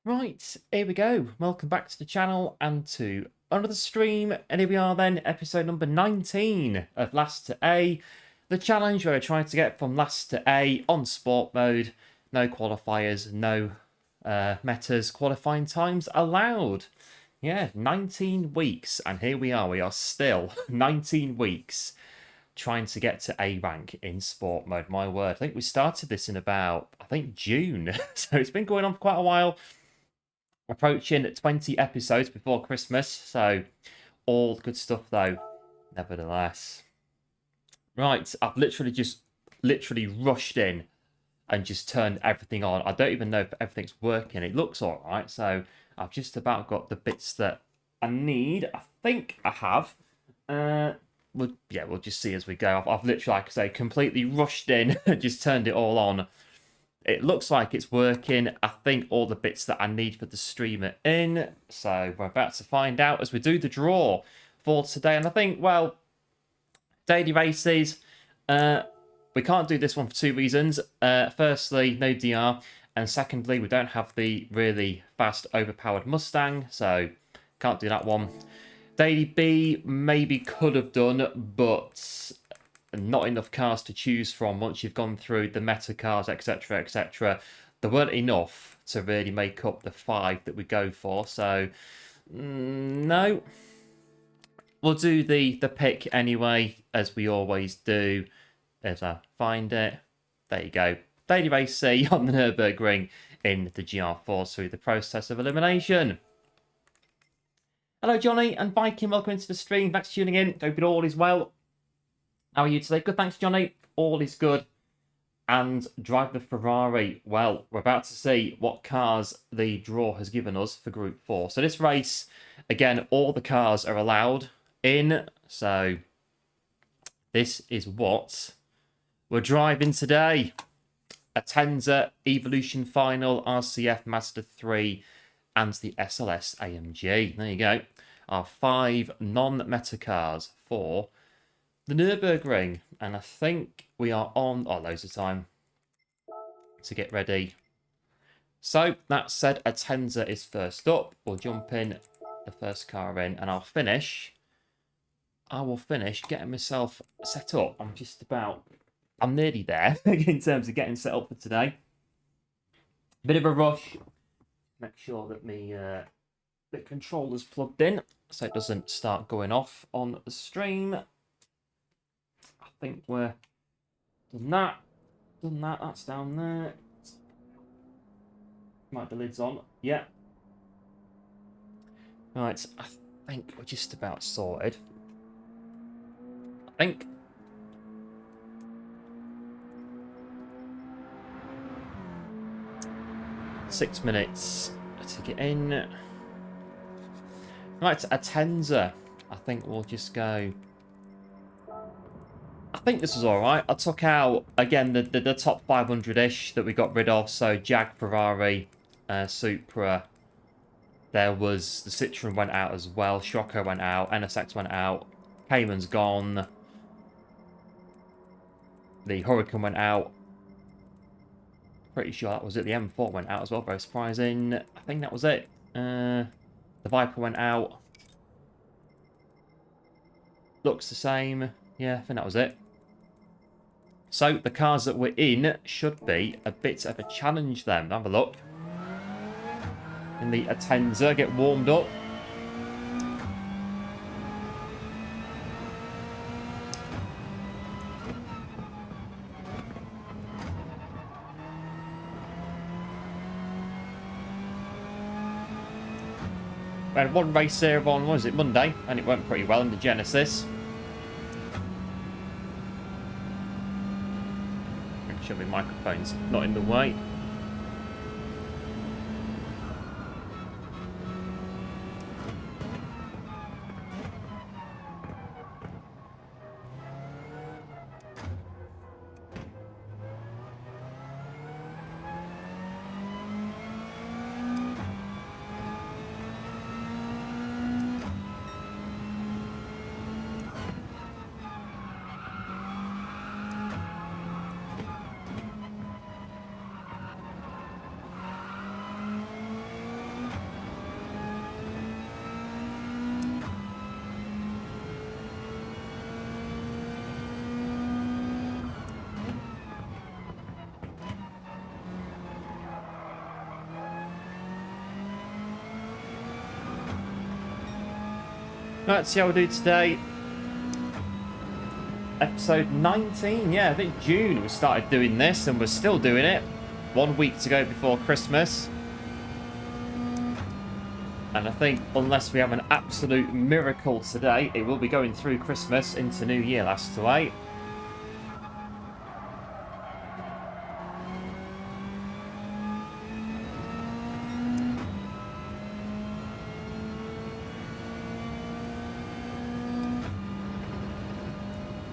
Right, here we go. Welcome back to the channel and to another stream. And here we are then, episode number 19 of Last to A. The challenge where we're trying to get from Last to A on sport mode. No qualifiers, no metas, qualifying times allowed. Yeah, 19 weeks. And here we are. We are still 19 weeks trying to get to A rank in sport mode. My word. I think we started this in about, June. So it's been going on for quite a while. Approaching 20 episodes before Christmas, so all good stuff though, nevertheless. Right, I've literally rushed in and just turned everything on. I don't even know if everything's working. It looks all right, so I've just about got the bits that I need. I think I have. We'll just see as we go. I've literally, like I say, completely rushed in and just turned it all on. It looks like it's working. I think all the bits that I need for the stream are in. So we're about to find out as we do the draw for today. And I think, well, daily races, we can't do this one for two reasons. Firstly, no DR. And secondly, we don't have the really fast, overpowered Mustang. So can't do that one. Daily B maybe could have done, but not enough cars to choose from once you've gone through the meta cars, etc, etc. There weren't enough to really make up the 5 that we go for, so no. We'll do the pick anyway, as we always do. As I find it, there you go. Daily race C on the Nurburgring in the GR4 through the process of elimination. Hello Johnny and Viking, welcome into the stream. Thanks for tuning in. Hope it all is well. How are you today? Good, thanks, Johnny. All is good. And drive the Ferrari. Well, we're about to see what cars the draw has given us for Group 4. So this race, again, all the cars are allowed in. So this is what we're driving today. Atenza, Evolution Final, RCF Mazda 3, and the SLS AMG. There you go. Our 5 non-meta cars for the Nürburgring, and I think we are on loads of time to get ready. So that said, Atenza is first up. We'll jump in the first car in, and I will finish getting myself set up. I'm nearly there in terms of getting set up for today. Bit of a rush. Make sure that the controller's plugged in so it doesn't start going off on the stream. I think we're done that. That's down there. Right, the lid's on. Yeah. Right, I think we're just about sorted. I think. Six minutes to get in. Right, Atenza. I think we'll just go. I think this was alright. I took out, again, the top 500-ish that we got rid of. So, Jag, Ferrari, Supra. There was, the Citroen went out as well. Scirocco went out. NSX went out. Cayman's gone. The Huracan went out. Pretty sure that was it. The M4 went out as well. Very surprising. I think that was it. The Viper went out. Looks the same. Yeah, I think that was it. So, the cars that we're in should be a bit of a challenge then. Have a look. In the Atenza, get warmed up. We had one race here on, what was it, Monday, and it went pretty well in the Genesis. Make sure my microphone's not in the way. Let's see how we do today. Episode 19. Yeah, I think June we started doing this and we're still doing it. 1 week to go before Christmas. And I think unless we have an absolute miracle today, it will be going through Christmas into New Year last away.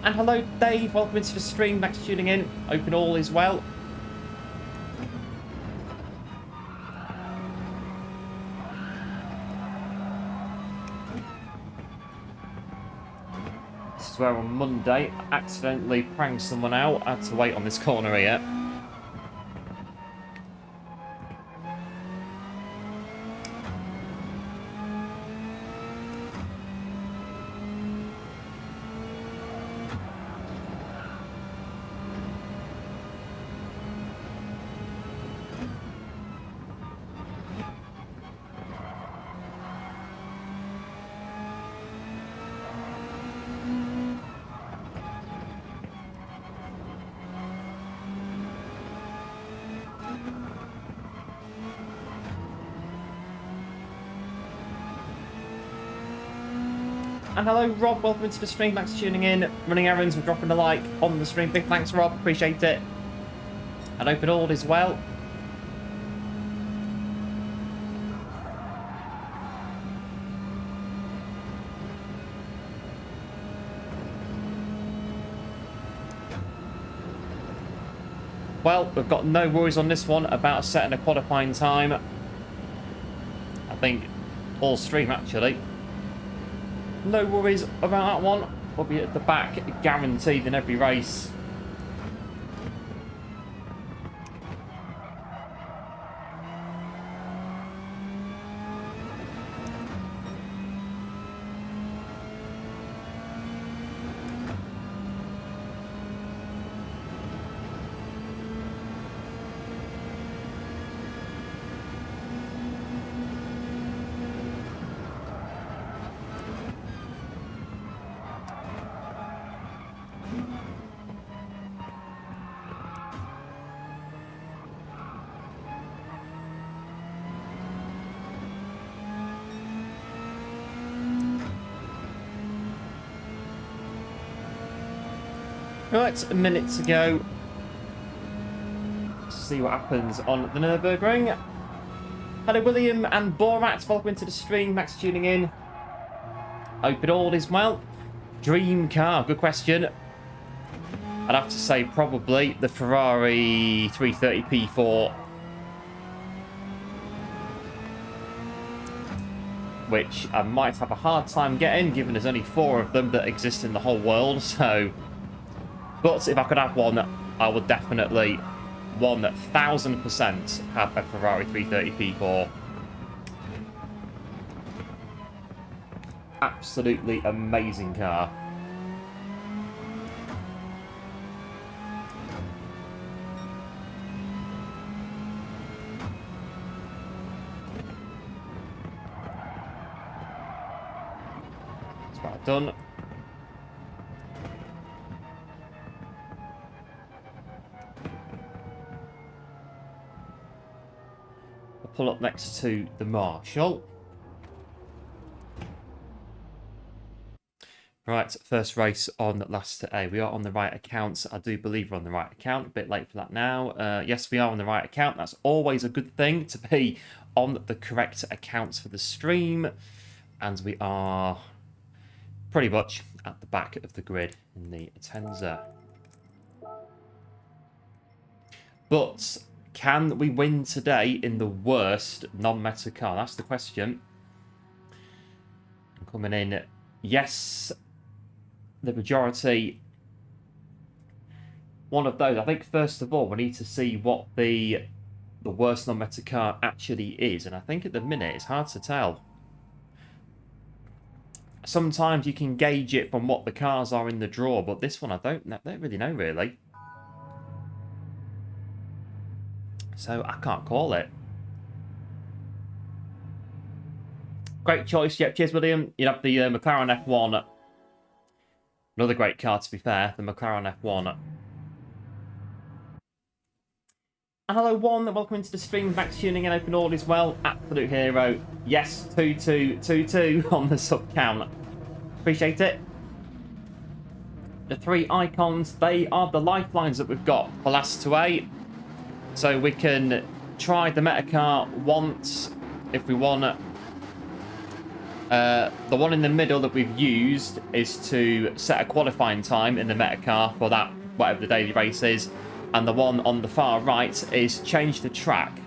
And hello Dave, welcome into the stream, thanks for tuning in. Hope all is well. This is where on Monday I accidentally pranked someone out. I had to wait on this corner here. And hello Rob, welcome into the stream, thanks for tuning in. Running errands, we're dropping a like on the stream. Big thanks Rob, appreciate it. And hope all is well. Well, we've got no worries on this one about setting a qualifying time. I think all stream actually. No worries about that one. We'll be at the back, guaranteed in every race. Right, a minute to go. See what happens on the Nurburgring. Hello William and Borat, welcome into the stream, thanks for tuning in. Hope it all is well. Dream car, good question. I'd have to say probably the Ferrari 330p4. Which I might have a hard time getting, given there's only 4 of them that exist in the whole world, so... But if I could have one, I would definitely 1000% have a Ferrari 330p4. Absolutely amazing car. That's what I've done. Pull up next to the Marshall. Right, first race on last A. We are on the right account. I do believe we're on the right account. A bit late for that now. Yes, we are on the right account. That's always a good thing, to be on the correct accounts for the stream. And we are pretty much at the back of the grid in the Tenza. But... can we win today in the worst non-meta car? That's the question. Coming in, yes, the majority. One of those. I think first of all we need to see what the worst non-meta car actually is, and I think at the minute it's hard to tell. Sometimes you can gauge it from what the cars are in the draw, but this one I don't really know really. So I can't call it. Great choice. Yep, cheers, William. You have the McLaren F1. Another great car, to be fair. The McLaren F1. And hello, One. Welcome into the stream. Thanks for tuning in. Open all as well. Absolute hero. Yes, 2222 on the sub count. Appreciate it. The three icons, they are the lifelines that we've got for last to 8. So we can try the meta car once if we want. The one in the middle that we've used is to set a qualifying time in the meta car for that, whatever the daily race is. And the one on the far right is change the track,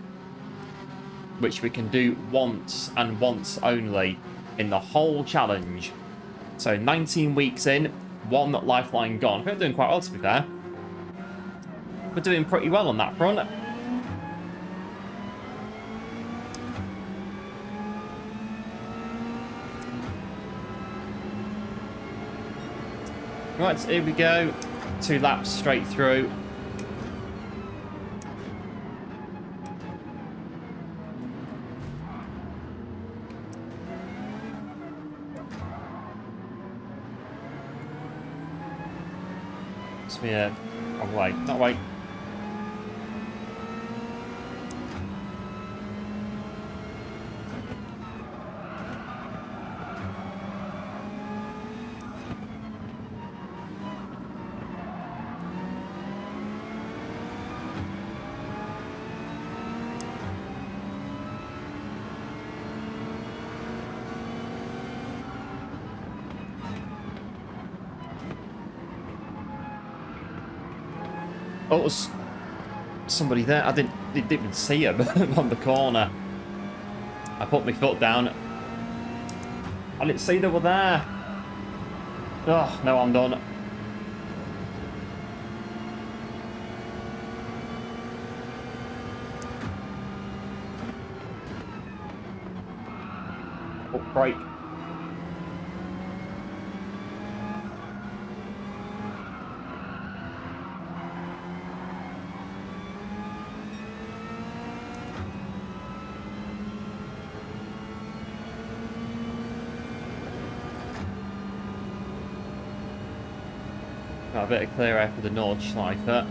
which we can do once and once only in the whole challenge. So 19 weeks in, one lifeline gone. I think we're doing quite well, to be fair. We're doing pretty well on that front. Right, so here we go. 2 laps straight through. Yeah, wrong way, that way. Oh, it was somebody there. I didn't even see him on the corner. I put my foot down. I didn't see they were there. Oh, no, I'm done. Oh, brake. Got a bit of clear air for the Nord Schleifer.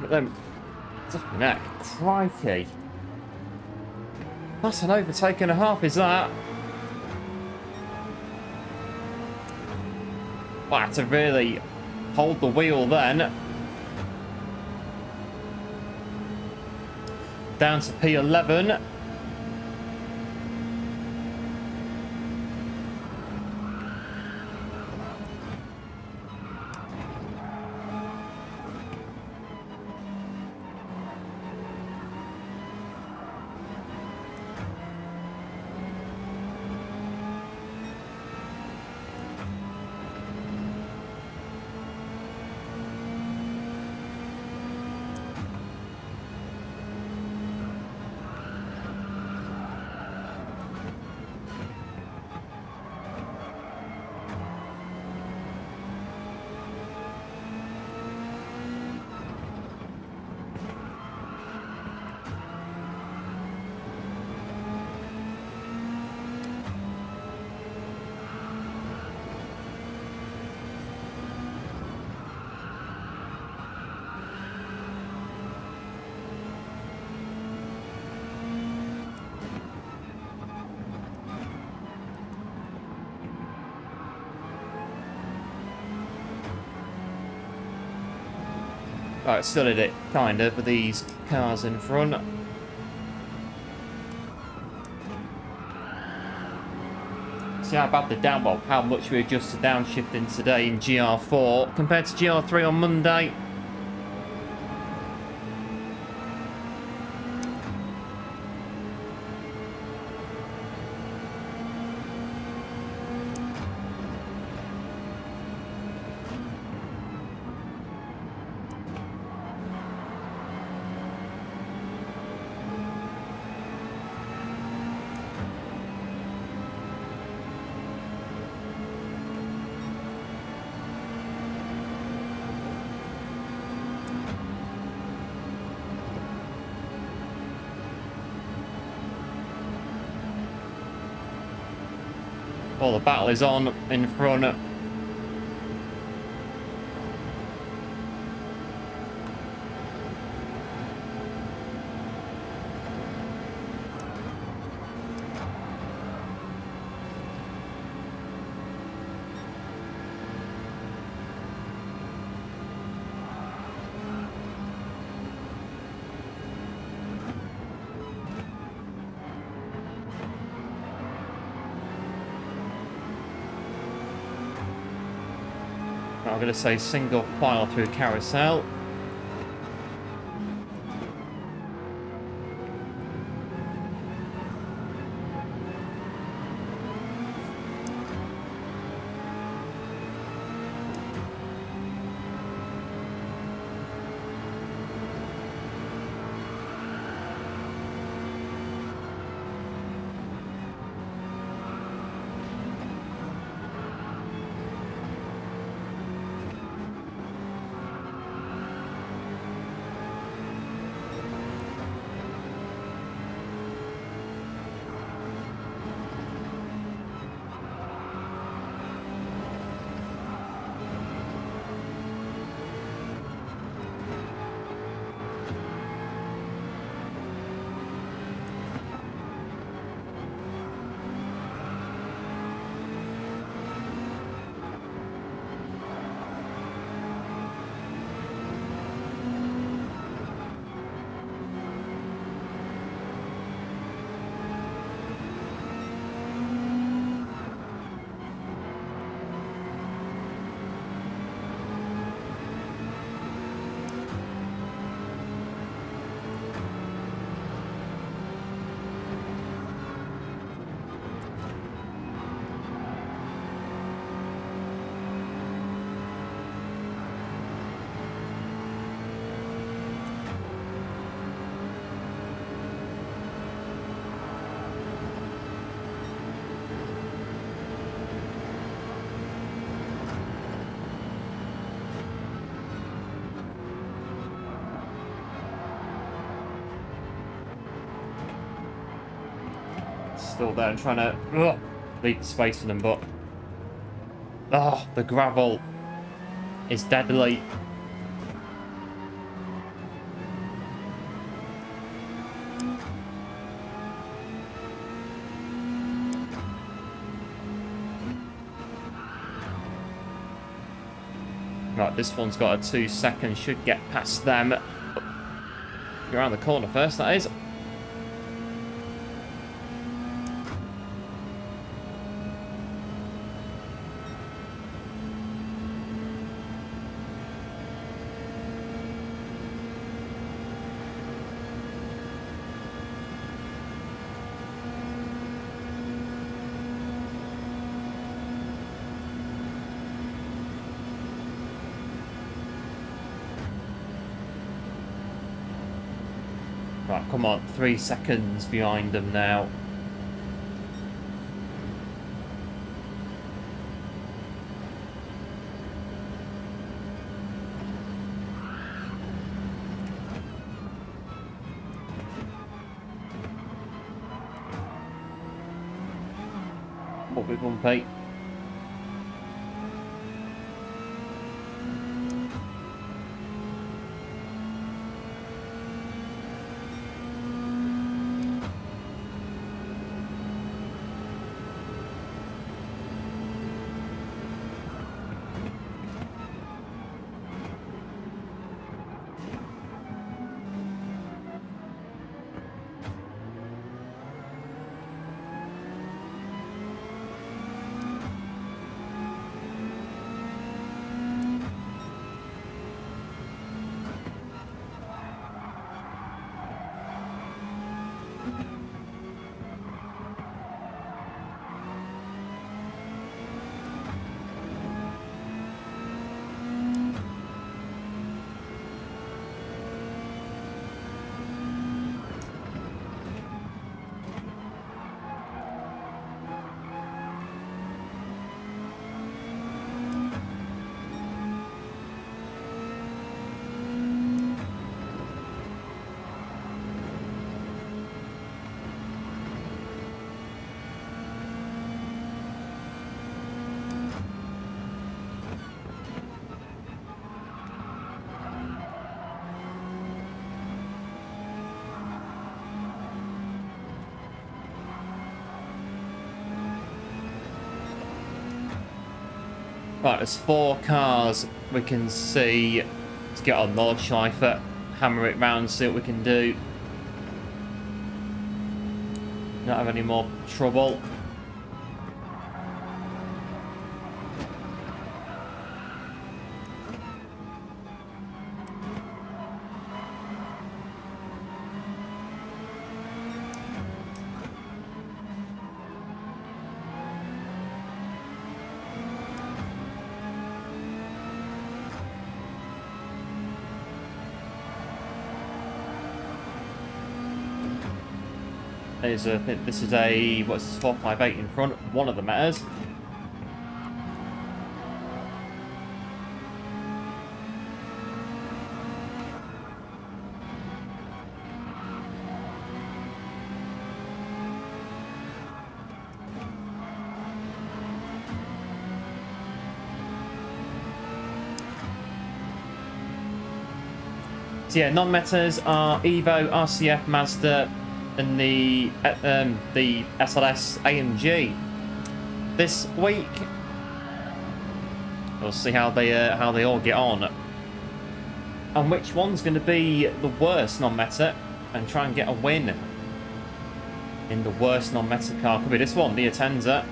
But then, flipping heck, crikey. That's an overtake and a half, is that? I had to really hold the wheel then. Down to P11. Right, still did it, kind of, with these cars in front. See how bad the well, how much we adjusted downshifting today in GR4 compared to GR3 on Monday. Well, the battle is on in front. I'm going to say single file through carousel. Still there and trying to leave the space for them, but the gravel is deadly. Right, this one's got a 2 seconds, should get past them. Go around the corner first, that is. Right, come on, 3 seconds behind them now. What bit bumpy. Right, there's 4 cars we can see. Let's get on Nordschleife, hammer it round, see what we can do. Not have any more trouble. This is a, what's this, 458 in front, one of the matters. So yeah, non-metas are Evo, RCF, Mazda, and the SLS AMG. This week, we'll see how they all get on, and which one's going to be the worst non-meta, and try and get a win in the worst non-meta car. Could be this one, the Atenza.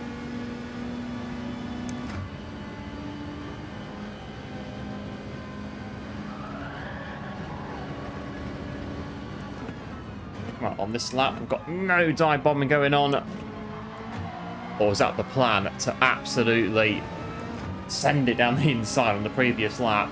Right, on this lap, we've got no dive bombing going on. Or was that the plan, to absolutely send it down the inside on the previous lap?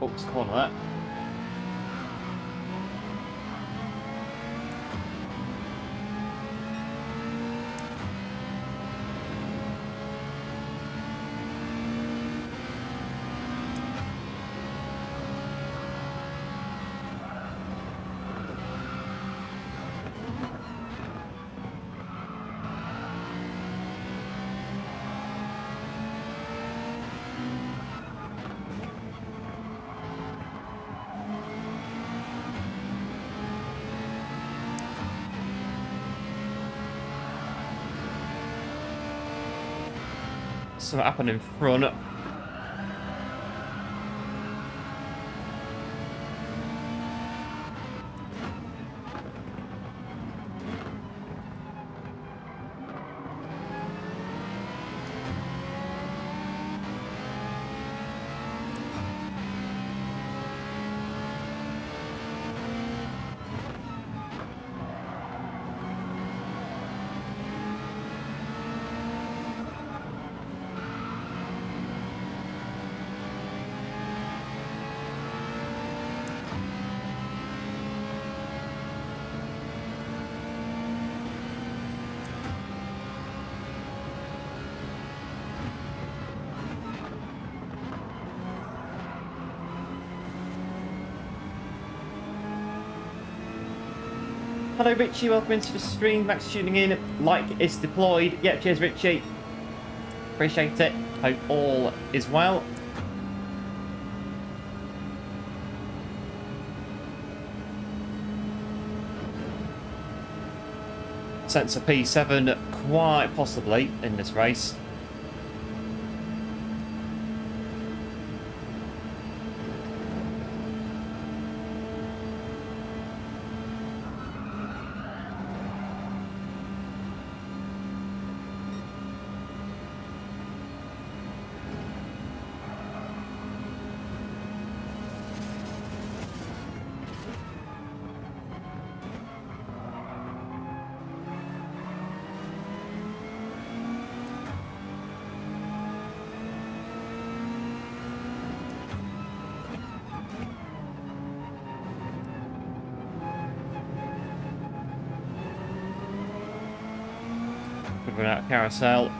Oops, corner that. Something happened in front. Hello Richie, welcome into the stream. Thanks for tuning in. Like is deployed. Yeah, cheers Richie. Appreciate it. Hope all is well. Sense of P7 quite possibly in this race. Figuring out carousel.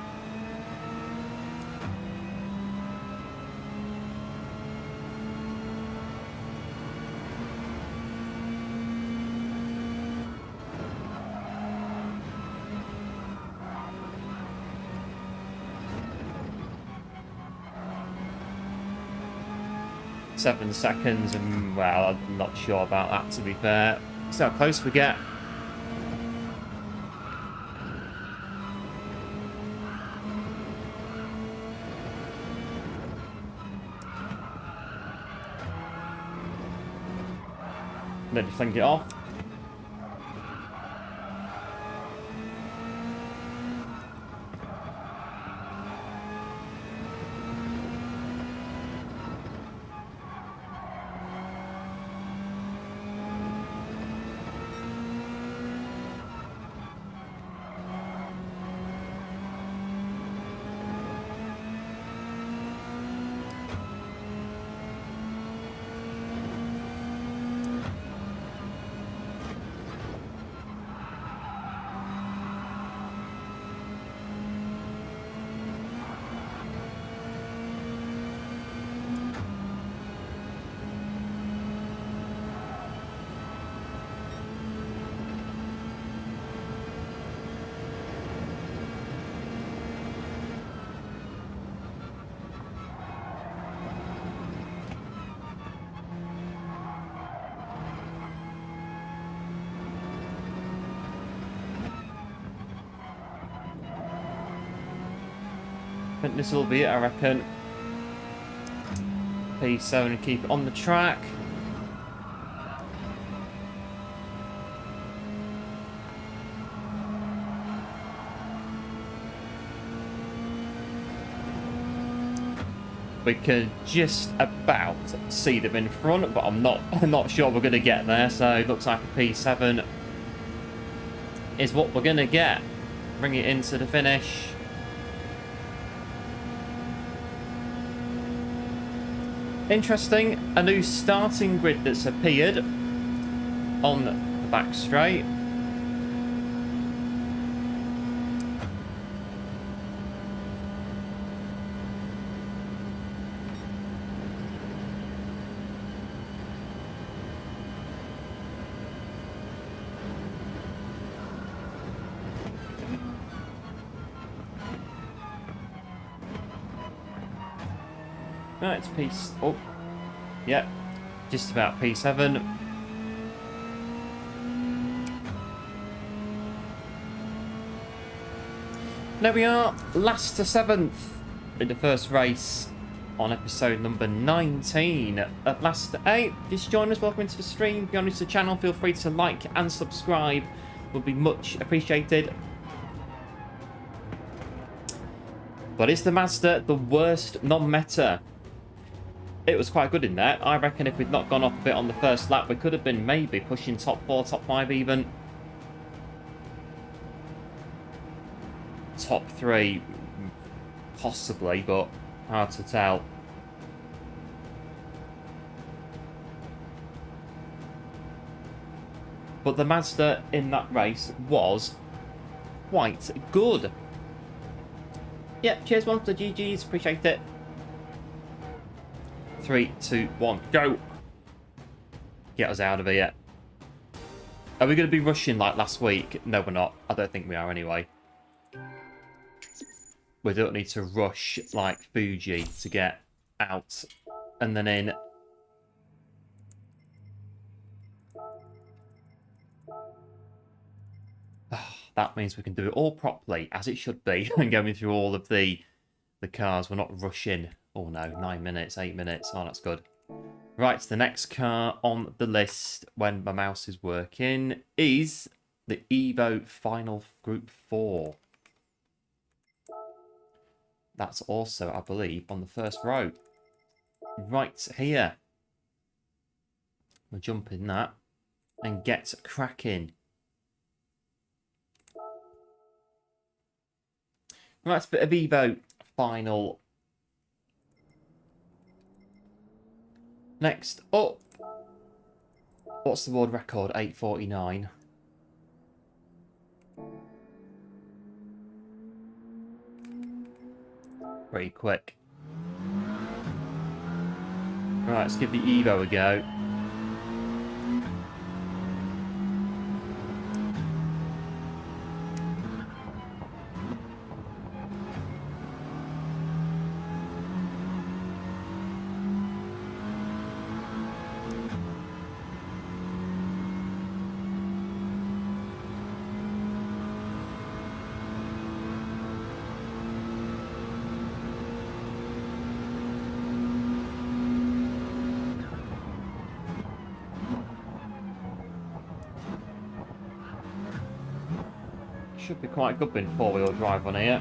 7 seconds, and well, I'm not sure about that, to be fair. See how close we get. Then just fling it off. I think this will be it, I reckon. P7 and keep it on the track. We can just about see them in front, but I'm not sure we're going to get there. So it looks like a P7 is what we're going to get. Bring it into the finish. Interesting, a new starting grid that's appeared on the back straight. Right, it's P... Oh, yeah, just about P7. There we are, last to 7th in the first race on episode number 19 of Last to 8. Just join us, welcome into the stream. If you're new to the channel, feel free to like and subscribe. Would be much appreciated. But is the Mazda the worst non-meta? It was quite good in there. I reckon if we'd not gone off a bit on the first lap, we could have been maybe pushing top 4, top 5 even. Top 3, possibly, but hard to tell. But the Mazda in that race was quite good. Yeah, cheers one for the GGs, appreciate it. 3, 2, 1, go! Get us out of here. Are we going to be rushing like last week? No, we're not. I don't think we are anyway. We don't need to rush like Fuji to get out and then in. Oh, that means we can do it all properly, as it should be, and going through all of the cars. We're not rushing. Oh no, 9 minutes, 8 minutes. Oh, that's good. Right, the next car on the list when my mouse is working is the Evo Final Group 4. That's also, I believe, on the first row. Right here. We'll jump in that and get cracking. Right, it's a bit of Evo Final. Next up, what's the world record? 8:49. Pretty quick. Right, let's give the Evo a go. Should be quite good being four-wheel drive on here.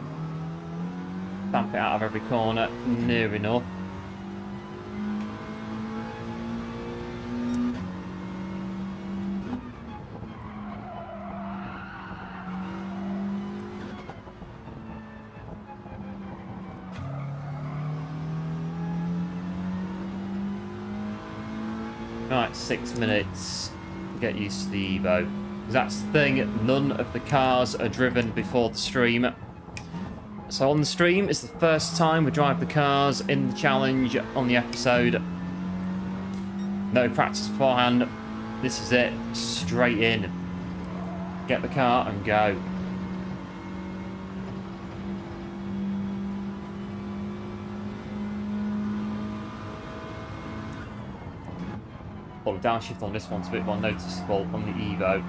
Stamp it out of every corner, near enough. Right, 6 minutes. Get used to the Evo. That's the thing, none of the cars are driven before the stream. So on the stream, it's the first time we drive the cars in the challenge on the episode. No practice beforehand. This is it, straight in. Get the car and go. Well, the downshift on this one's a bit more noticeable on the Evo.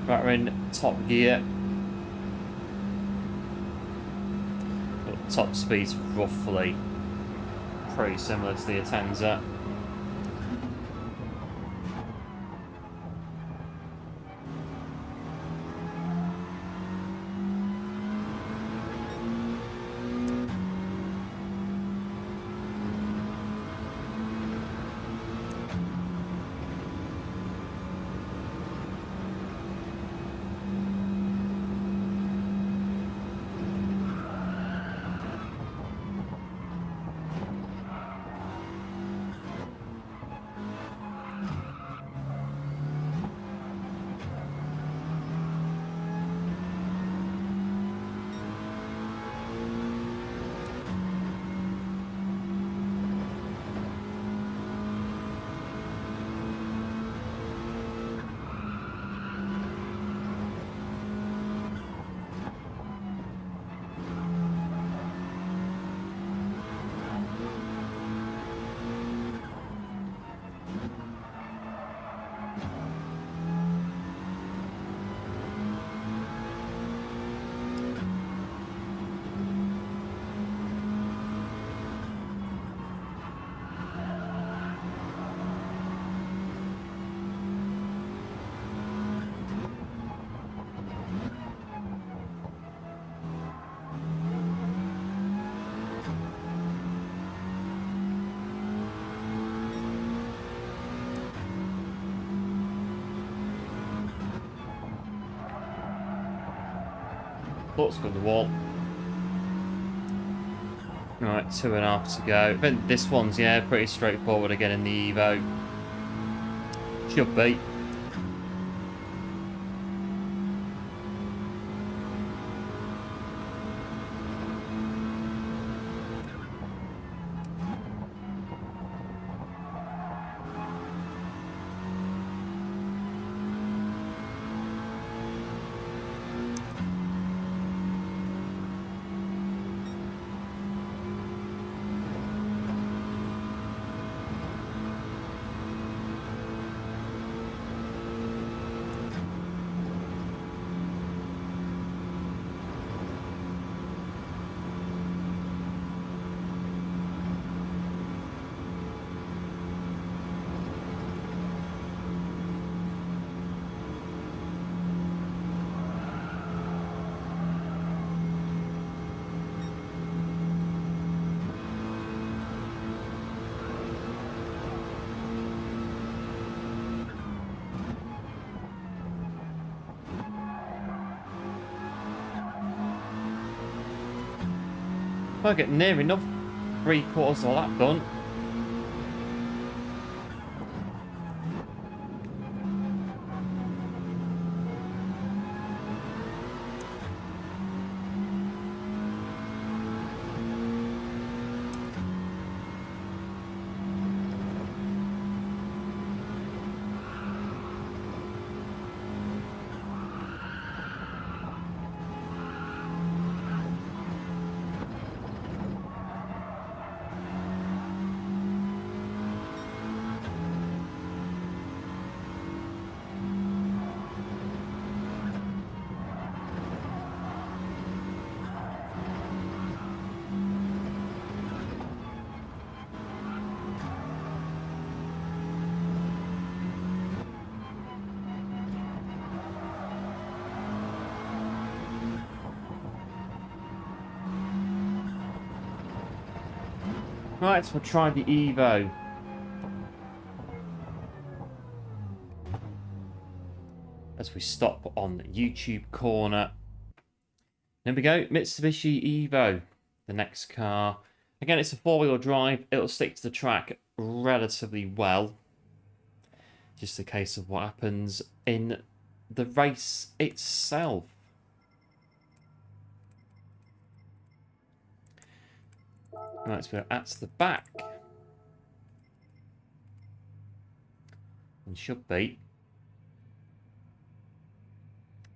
Right, we're in top gear. Top speed's roughly pretty similar to the Atenza. Looks good, the wall. Right, 2.5 to go. But this one's, yeah, pretty straightforward again in the Evo. Should be. I'll get near enough 3/4 of all that done. Right, so we'll try the Evo. As we stop on YouTube corner. There we go, Mitsubishi Evo, the next car. Again, it's a 4-wheel drive. It'll stick to the track relatively well. Just a case of what happens in the race itself. Right, so we're at the back. And should be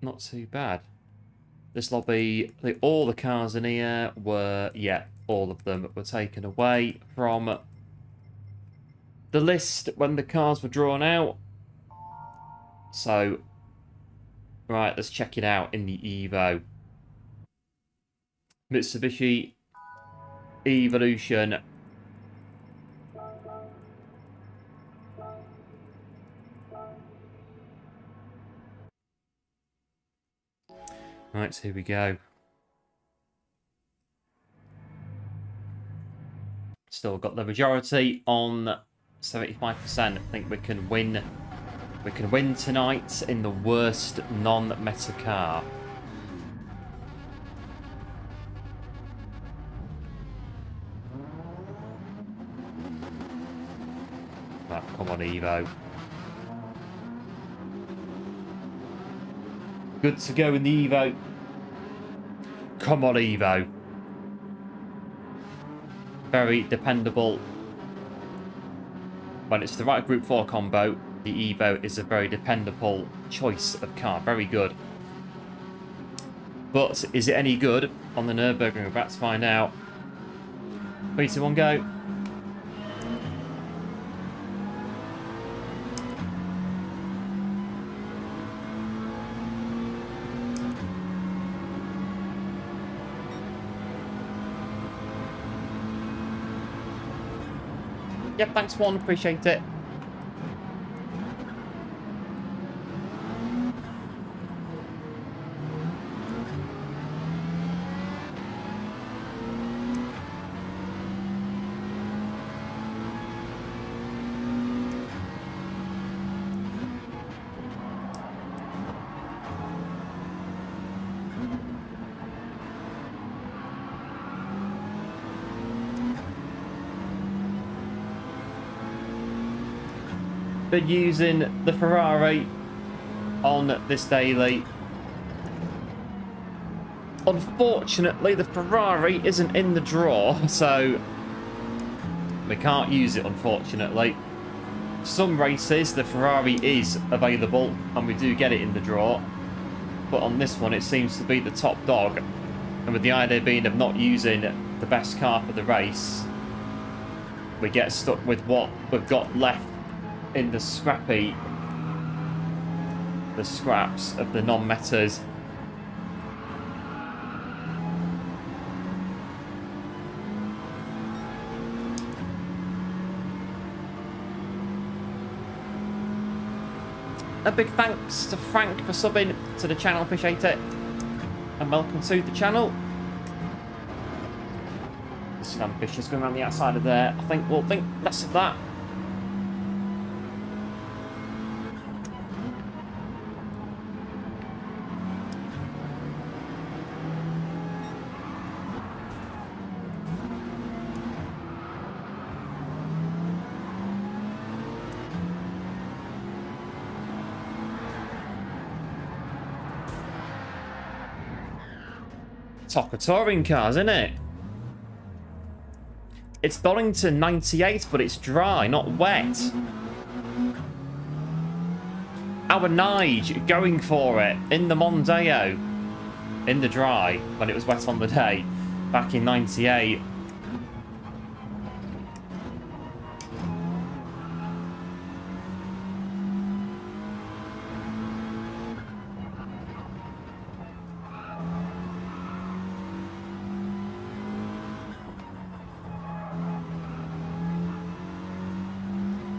not too bad. This lobby, all the cars in here were, yeah, all of them were taken away from the list when the cars were drawn out. So, right, let's check it out in the Evo. Mitsubishi Evolution. Right, so here we go. Still got the majority on 75%. I think we can win. We can win tonight in the worst non-meta car. Right, come on, Evo. Good to go in the Evo. Come on, Evo. Very dependable. When it's the right Group 4 combo, the Evo is a very dependable choice of car. Very good. But is it any good on the Nürburgring? We're about to find out. 3, 2, 1, go. Yep, thanks, Juan. Appreciate it. Been using the Ferrari on this daily. Unfortunately, the Ferrari isn't in the draw, so we can't use it, unfortunately. Some races, the Ferrari is available, and we do get it in the draw. But on this one, it seems to be the top dog. And with the idea being of not using the best car for the race, we get stuck with what we've got left in the scraps of the non-metas. A big thanks to Frank for subbing to the channel, appreciate it. And welcome to the channel. This is ambitious, going around the outside of there. I think we'll think less of that. stock of touring cars, isn't it? It's Donington 98, but it's dry, not wet. Our Nige going for it in the Mondeo. In the dry, when it was wet on the day, back in 98.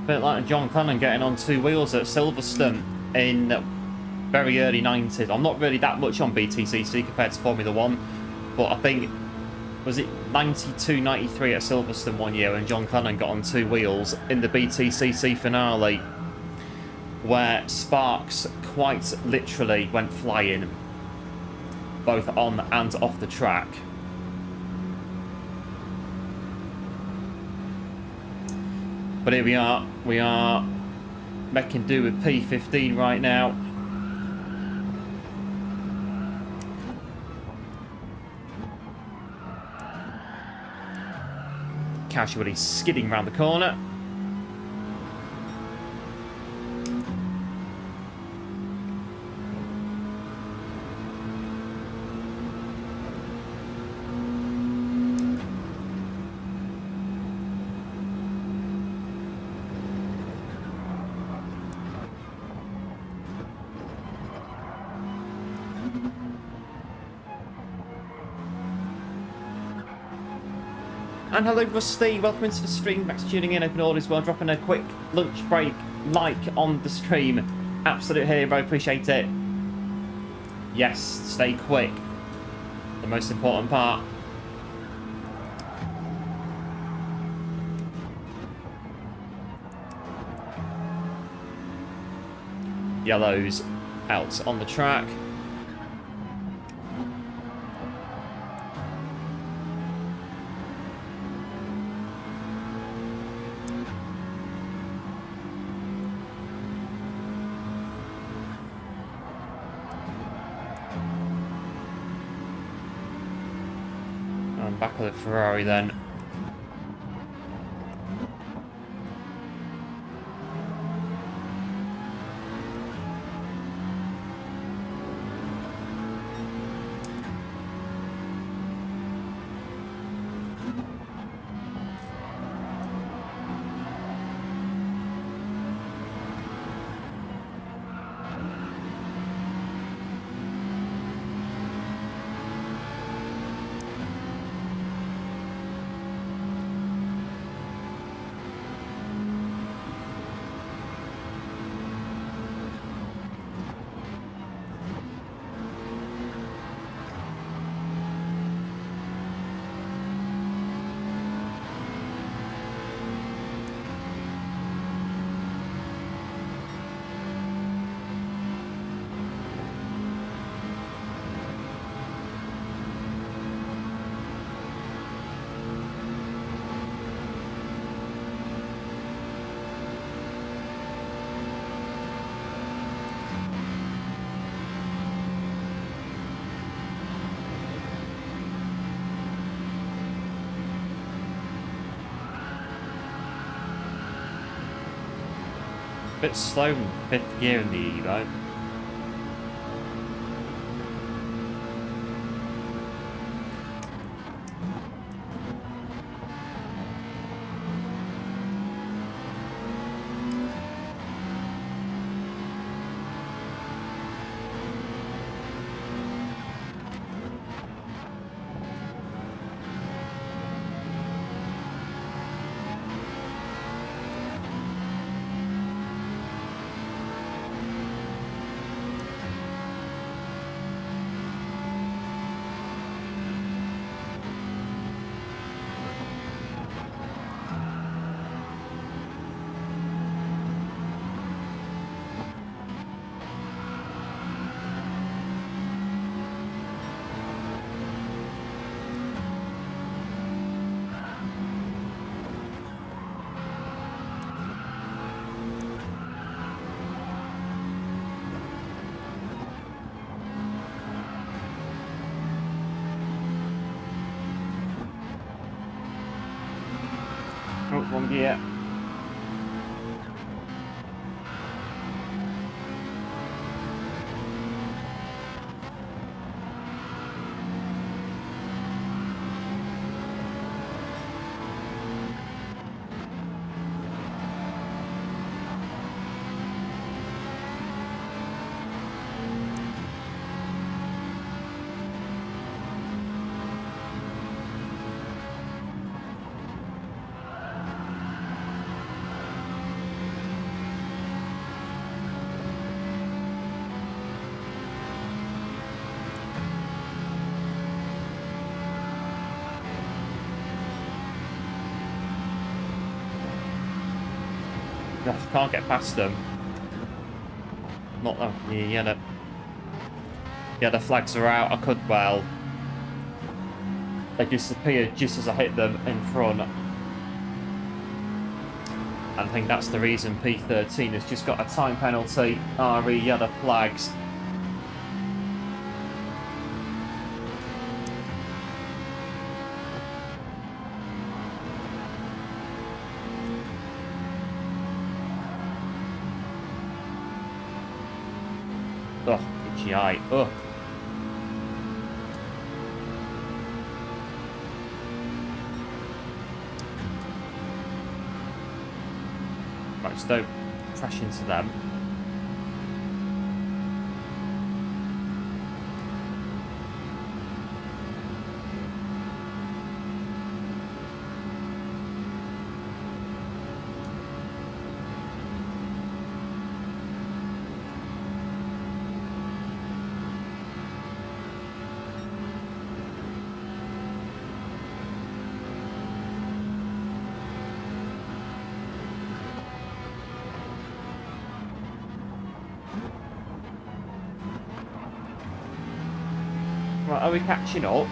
Bit like John Clennon getting on two wheels at Silverstone in very early 90s. I'm not really that much on BTCC compared to Formula 1, but I think, was it 92, 93 at Silverstone one year, and John Clennon got on two wheels in the BTCC finale, where sparks quite literally went flying, both on and off the track. But here we are making do with P15 right now. Casually skidding around the corner. And hello Rusty, welcome into the stream, thanks for tuning in, open all as well, dropping a quick lunch break like on the stream. Absolute hero, appreciate it. Yes, stay quick, the most important part. Yellows out on the track. Back of the Ferrari then. Bit slow in fifth gear in the Evo. wrong gear. Can't get past them. Not that. Yeah, the flags are out. I could, well, they disappeared just as I hit them in front. And I think that's the reason P13 has just got a time penalty. RE, yeah, the flags. Oh, GI. Oh. Right, just don't crash into them. Right, are we catching up?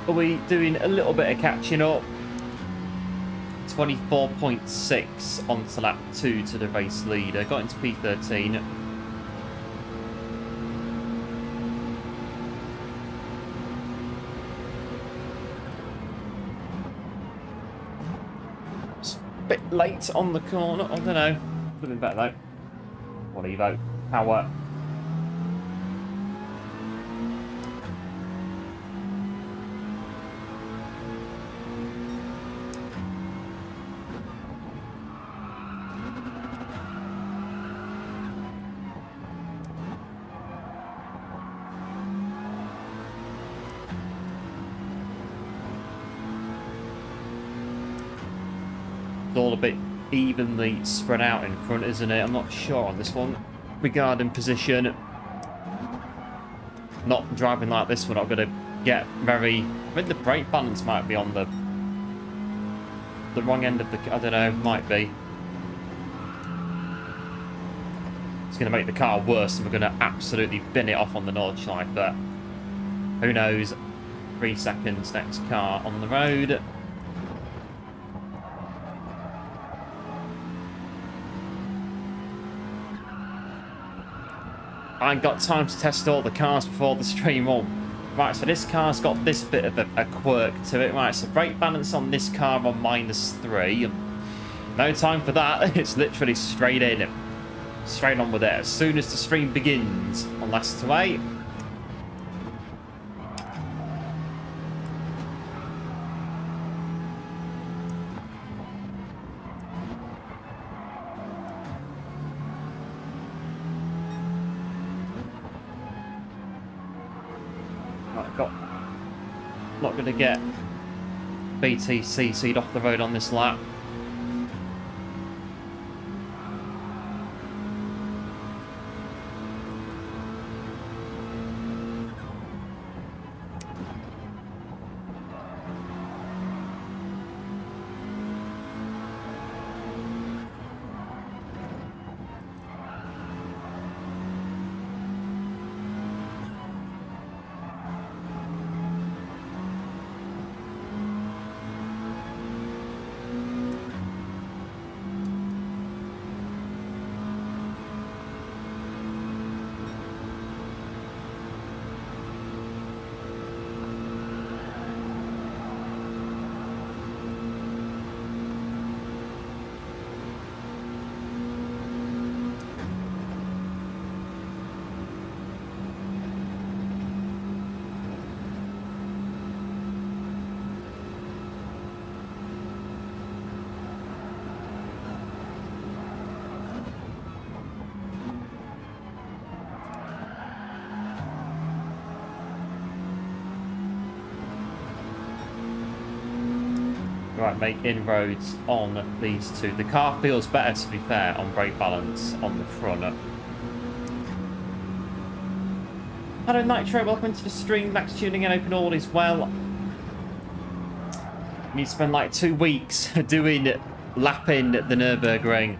Are we doing a little bit of catching up? 24.6 onto lap 2 to the race leader. Got into P13. It's a bit late on the corner. I don't know. Could have been better though. What do you vote? Power. All a bit evenly spread out in front, isn't it? I'm not sure on this one regarding position. Not driving like this, we're not going to get very. I think the brake balance might be on the wrong end of the. I don't know, might be. It's going to make the car worse, and we're going to absolutely bin it off on the Nordschleife. But who knows? 3 seconds, next car on the road. I ain't got time to test all the cars before the stream on. Right, so this car's got this bit of a quirk to it. Right, so brake balance on this car on -3. No time for that. It's literally straight in. Straight on with it. As soon as the stream begins on last to 8. Not going to get BTCC'd off the road on this lap. Right, make inroads on these two. The car feels better, to be fair, on brake balance on the front. Hello Nitro, welcome into the stream. Thanks for tuning in. Open all is well. Need to spend like 2 weeks doing lapping the Nürburgring.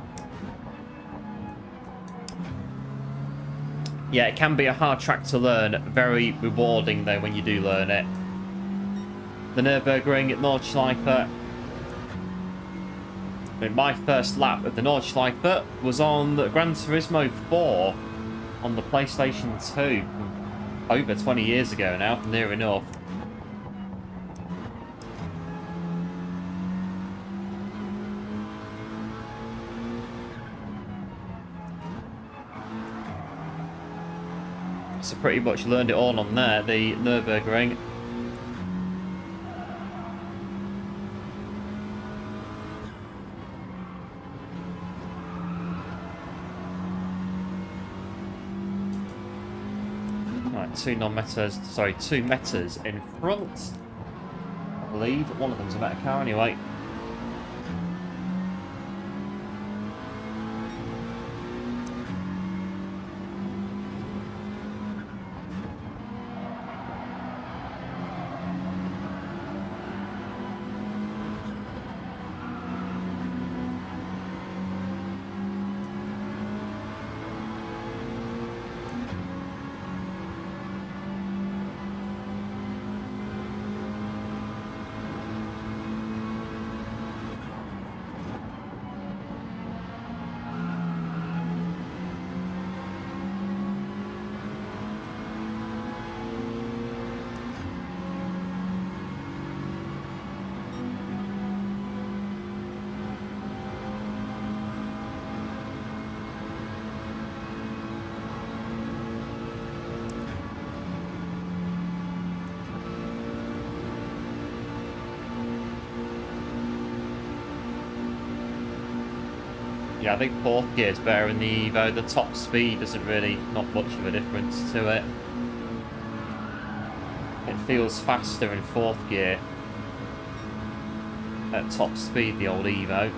Yeah, it can be a hard track to learn. Very rewarding though when you do learn it. The Nürburgring at Nordschleife. My first lap of the Nordschleife was on the Gran Turismo 4 on the PlayStation 2. Over 20 years ago now, near enough. So pretty much learned it all on there, the Nürburgring. Right, two metas in front. I believe one of them's a better car anyway. Yeah, I think fourth gear is better in the Evo. The top speed doesn't really, not much of a difference to it. It feels faster in fourth gear at top speed, the old Evo.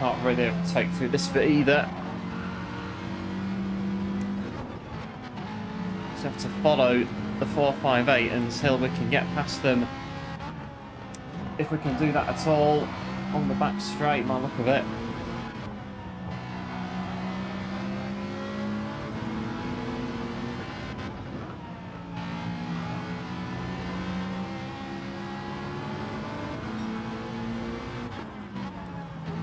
Can't really take through this bit either. Just have to follow the 458 until we can get past them. If we can do that at all on the back straight, by the look of it.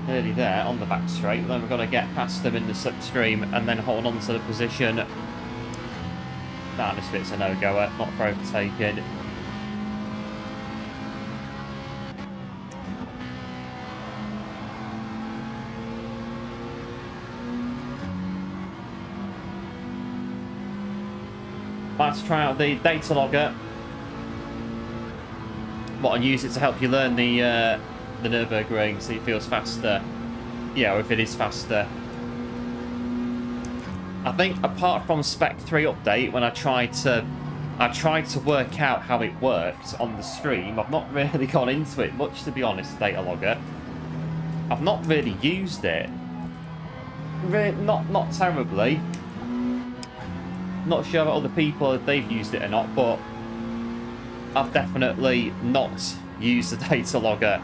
Nearly there on the back straight, then we've got to get past them in the slipstream and then hold on to the position. Nah, this bit's a no-goer, not for overtaking. Let's try out the data logger. What, and use it to help you learn the Nürburgring, so it feels faster. Yeah, or if it is faster. I think apart from Spec 3 update, when I tried to work out how it worked on the stream, I've not really gone into it much, to be honest, data logger. I've not really used it. Not terribly. Not sure about other people if they've used it or not, but I've definitely not used the data logger.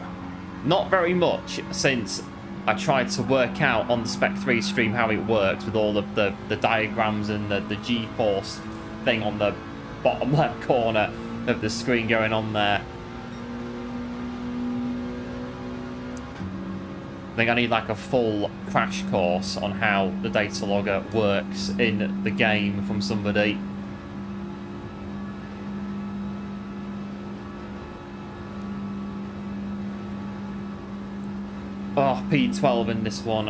Not very much since I tried to work out on the Spec 3 stream how it works with all of the diagrams and the G-force thing on the bottom left corner of the screen going on there. I think I need like a full crash course on how the data logger works in the game from somebody. Oh, P12 in this one.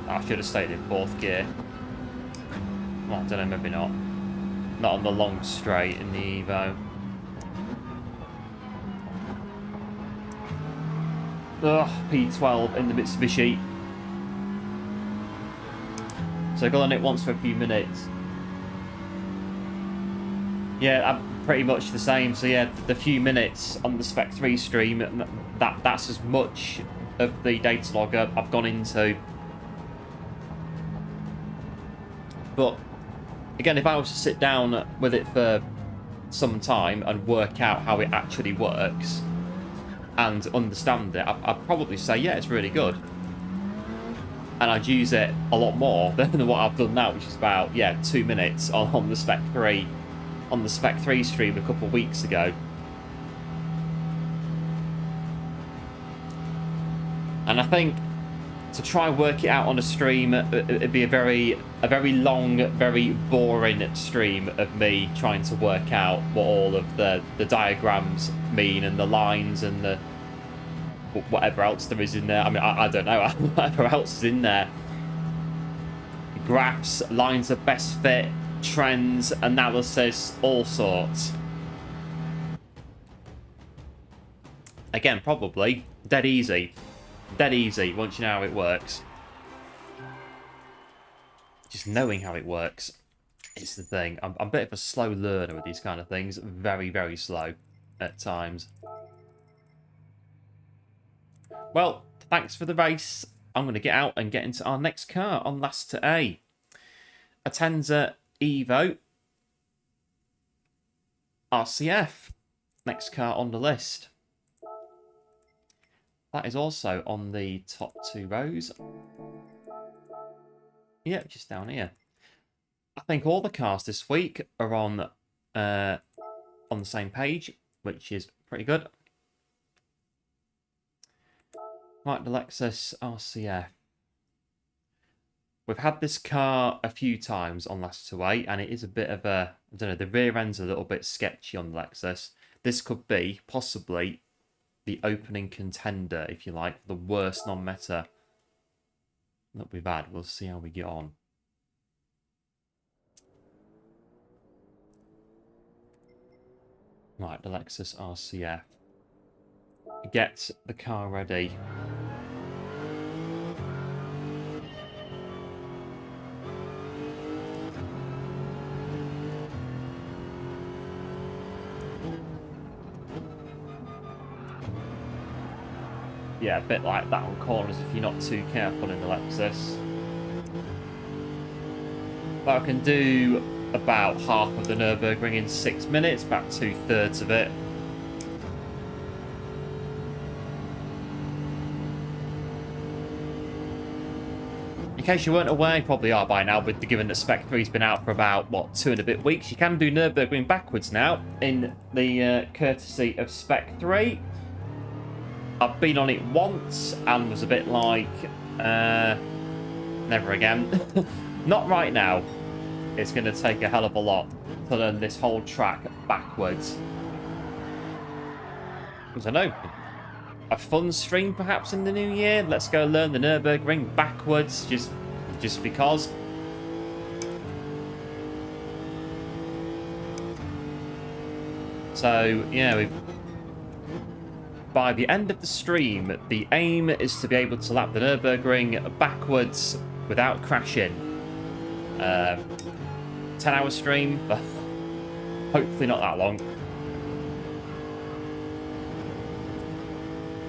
I should have stayed in 4th gear. Well, I don't know, maybe not. Not on the long straight in the Evo. Ugh, P12 in the Mitsubishi. So I got on it once for a few minutes. Yeah, I'm pretty much the same. So yeah, the few minutes on the Spec 3 stream, that's as much of the data logger I've gone into. But again, if I was to sit down with it for some time and work out how it actually works and understand it, I'd probably say, yeah, it's really good. And I'd use it a lot more than what I've done now, which is about, yeah, 2 minutes on the Spec 3, on the Spec 3 stream a couple of weeks ago. And I think to try and work it out on a stream, it'd be a very long, very boring stream of me trying to work out what all of the diagrams mean and the lines and the whatever else there is in there. I mean, I don't know, whatever else is in there. Graphs, lines of best fit, trends, analysis, all sorts. Again, probably dead easy. Dead easy once you know how it works. Just knowing how it works is the thing. I'm a bit of a slow learner with these kind of things. Very, very slow at times. Well, thanks for the race. I'm going to get out and get into our next car on last to A. A Tenza Evo RCF. Next car on the list. That is also on the top 2 rows. Yep, just down here. I think all the cars this week are on the same page, which is pretty good. Right, the Lexus RCF. We've had this car a few times on Last to 8, and it is a bit of a, I don't know, the rear end's a little bit sketchy on the Lexus. This could be possibly the opening contender, if you like, the worst non-meta that we've had. We'll see how we get on. Right, the Lexus RCF. Get the car ready. Yeah, a bit like that on corners if you're not too careful in the Lexus. But I can do about half of the Nürburgring in 6 minutes, about 2/3 of it. In case you weren't aware, you probably are by now, but given that Spec 3's been out for about, what, 2 and a bit weeks, you can do Nürburgring backwards now in the courtesy of Spec 3. I've been on it once and was a bit like, never again. Not right now. It's going to take a hell of a lot to learn this whole track backwards. I don't know. A fun stream perhaps in the new year? Let's go learn the Nürburgring backwards just because. So, yeah, by the end of the stream, the aim is to be able to lap the Nürburgring backwards without crashing. 10-hour stream, but hopefully not that long.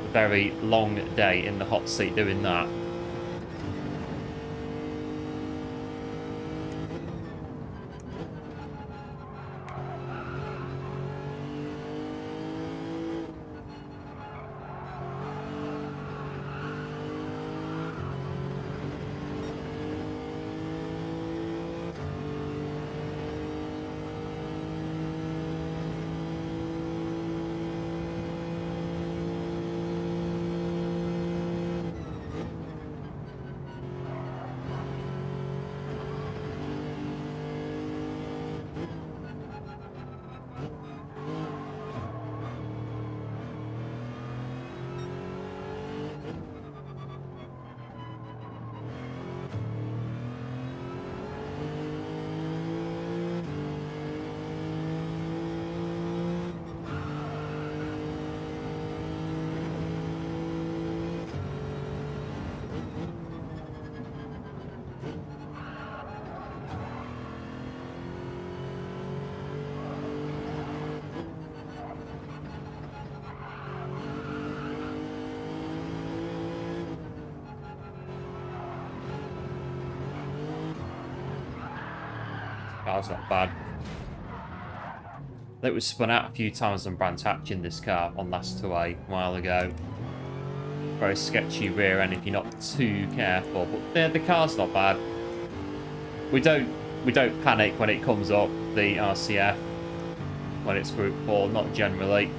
A very long day in the hot seat doing that. Car's not bad. It was spun out a few times on brand hatching this car on last 2A a while ago. Very sketchy rear end if you're not too careful, but yeah, the car's not bad. We don't panic when it comes up, the RCF, when it's Group 4, not generally.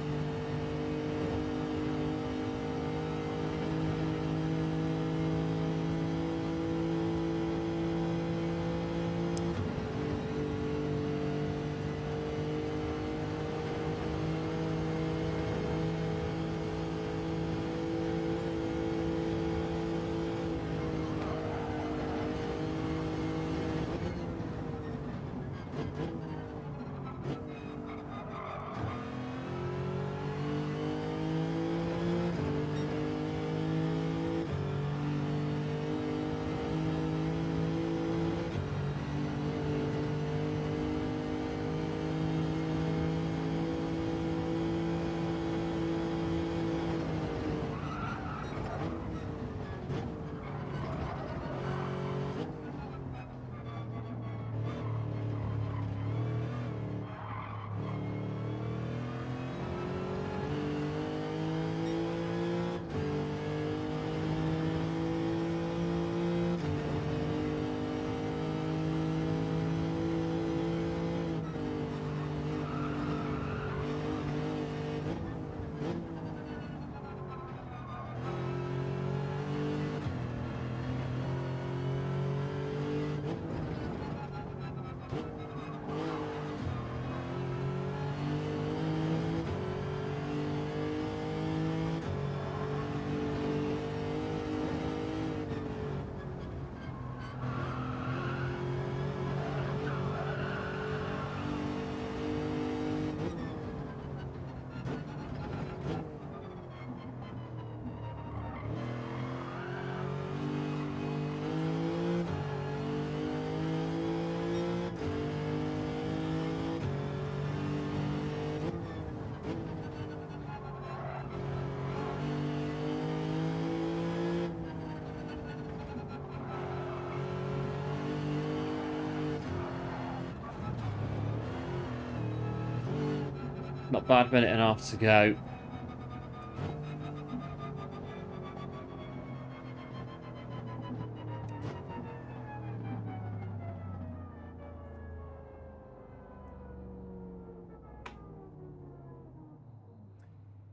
Not bad, minute and a half to go.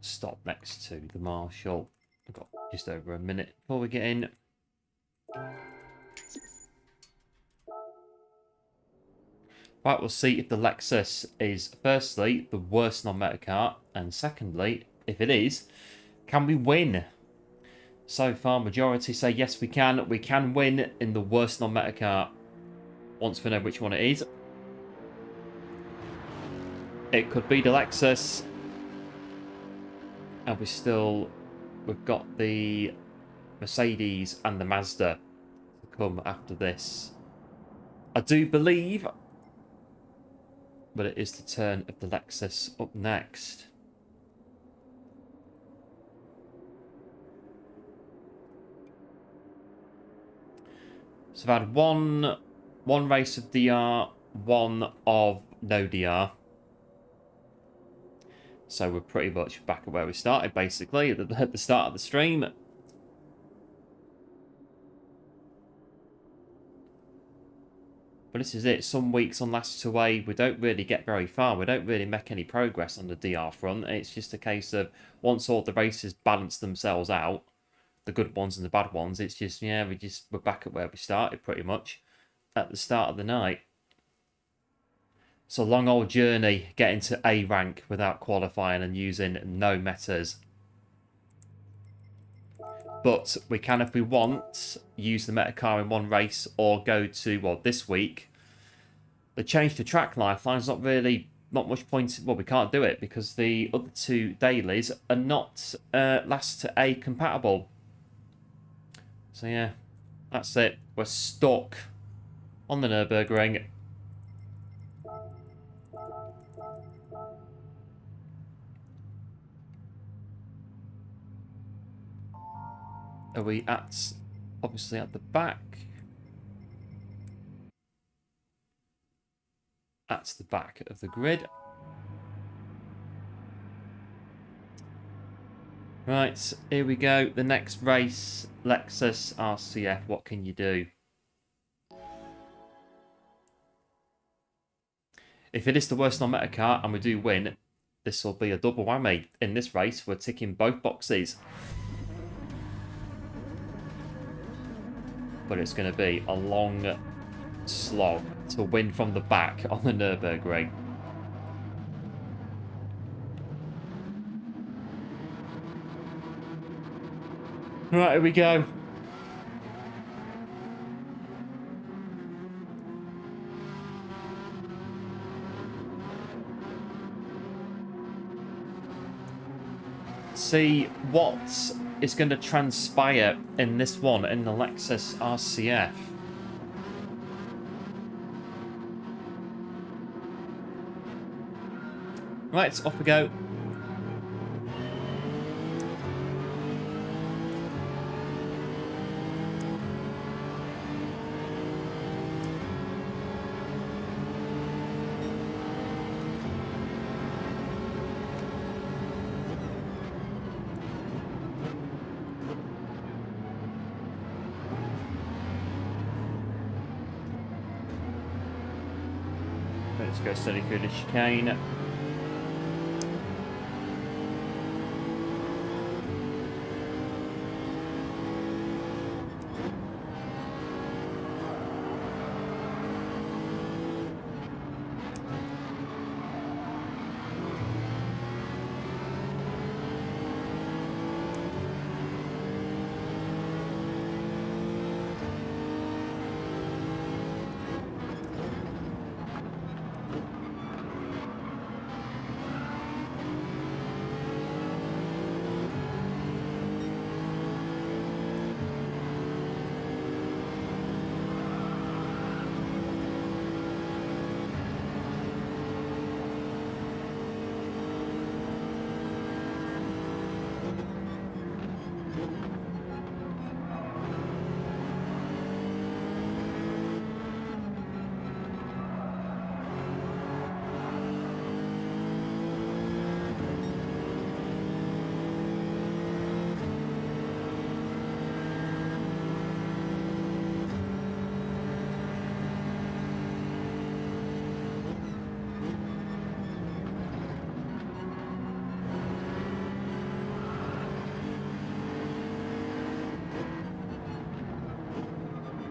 Stop next to the Marshall. We've got just over a minute before we get in. Right, we'll see if the Lexus is, firstly, the worst non-meta car, and secondly, if it is, can we win? So far, majority say yes, we can. We can win in the worst non-meta car. Once we know which one it is. It could be the Lexus. And we've got the Mercedes and the Mazda to come after this. I do believe, but it is the turn of the Lexus up next. So I've had one race of DR, one of no DR. So we're pretty much back at where we started, basically, at the start of the stream. But this is it. Some weeks on last 2A, we don't really get very far. We don't really make any progress on the DR front. It's just a case of once all the races balance themselves out, the good ones and the bad ones, it's just, yeah, we're back at where we started pretty much at the start of the night. It's a long old journey getting to A rank without qualifying and using no metas. But we can, if we want, use the meta car in one race or go to, well, this week. The change to track lifeline's not much point. Well, we can't do it because the other two dailies are not last to A compatible. So yeah, that's it. We're stuck on the Nürburgring. Are we at, obviously at the back? That's the back of the grid. Right, here we go. The next race, Lexus RCF. What can you do? If it is the worst non-meta car and we do win, this will be a double whammy. In this race, we're ticking both boxes. But it's going to be a long slog to win from the back on the Nürburgring. Right, here we go. See what is going to transpire in this one in the Lexus RCF. Right, off we go. Let's go steady through the chicane.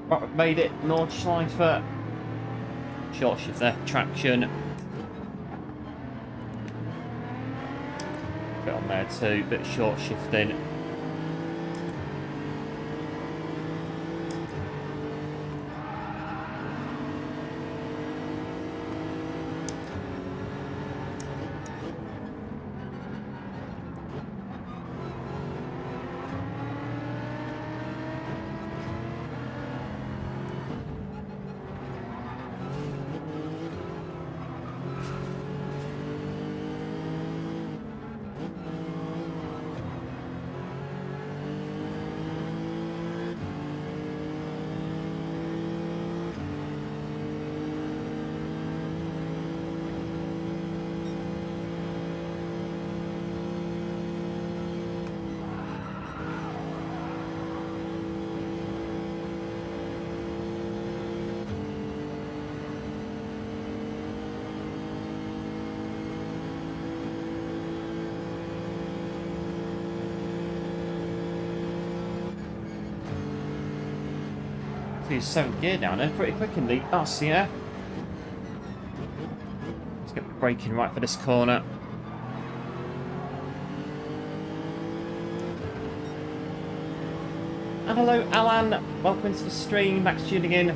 Right, we've made it. Nordschleifer. Short shift there. Traction. Bit on there too. Bit short shifting. He's 7th gear down there pretty quick in the RCF. Let's get the braking right for this corner. And hello Alan, welcome to the stream, thanks for tuning in.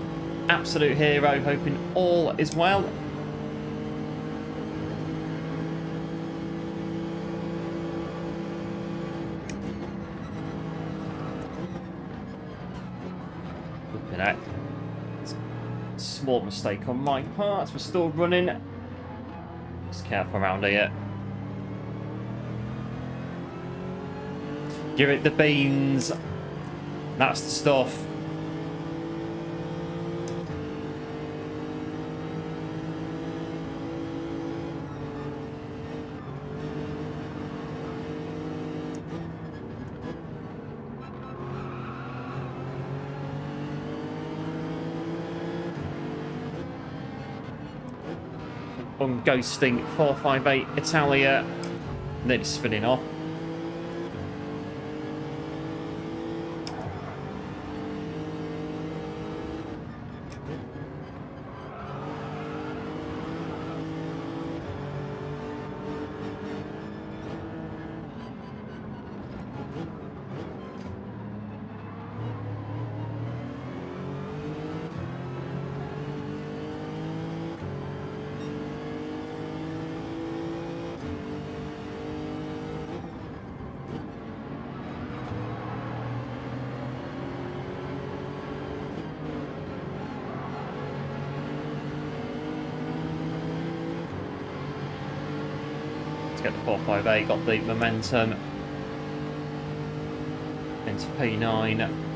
Absolute hero, hoping all is well. minute. Small mistake on my part. We're still running. Just careful around here. Give it the beans. That's the stuff. Ghosting 458 Italia, nearly spinning off. Get the 458, got the momentum into P9.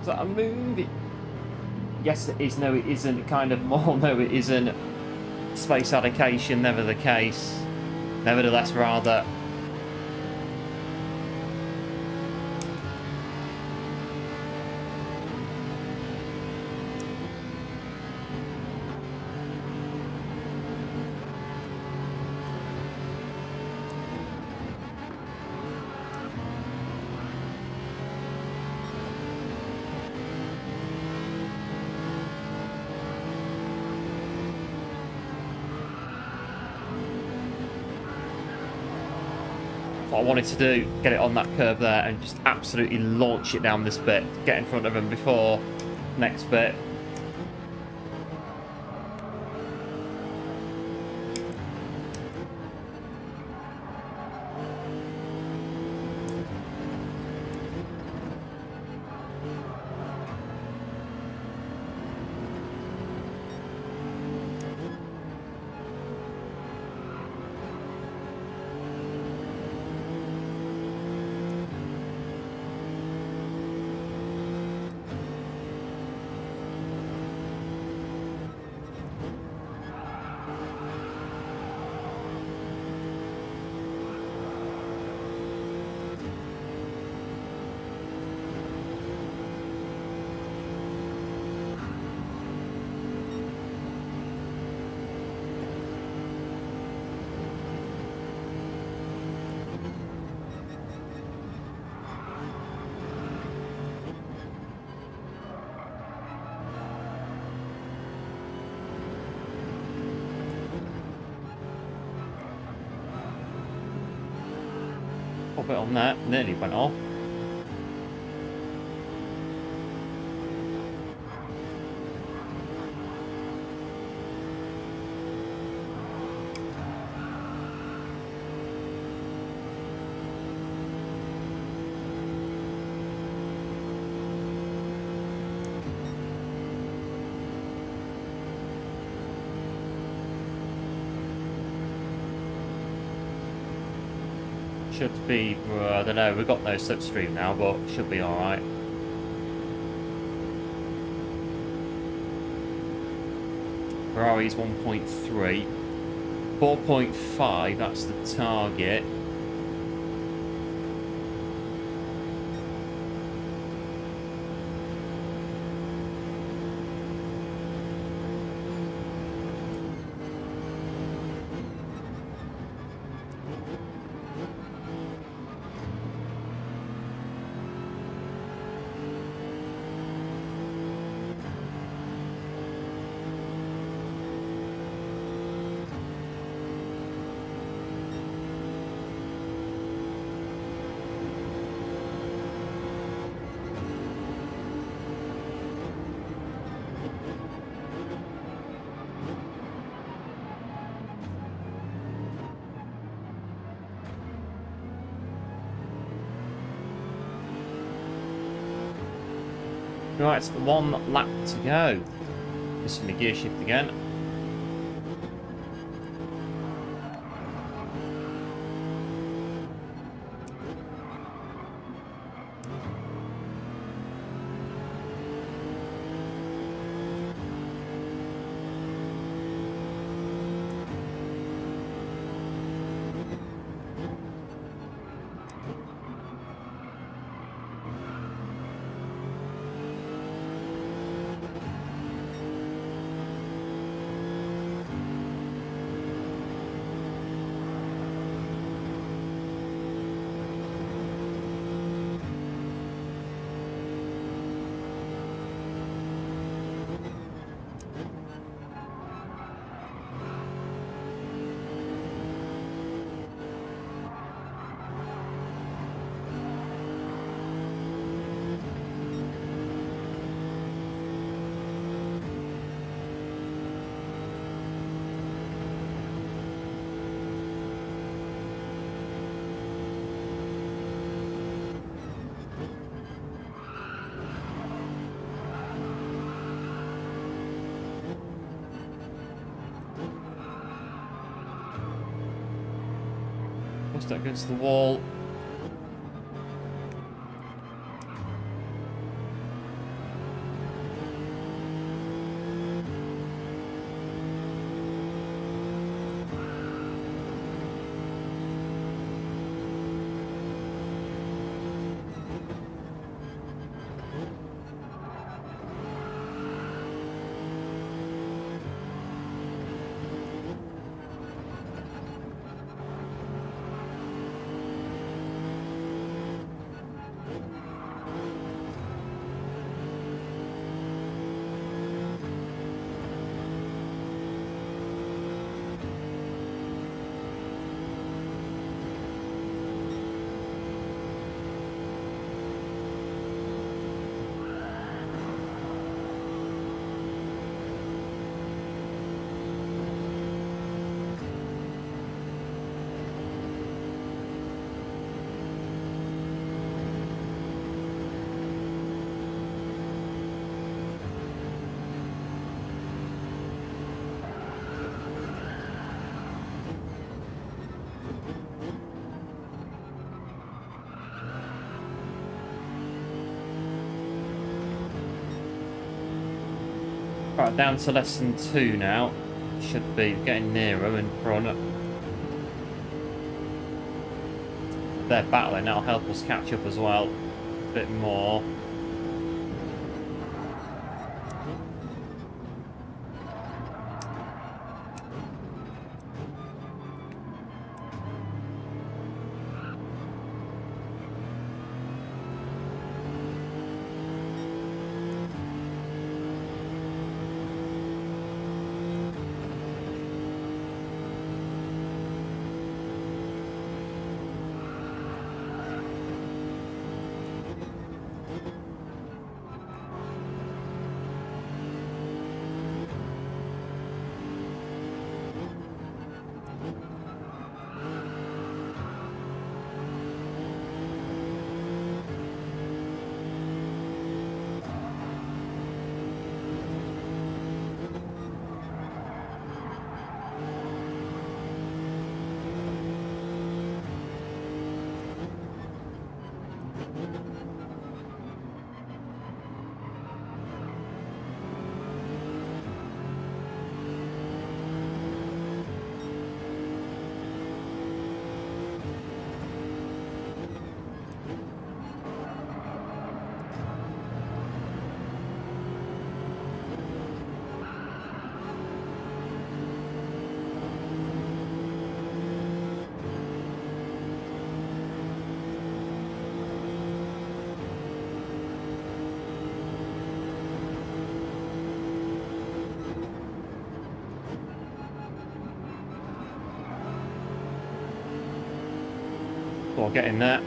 Is that a movie? Yes, it is. No, it isn't. Kind of more. No, it isn't. Space allocation, never the case. Nevertheless, rather. What I wanted to do, get it on that curve there and just absolutely launch it down this bit, get in front of him before next bit. Pop it on that, nearly went off. should be, I don't know, we've got no slipstream now, but should be alright. Ferrari's 1.3. 4.5, that's the target. Right, 1 lap to go. Missing the gear shift again. That against the wall. Right, down to less than 2 now. Should be getting nearer in front. They're battling, that'll help us catch up as well. A bit more. Or get in there.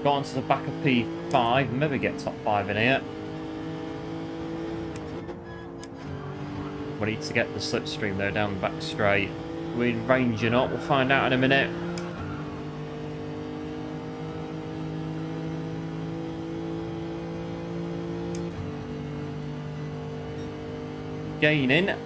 Got onto the back of P5, maybe get top 5 in here. We need to get the slipstream though down the back straight. We're in range or not, we'll find out in a minute. Gaining.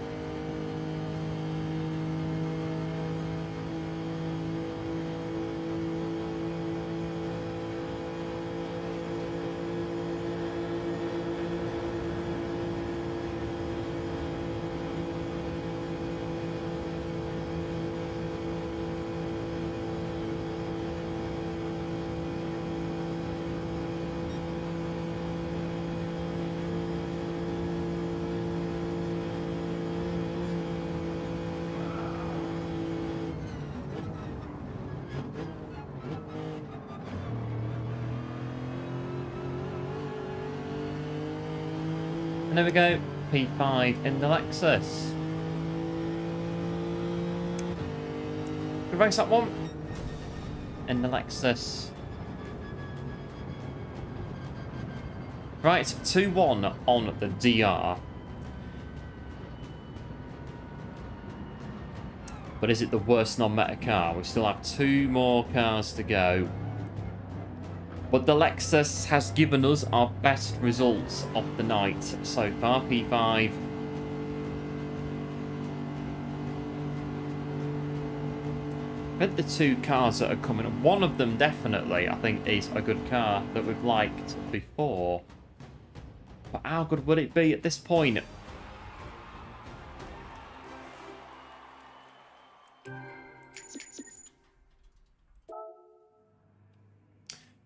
And there we go, P5 in the Lexus. We race that one in the Lexus. Right, 2-1 on the DR. But is it the worst non-meta car? We still have 2 more cars to go. But the Lexus has given us our best results of the night so far. P5. But the 2 cars that are coming up, one of them definitely, I think, is a good car that we've liked before. But how good would it be at this point?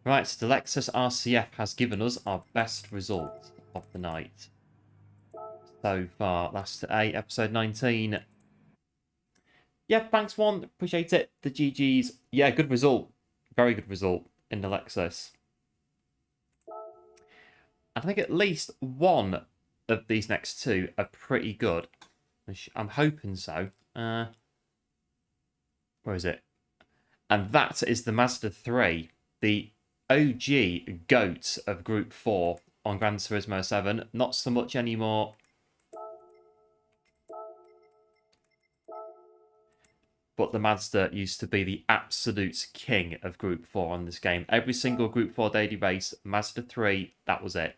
Right, so the Lexus RCF has given us our best result of the night. so far. Last to A, episode 19. Yeah, thanks, one. Appreciate it. The GG's. Yeah, good result. Very good result in the Lexus. I think at least one of these next two are pretty good. I'm hoping so. Where is it? And that is the Mazda 3, the OG GOAT of Group 4 on Gran Turismo 7. Not so much anymore. But the Mazda used to be the absolute king of Group 4 on this game. Every single Group 4 daily race, Mazda 3, that was it.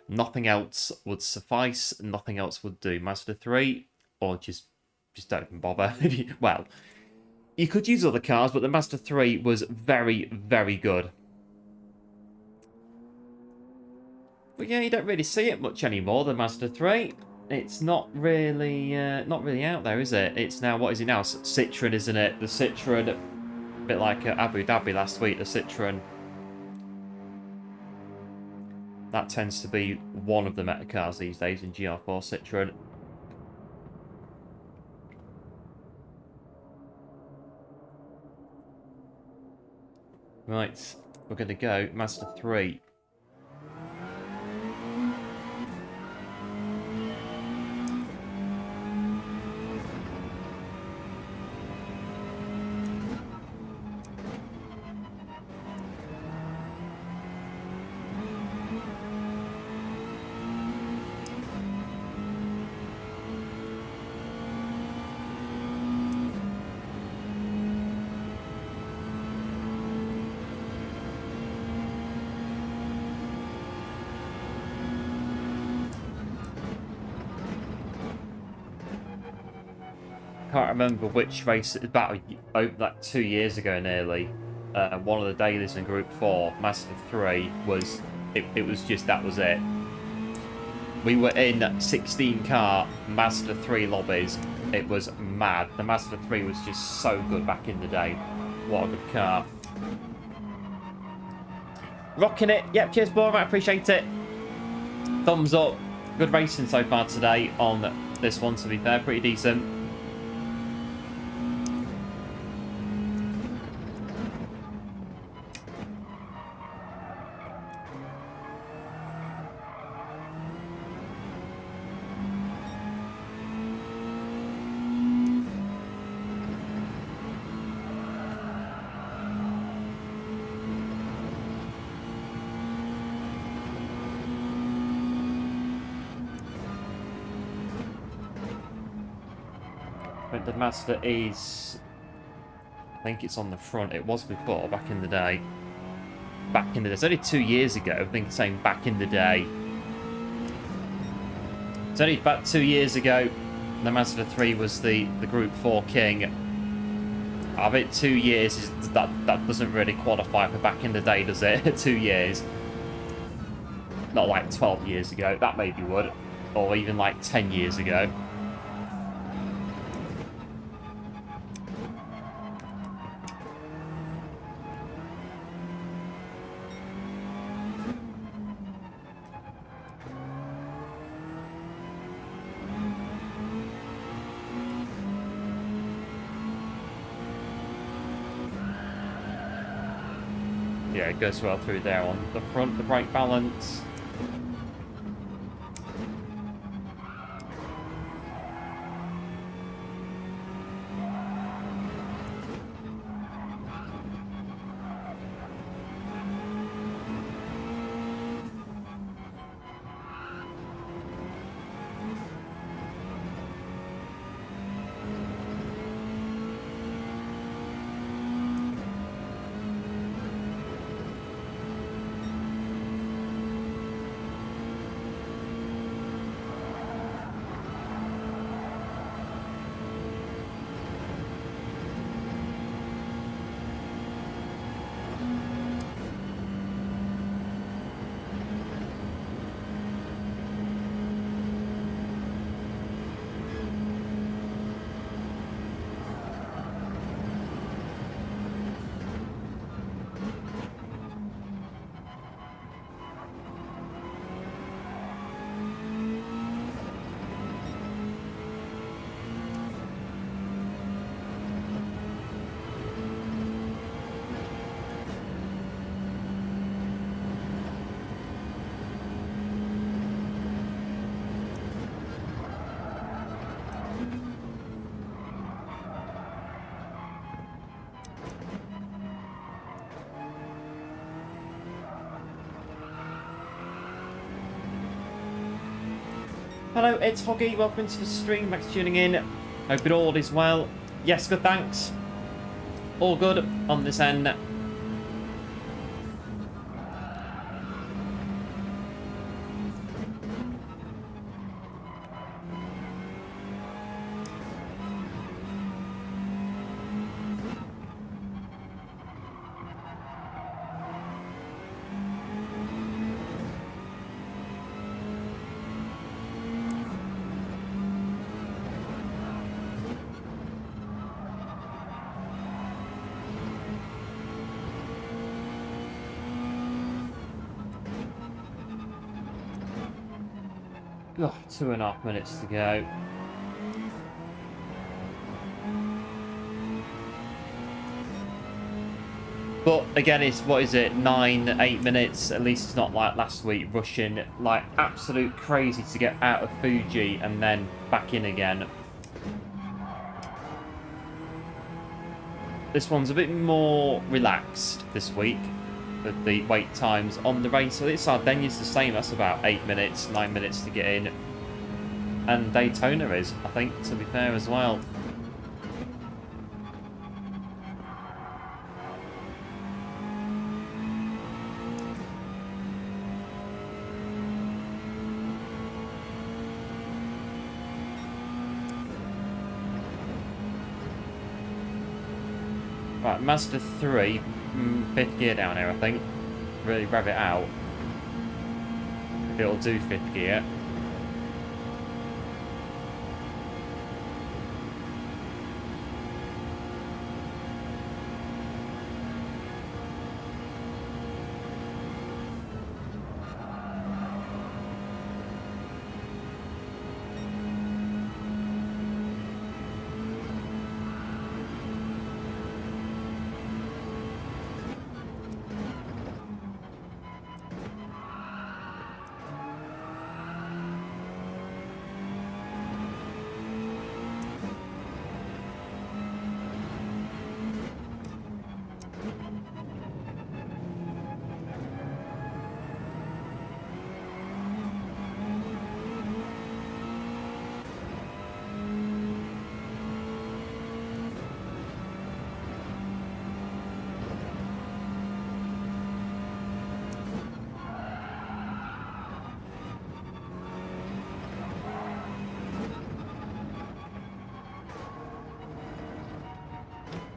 Nothing else would suffice. Nothing else would do. Mazda 3, or just don't even bother. Well, you could use other cars, but the Mazda 3 was very, very good. But yeah, you don't really see it much anymore, the Mazda 3. It's not really out there, is it? It's now, what is it now? Citroen, isn't it? The Citroen, a bit like Abu Dhabi last week, the Citroen. That tends to be one of the meta cars these days in GR4 Citroen. Right, we're going to go Mazda 3. Can't remember which race, about like 2 years ago nearly. One of the dailies in Group 4, Mazda 3, was it was just, that was it. We were in 16 car Mazda 3 lobbies. It was mad. The Mazda 3 was just so good back in the day. What a good car. Rocking it. Yep, cheers, Bob. I appreciate it. Thumbs up. Good racing so far today on this one, to be fair. Pretty decent. The Mazda is, I think it's on the front. It was before, back in the day. Back in the day. It's only 2 years ago. I think it's saying back in the day. It's only about 2 years ago. The Mazda 3 was the Group 4 king. I bet 2 years, that doesn't really qualify for back in the day, does it? 2 years. Not like 12 years ago. That maybe would. Or even like 10 years ago. Yeah, it goes well through there on the front, the brake balance. Hello, it's Hoggy. Welcome to the stream. Thanks for tuning in. Hope it all is well. Yes, good, thanks. All good on this end. Oh, 2.5 minutes to go. But again, it's, what is it, 8 minutes? At least it's not like last week, rushing like absolute crazy to get out of Fuji and then back in again. This one's a bit more relaxed this week with the wait times on the race. So it's Sardinia's the same, that's about 8 minutes, 9 minutes to get in. And Daytona is, I think, to be fair as well. Right, Mazda 3, 5th gear down here, I think. Really rev it out. If it'll do 5th gear.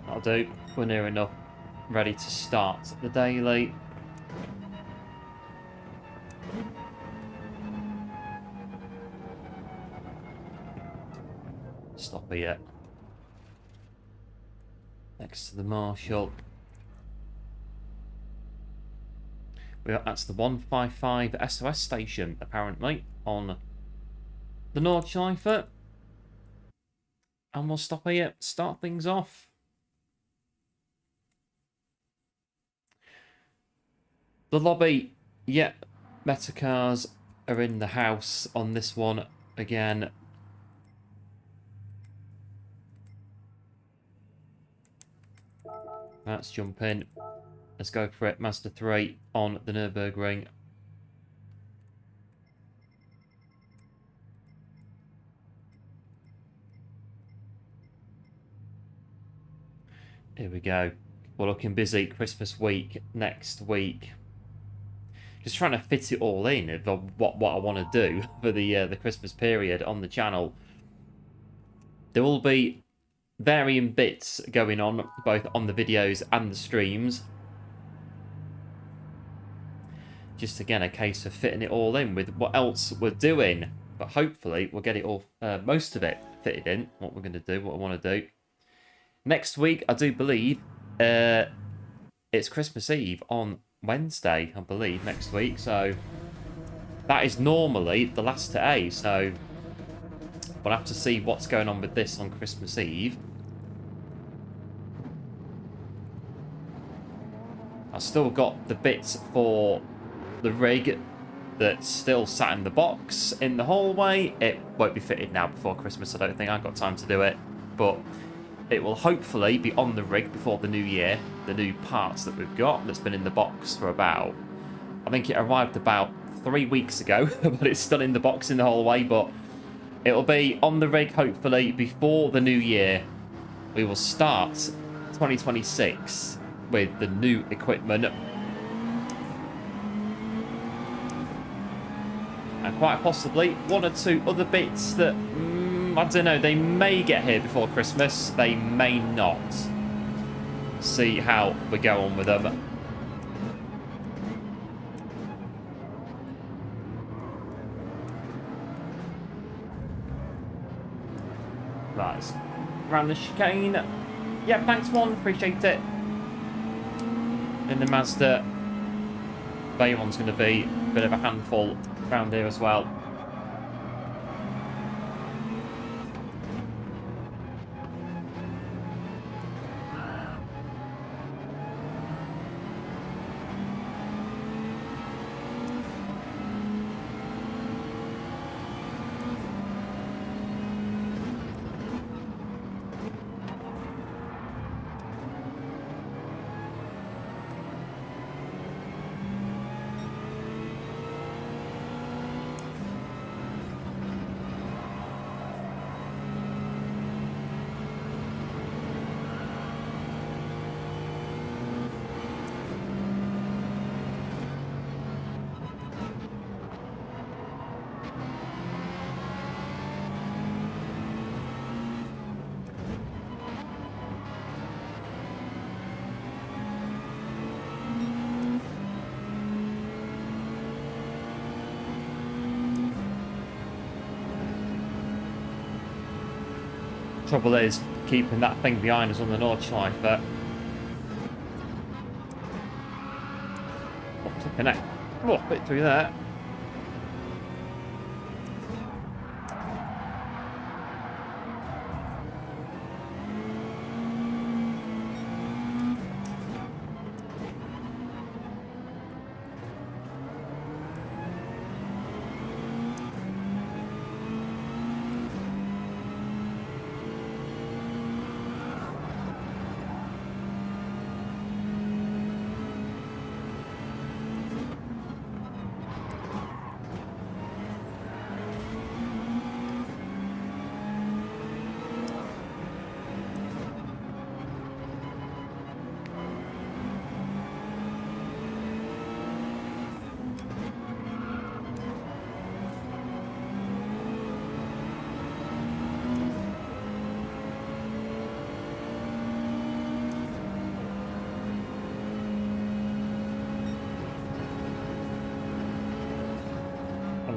That'll do. We're near enough ready to start the daily. Stop here. Next to the Marshall. We're at the 155 SOS station, apparently, on the Nordschleife. And we'll stop here, start things off. The lobby, yeah, Metacars are in the house on this one again. Let's jump in. Let's go for it. Mazda 3 on the Nürburgring. Here we go. We're looking busy. Christmas week next week. Just trying to fit it all in of what I want to do for the Christmas period on the channel. There will be varying bits going on, both on the videos and the streams. Just again a case of fitting it all in with what else we're doing. But hopefully we'll get it all, most of it fitted in. What we're going to do, what I want to do. Next week, I do believe, it's Christmas Eve on Wednesday, I believe, next week. So that is normally the last to A. So we'll have to see what's going on with this on Christmas Eve. I've still got the bits for the rig that's still sat in the box in the hallway. It won't be fitted now before Christmas, I don't think. I've got time to do it. But it will hopefully be on the rig before the new year. The new parts that we've got that's been in the box for about, I think it arrived about 3 weeks ago, but it's still in the box in the hallway. But It'll be on the rig, hopefully, before the new year. We will start 2026 with the new equipment. And quite possibly one or two other bits that, I don't know, they may get here before Christmas. They may not. See how we go on with them. Right, around the chicane. Yep, thanks one, appreciate it. And the Mazda Bayon's going to be a bit of a handful around here as well. Trouble is keeping that thing behind us on the Nordschleife. Oh, flipping heck. Oh, a bit through there.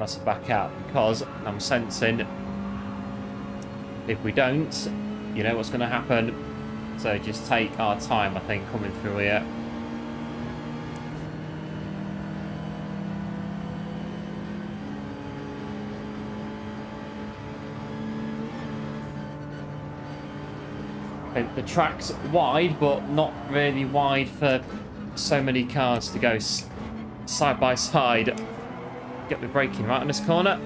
Us back out because I'm sensing if we don't, you know what's going to happen. So just take our time, I think, coming through here. The track's wide, but not really wide for so many cars to go side by side. Get the braking right in this corner.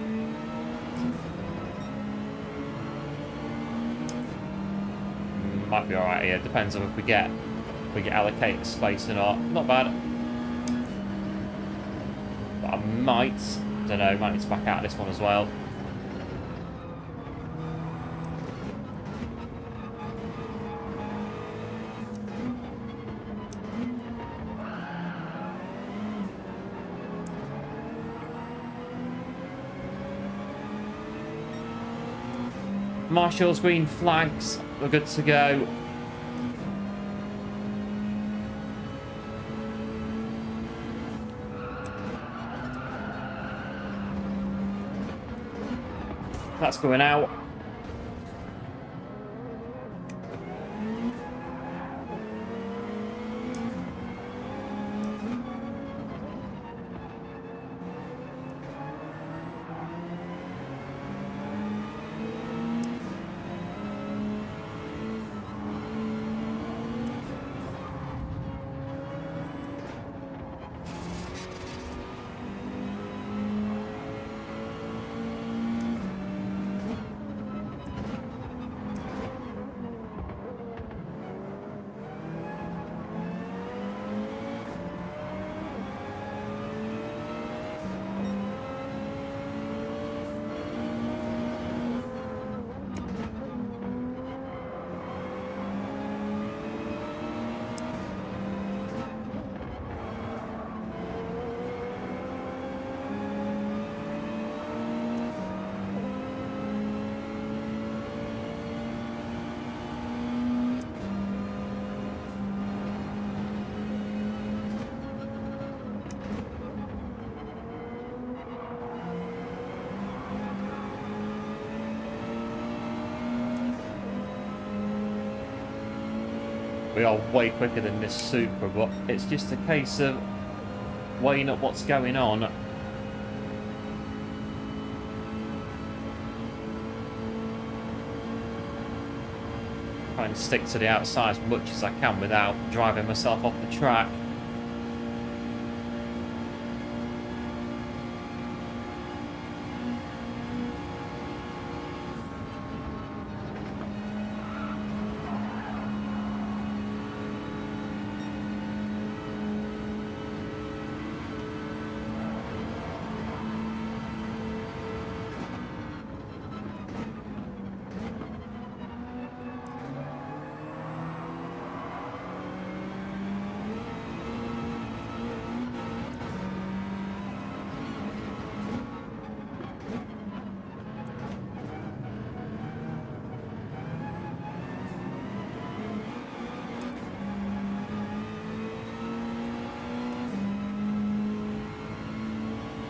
Might be alright here. Depends on if we get allocated space or not. Not bad. But I might, don't know, might need to back out of this one as well. Marshall's green flags are good to go. That's going out. We are way quicker than this Supra, but it's just a case of weighing up what's going on. Trying to stick to the outside as much as I can without driving myself off the track.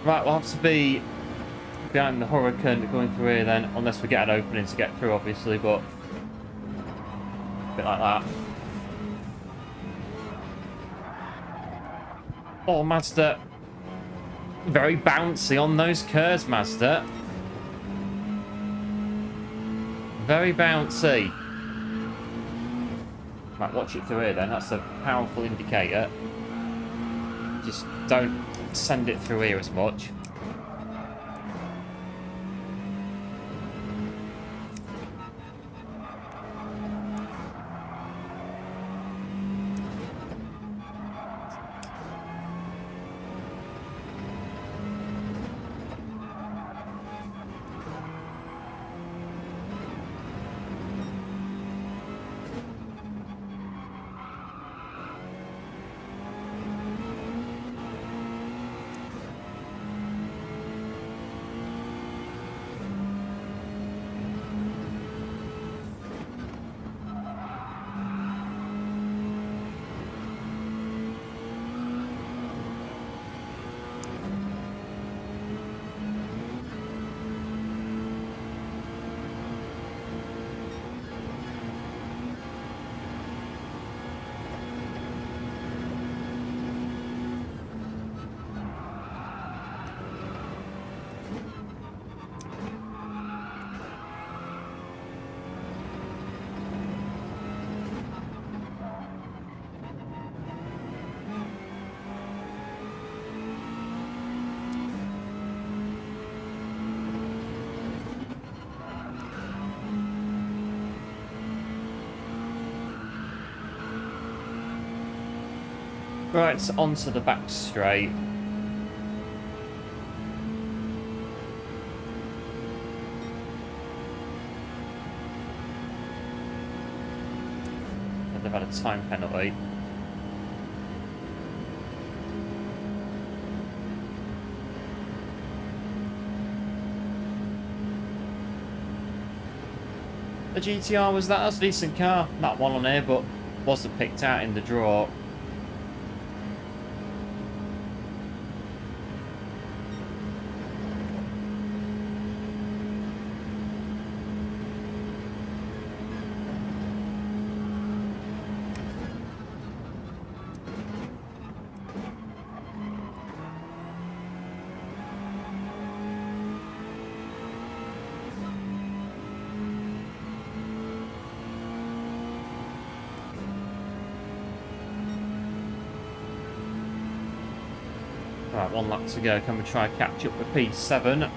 Right, we'll have to be behind the Hurricane going through here then, unless we get an opening to get through, obviously, but a bit like that. Oh, Mazda. Very bouncy on those curves, Mazda. Very bouncy. Right, watch it through here then, that's a powerful indicator. Just don't send it through here as much. Right, so onto the back straight. And they've had a time penalty. The GTR was that? That's a decent car. That one on here, but wasn't picked out in the draw. Right, one lap to go. Can we try and catch up with P7?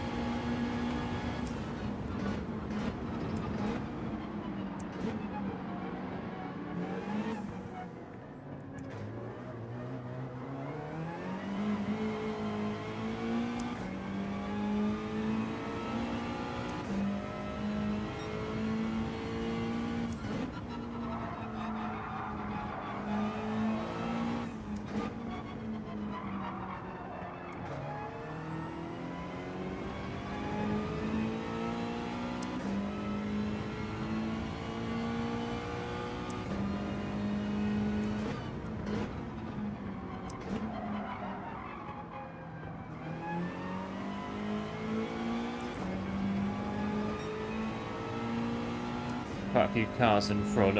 Quite a few cars in front.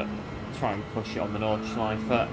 try and push it on the Nordschleifer.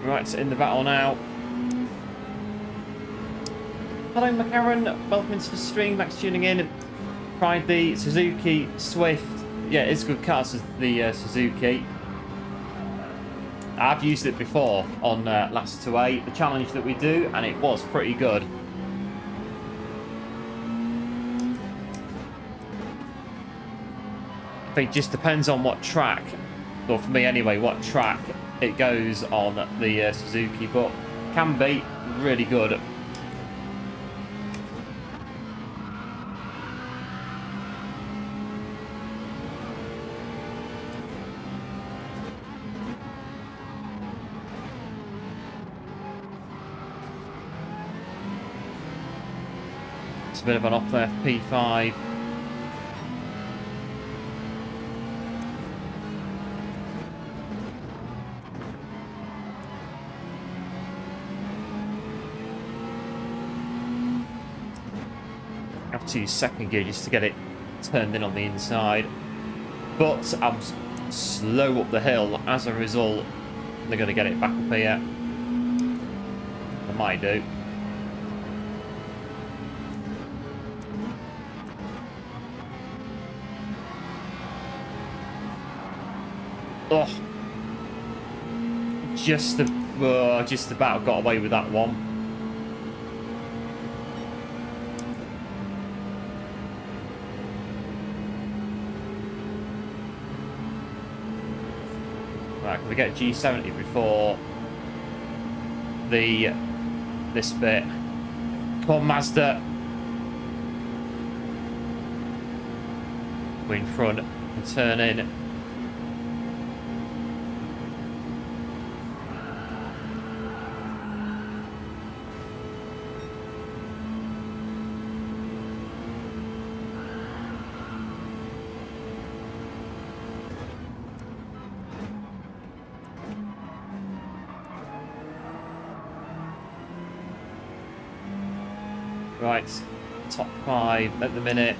Right, so in the battle now. Hello McCarran, welcome into the stream, thanks for tuning in. Tried the Suzuki Swift. Yeah, it's a good car, so the Suzuki. I've used it before on last 2A, the challenge that we do, and it was pretty good. I think it just depends on what track, or for me anyway, what track it goes on the Suzuki, but can be really good. It's a bit of an uplift, P5. Have to use second gear just to get it turned in on the inside, but I'm slow up the hill. As a result, they're going to get it back up here. They might do. Oh, just about got away with that one. Right, can we get G70 before this bit? Come on, Mazda. We're in front and turn in. Right, top 5 at the minute.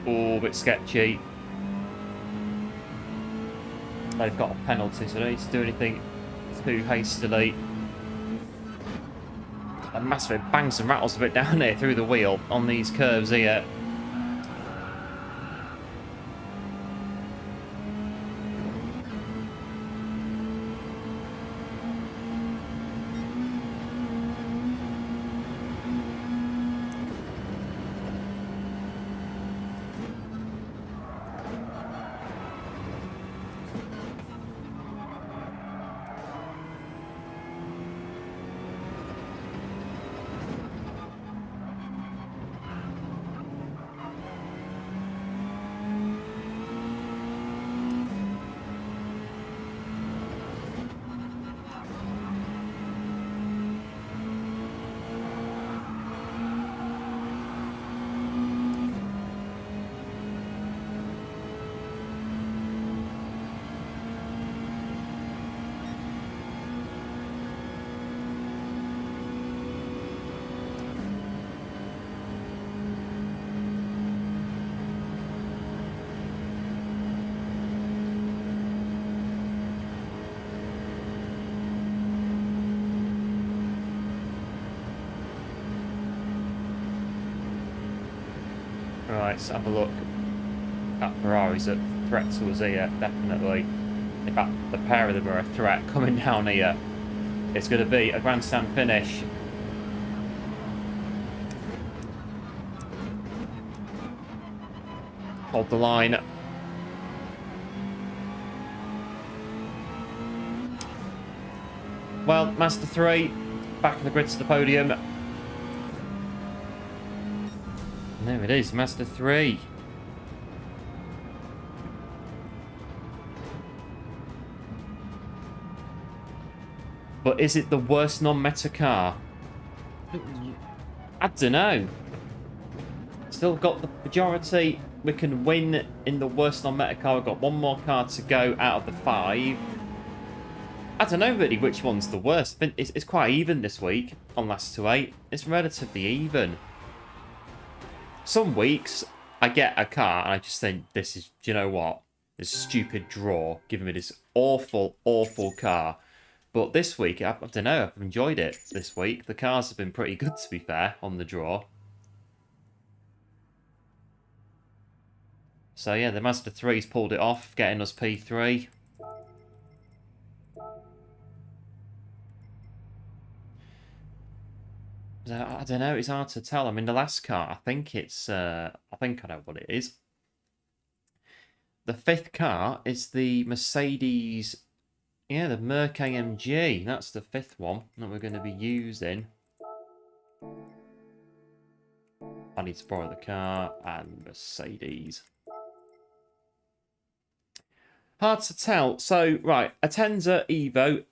Oh, a bit sketchy. They've got a penalty, so I don't need to do anything too hastily. That massive bangs and rattles a bit down here through the wheel on these curves here. Right, let's have a look at Ferraris at threat to us here, definitely. In fact, the pair of them are a threat coming down here. It's going to be a grandstand finish. Hold the line. Well, Mazda 3, back in the grid to the podium. There it is, Mazda 3. But is it the worst non-meta car? I don't know. Still got the majority. We can win in the worst non-meta car. We've got one more car to go out of the 5. I don't know really which one's the worst. I think it's quite even this week on last to 8. It's relatively even. Some weeks, I get a car and I just think, this is, do you know what? This stupid draw, giving me this awful, awful car. But this week, I don't know, I've enjoyed it this week. The cars have been pretty good, to be fair, on the draw. So yeah, the Mazda 3's pulled it off, getting us P3. I don't know, it's hard to tell. I mean, the last car, I think it's, I think I know what it is. The 5th car is the Mercedes, yeah, the Merc AMG. That's the 5th one that we're going to be using. I need to borrow the car and Mercedes. Hard to tell. So, right, Atenza, Evo,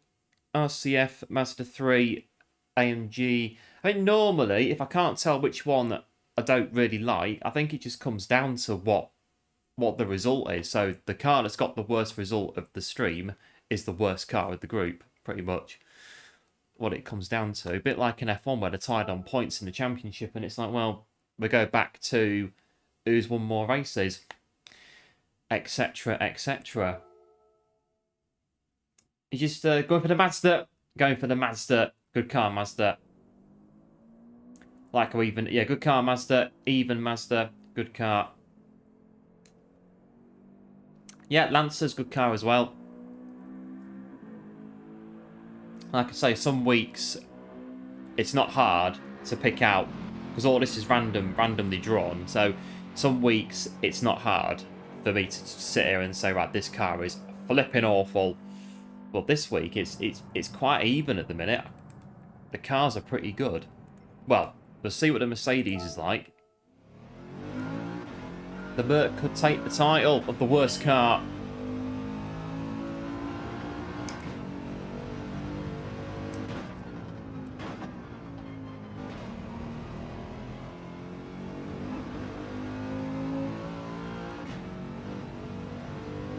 RCF, Mazda 3, AMG. I think normally, if I can't tell which one I don't really like, I think it just comes down to what the result is. So the car that's got the worst result of the stream is the worst car of the group, pretty much. What it comes down to. A bit like an F1 where they're tied on points in the championship, and it's like, well, we go back to who's won more races, etc., etc. You just going for the Mazda, going for the Mazda. Good car, Mazda. Like or even, yeah, good car, Mazda. Even Mazda, good car. Yeah, Lancer's good car as well. Like I say, some weeks it's not hard to pick out because all this is randomly drawn. So some weeks it's not hard for me to sit here and say, right, this car is flipping awful. But this week it's quite even at the minute. The cars are pretty good. Well, we'll see what the Mercedes is like. The Merc could take the title of the worst car.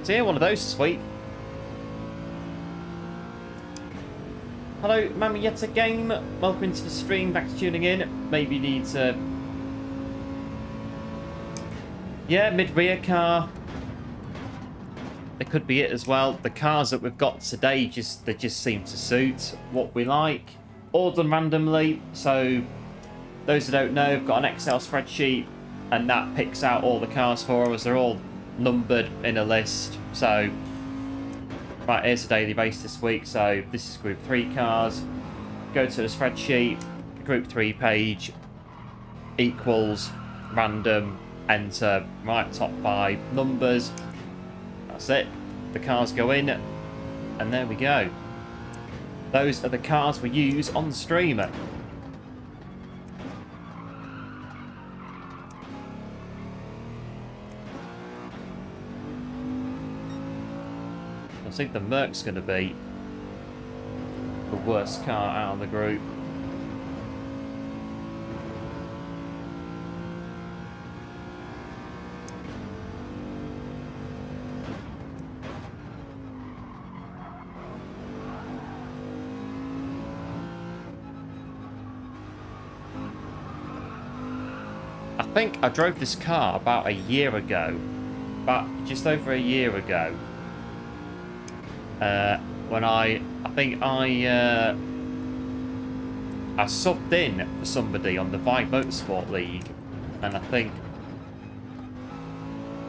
So yeah, one of those this week. Hello, Mammy yet again. Welcome into the stream. Back to tuning in. Maybe you need to Yeah, mid-rear car. It could be it as well. The cars that we've got today, they just seem to suit what we like. All done randomly. So those who don't know, we've got an Excel spreadsheet and that picks out all the cars for us. They're all numbered in a list. So right, here's the daily race this week. So this is Group 3 cars. Go to the spreadsheet, Group 3 page, equals, random, enter, right, top 5 numbers. That's it. The cars go in, and there we go. Those are the cars we use on the streamer. I think the Merc's going to be the worst car out of the group. I think I drove this car about a year ago, just over a year ago. When I subbed in for somebody on the Vibe Motorsport League, and I think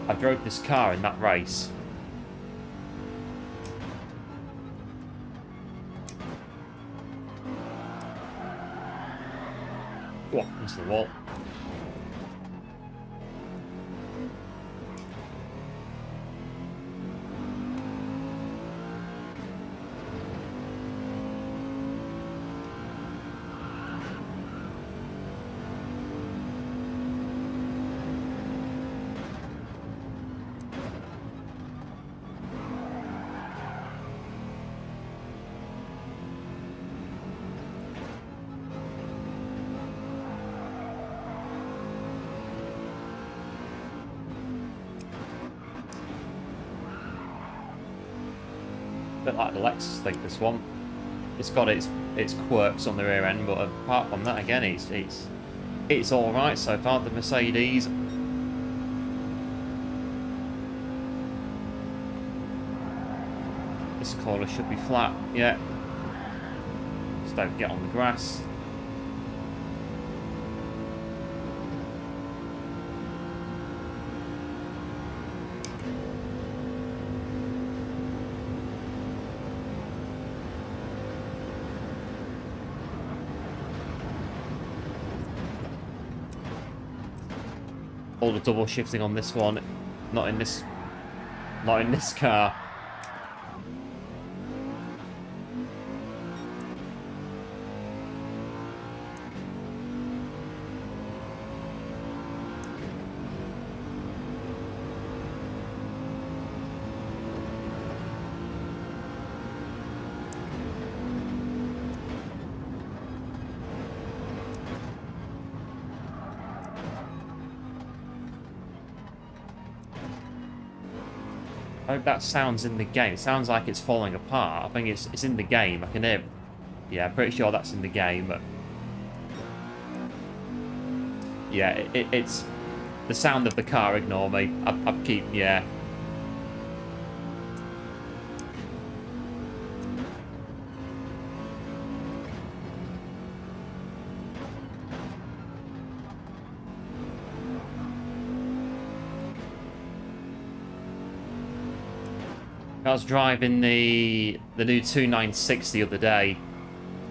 I drove this car in that race. Oh, into the wall. Bit like the Lexus thing, this one. It's got its quirks on the rear end, but apart from that, again, it's all right so far. The Mercedes. This corner should be flat. Yeah. Just don't get on the grass. All the double shifting on this one, not in this car. I hope that sounds in the game. It sounds like it's falling apart. I think it's in the game. I can hear. Yeah, I'm pretty sure that's in the game. But yeah, it's the sound of the car. Ignore me. I keep. Yeah. I was driving the new 296 the other day,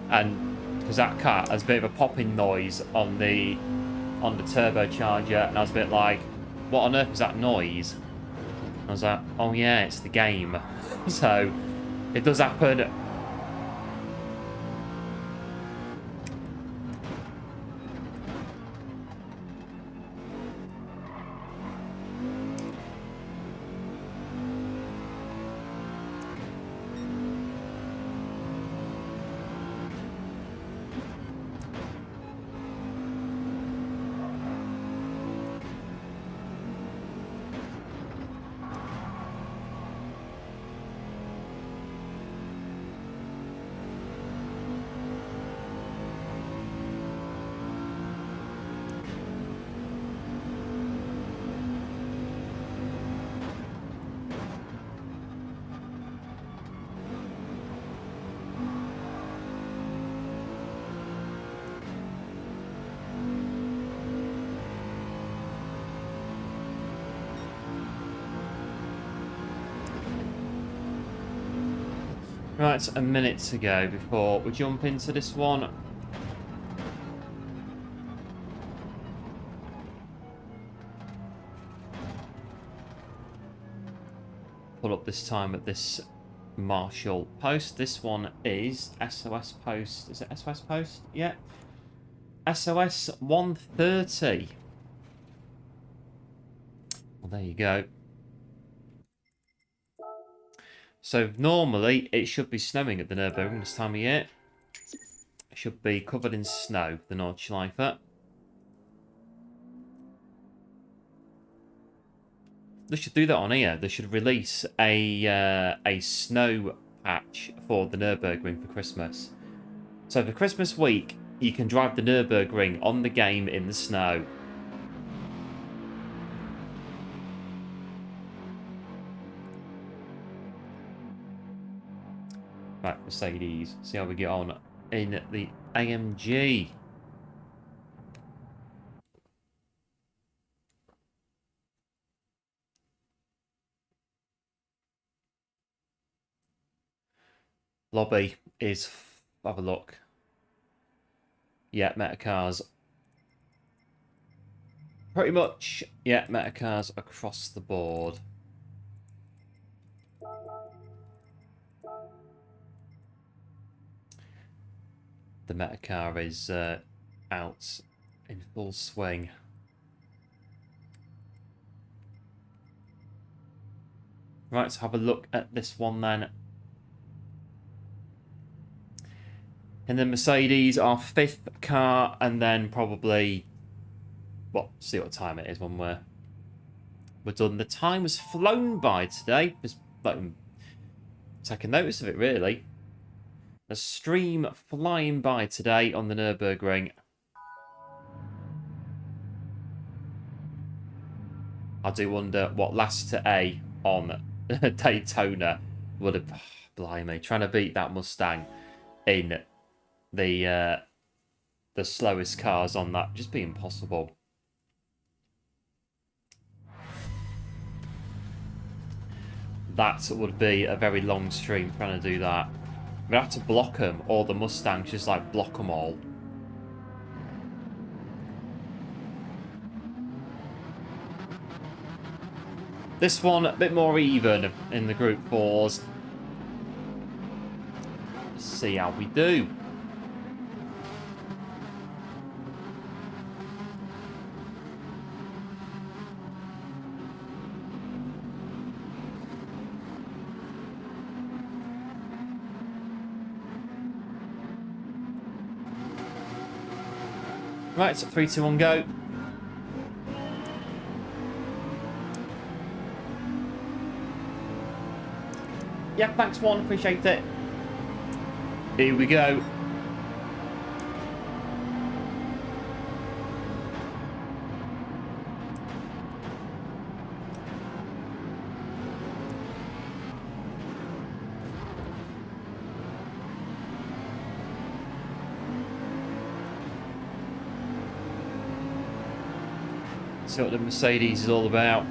and because that car has a bit of a popping noise on the turbocharger, and I was a bit like, what on earth is that noise? And I was like, oh yeah, it's the game. So it does happen. Right, a minute to go before we jump into this one. Pull up this time at this Marshall post. This one is SOS post. Is it SOS post? Yeah. SOS 130. Well, there you go. So normally it should be snowing at the Nürburgring this time of year. It should be covered in snow, the Nordschleife. They should do that on here. They should release a snow patch for the Nürburgring for Christmas. So for Christmas week, you can drive the Nürburgring on the game in the snow. Right, Mercedes. See how we get on in the AMG. Lobby is... have a look. Yeah, Metacars. Pretty much, yeah, Metacars across the board. The Metacar is out in full swing. Right, let's have a look at this one then. And then Mercedes, our fifth car, and then probably, well, see what time it is when we're done. The time has flown by today. Just like taking notice of it, really. The stream flying by today on the Nürburgring. I do wonder what last to A on Daytona would have... Oh, blimey, trying to beat that Mustang in the slowest cars on that, just be impossible. That would be a very long stream trying to do that. We'd have to block them, or the Mustangs just like block them all. This one a bit more even in the Group 4s. Let's see how we do. Right, 3, 2, 1, go. Yeah, thanks, one. Appreciate it. Here we go. See what the Mercedes is all about.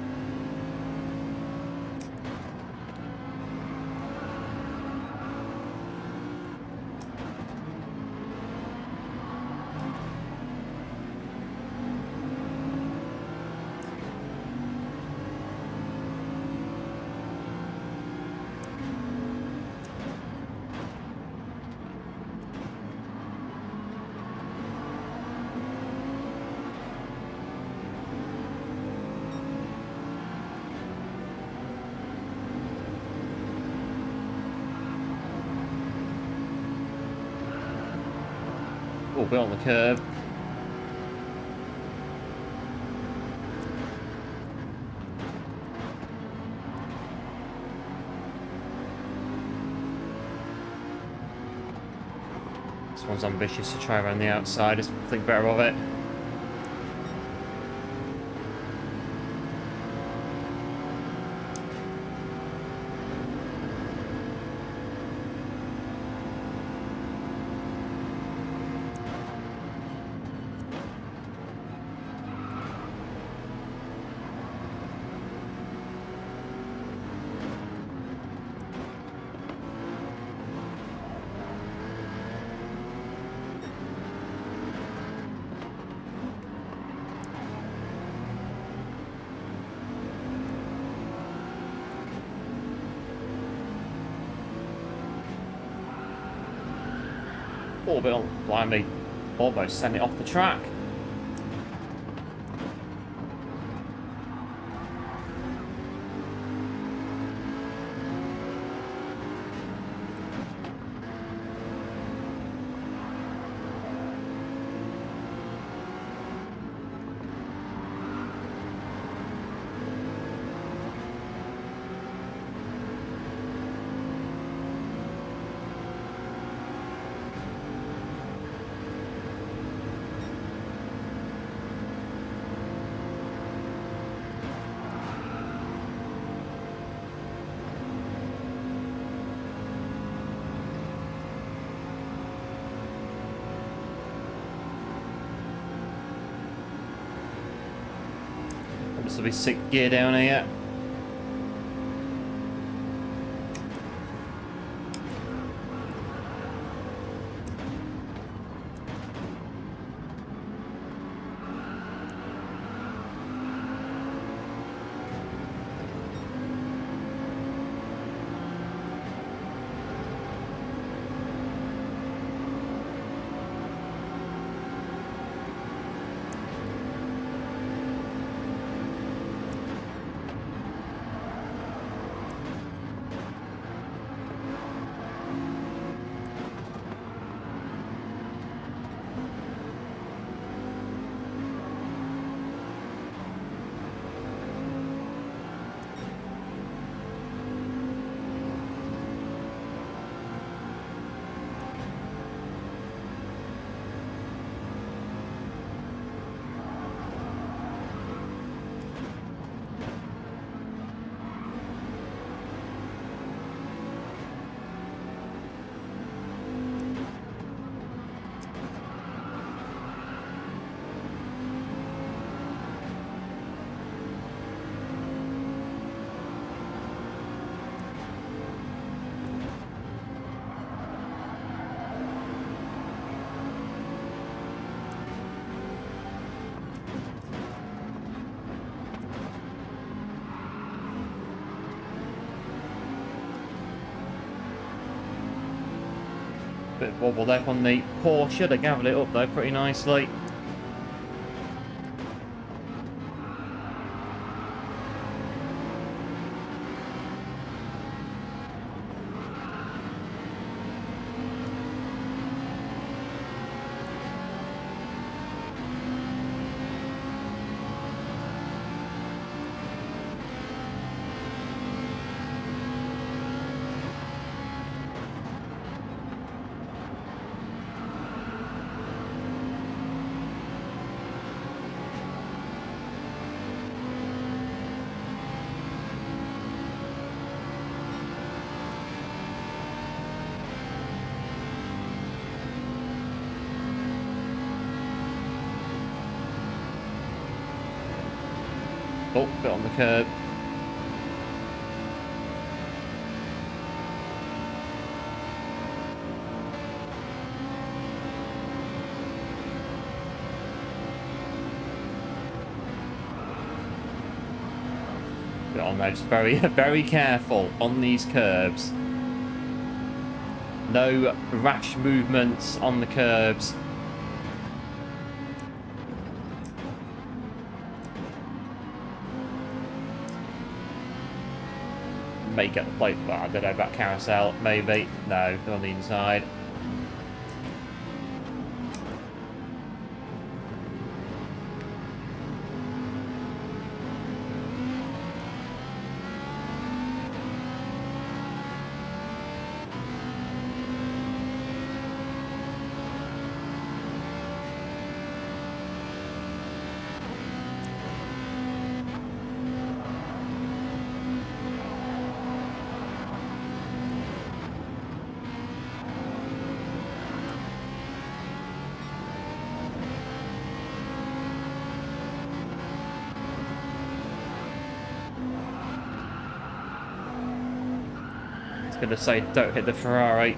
Oh, bit on the curb. This one's ambitious to try around the outside. Just think better of it. Oh, but blimey, almost sent it off the track. This will be 6th gear down here. Bit of wobble there on the Porsche. They gathered it up though pretty nicely. Oh, bit on the curb. Bit on there, just very careful on these curbs. No rash movements on the curbs. May get the plate, but I don't know about carousel, maybe. No, they're on the inside. Gonna say don't hit the Ferrari.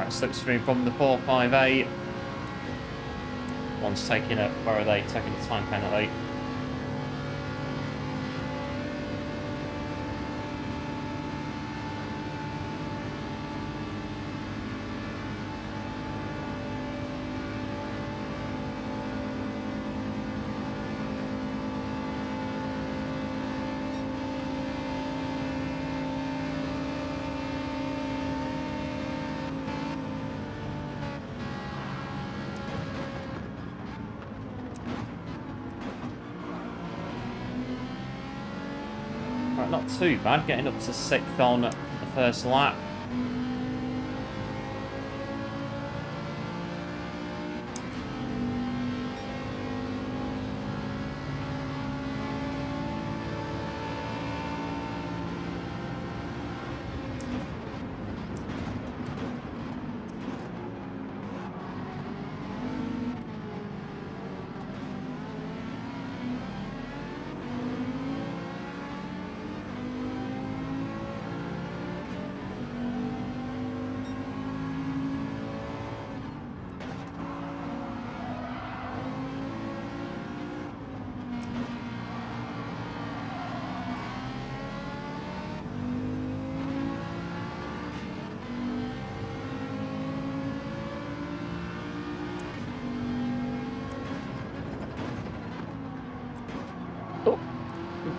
direct slipstream from the 458. One's taking it. Where are they? Taking the time penalty. Right, not too bad, getting up to 6th on the first lap.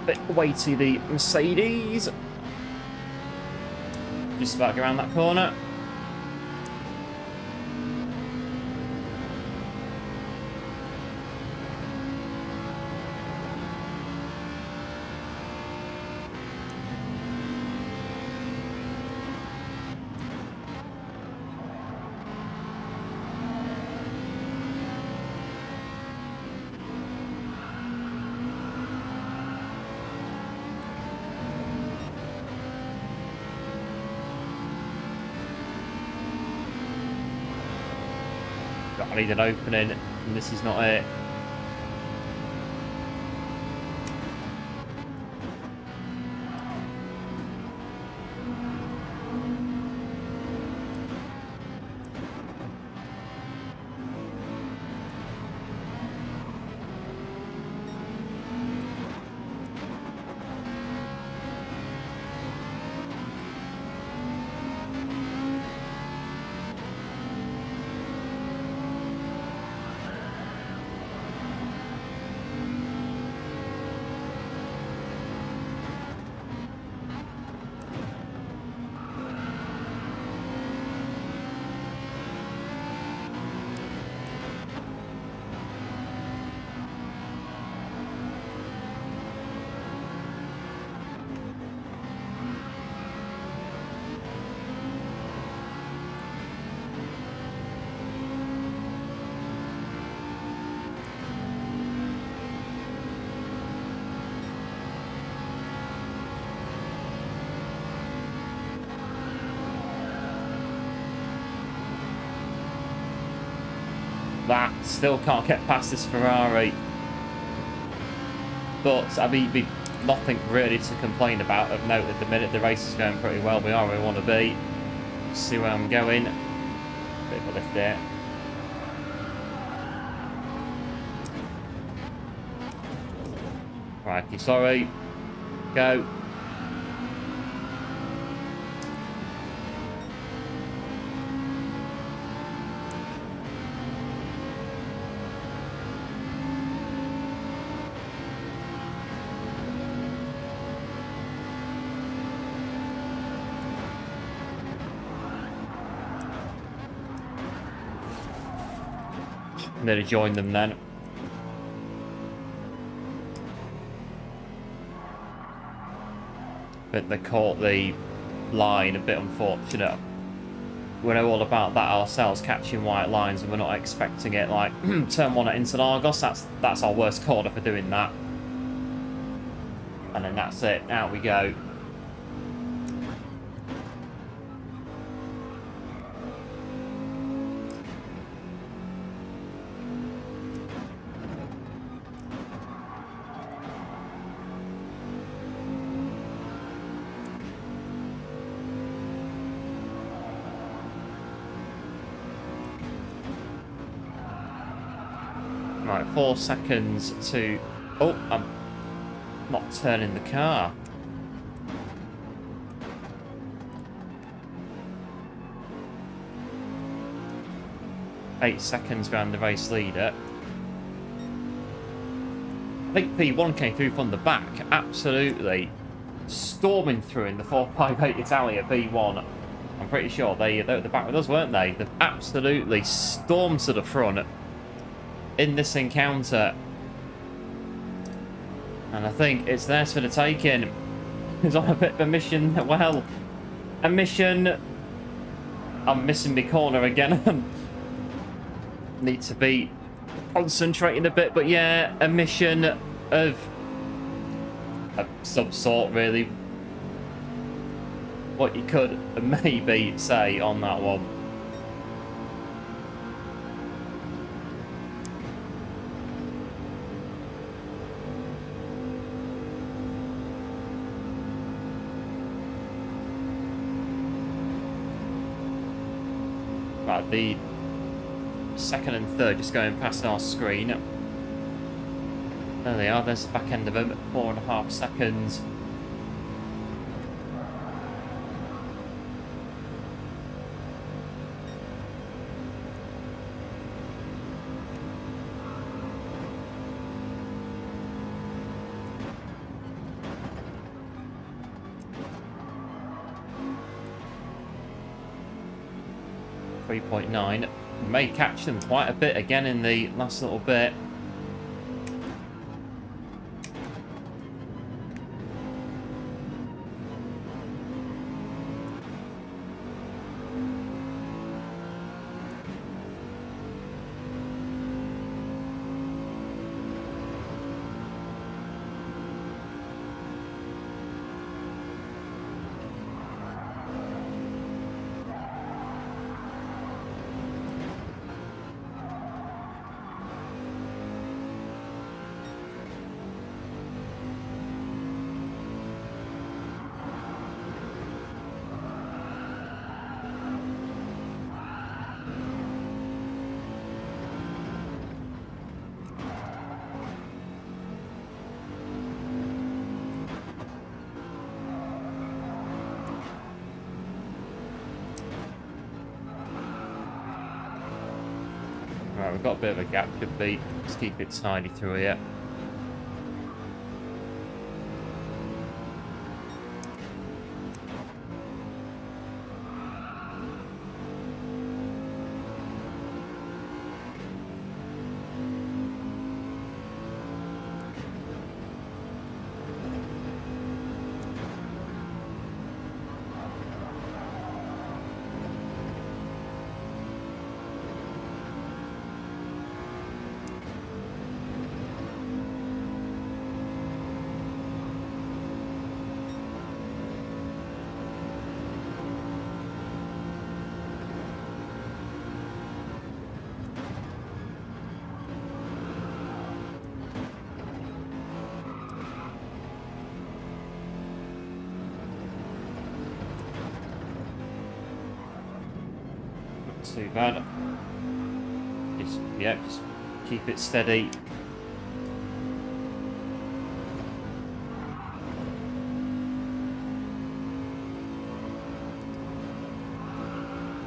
Bit weighty, the Mercedes. Just about to go around that corner. I need an opening, and this is not it. That still can't get past this Ferrari. But I mean, nothing really to complain about of note at the minute. The race is going pretty well. We are where we want to be. See where I'm going. Bit of a lift there. Righty, sorry. Go. Nearly joined them then. But they caught the line, a bit unfortunate. We know all about that ourselves, catching white lines, and we're not expecting it. Like turn one at Interlagos, that's our worst corner for doing that. And then that's it. Out we go. Right, 4 seconds to... Oh, I'm not turning the car. Eight seconds behind the race leader. I think P1 came through from the back, absolutely storming through in the 458 Italia P1. I'm pretty sure they were at the back with us, weren't they? They've absolutely stormed to the front in this encounter. And I think it's theirs for the taking. It's on a bit of a mission. Well, a mission... I'm missing my corner again. Need to be concentrating a bit, but yeah, a mission of some sort, really. What you could maybe say on that one. Right, the second and third just going past our screen. There they are, there's the back end of them at 4.5 seconds. .9 may catch them quite a bit again in the last little bit. Right, we've got a bit of a gap, could be. Let's keep it tidy through here. Too bad. Just keep it steady.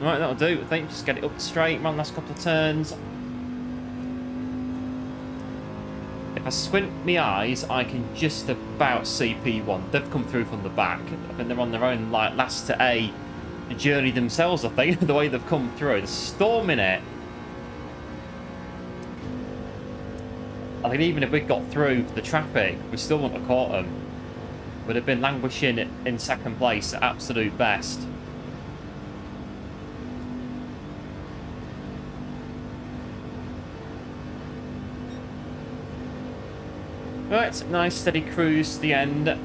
Right, that'll do. I think just get it up straight, run last couple of turns. If I squint my eyes, I can just about see P1. They've come through from the back. I think they're on their own, like, last to A journey themselves, I think, the way they've come through. They're storming it. I think even if we got through the traffic, we still wouldn't have caught them. Would have been languishing in second place at absolute best. Right, nice steady cruise to the end.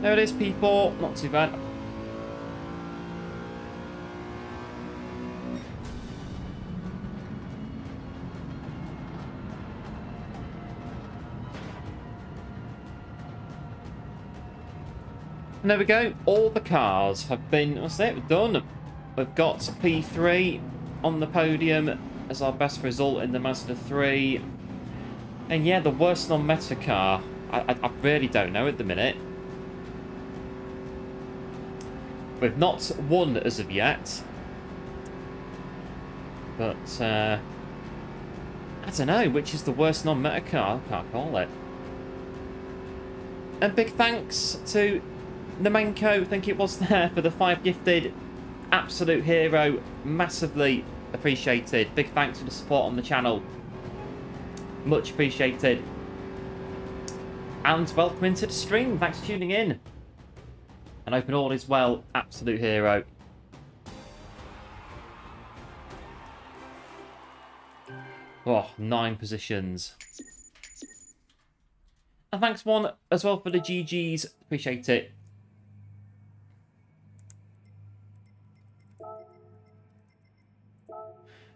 There it is, people. Not too bad. And there we go. All the cars have been, what's it, done. We've got P3 on the podium as our best result in the Mazda 3. And yeah, the worst non-meta car. I really don't know at the minute. We've not won as of yet. But, I don't know, which is the worst non-meta car? I can't call it. And big thanks to Nemenko, I think it was there, for the 5 gifted. Absolute hero. Massively appreciated. Big thanks for the support on the channel. Much appreciated. And welcome into the stream. Thanks for tuning in. And hope all is well. Absolute hero. Oh, 9 positions. And thanks one as well for the GGs. Appreciate it.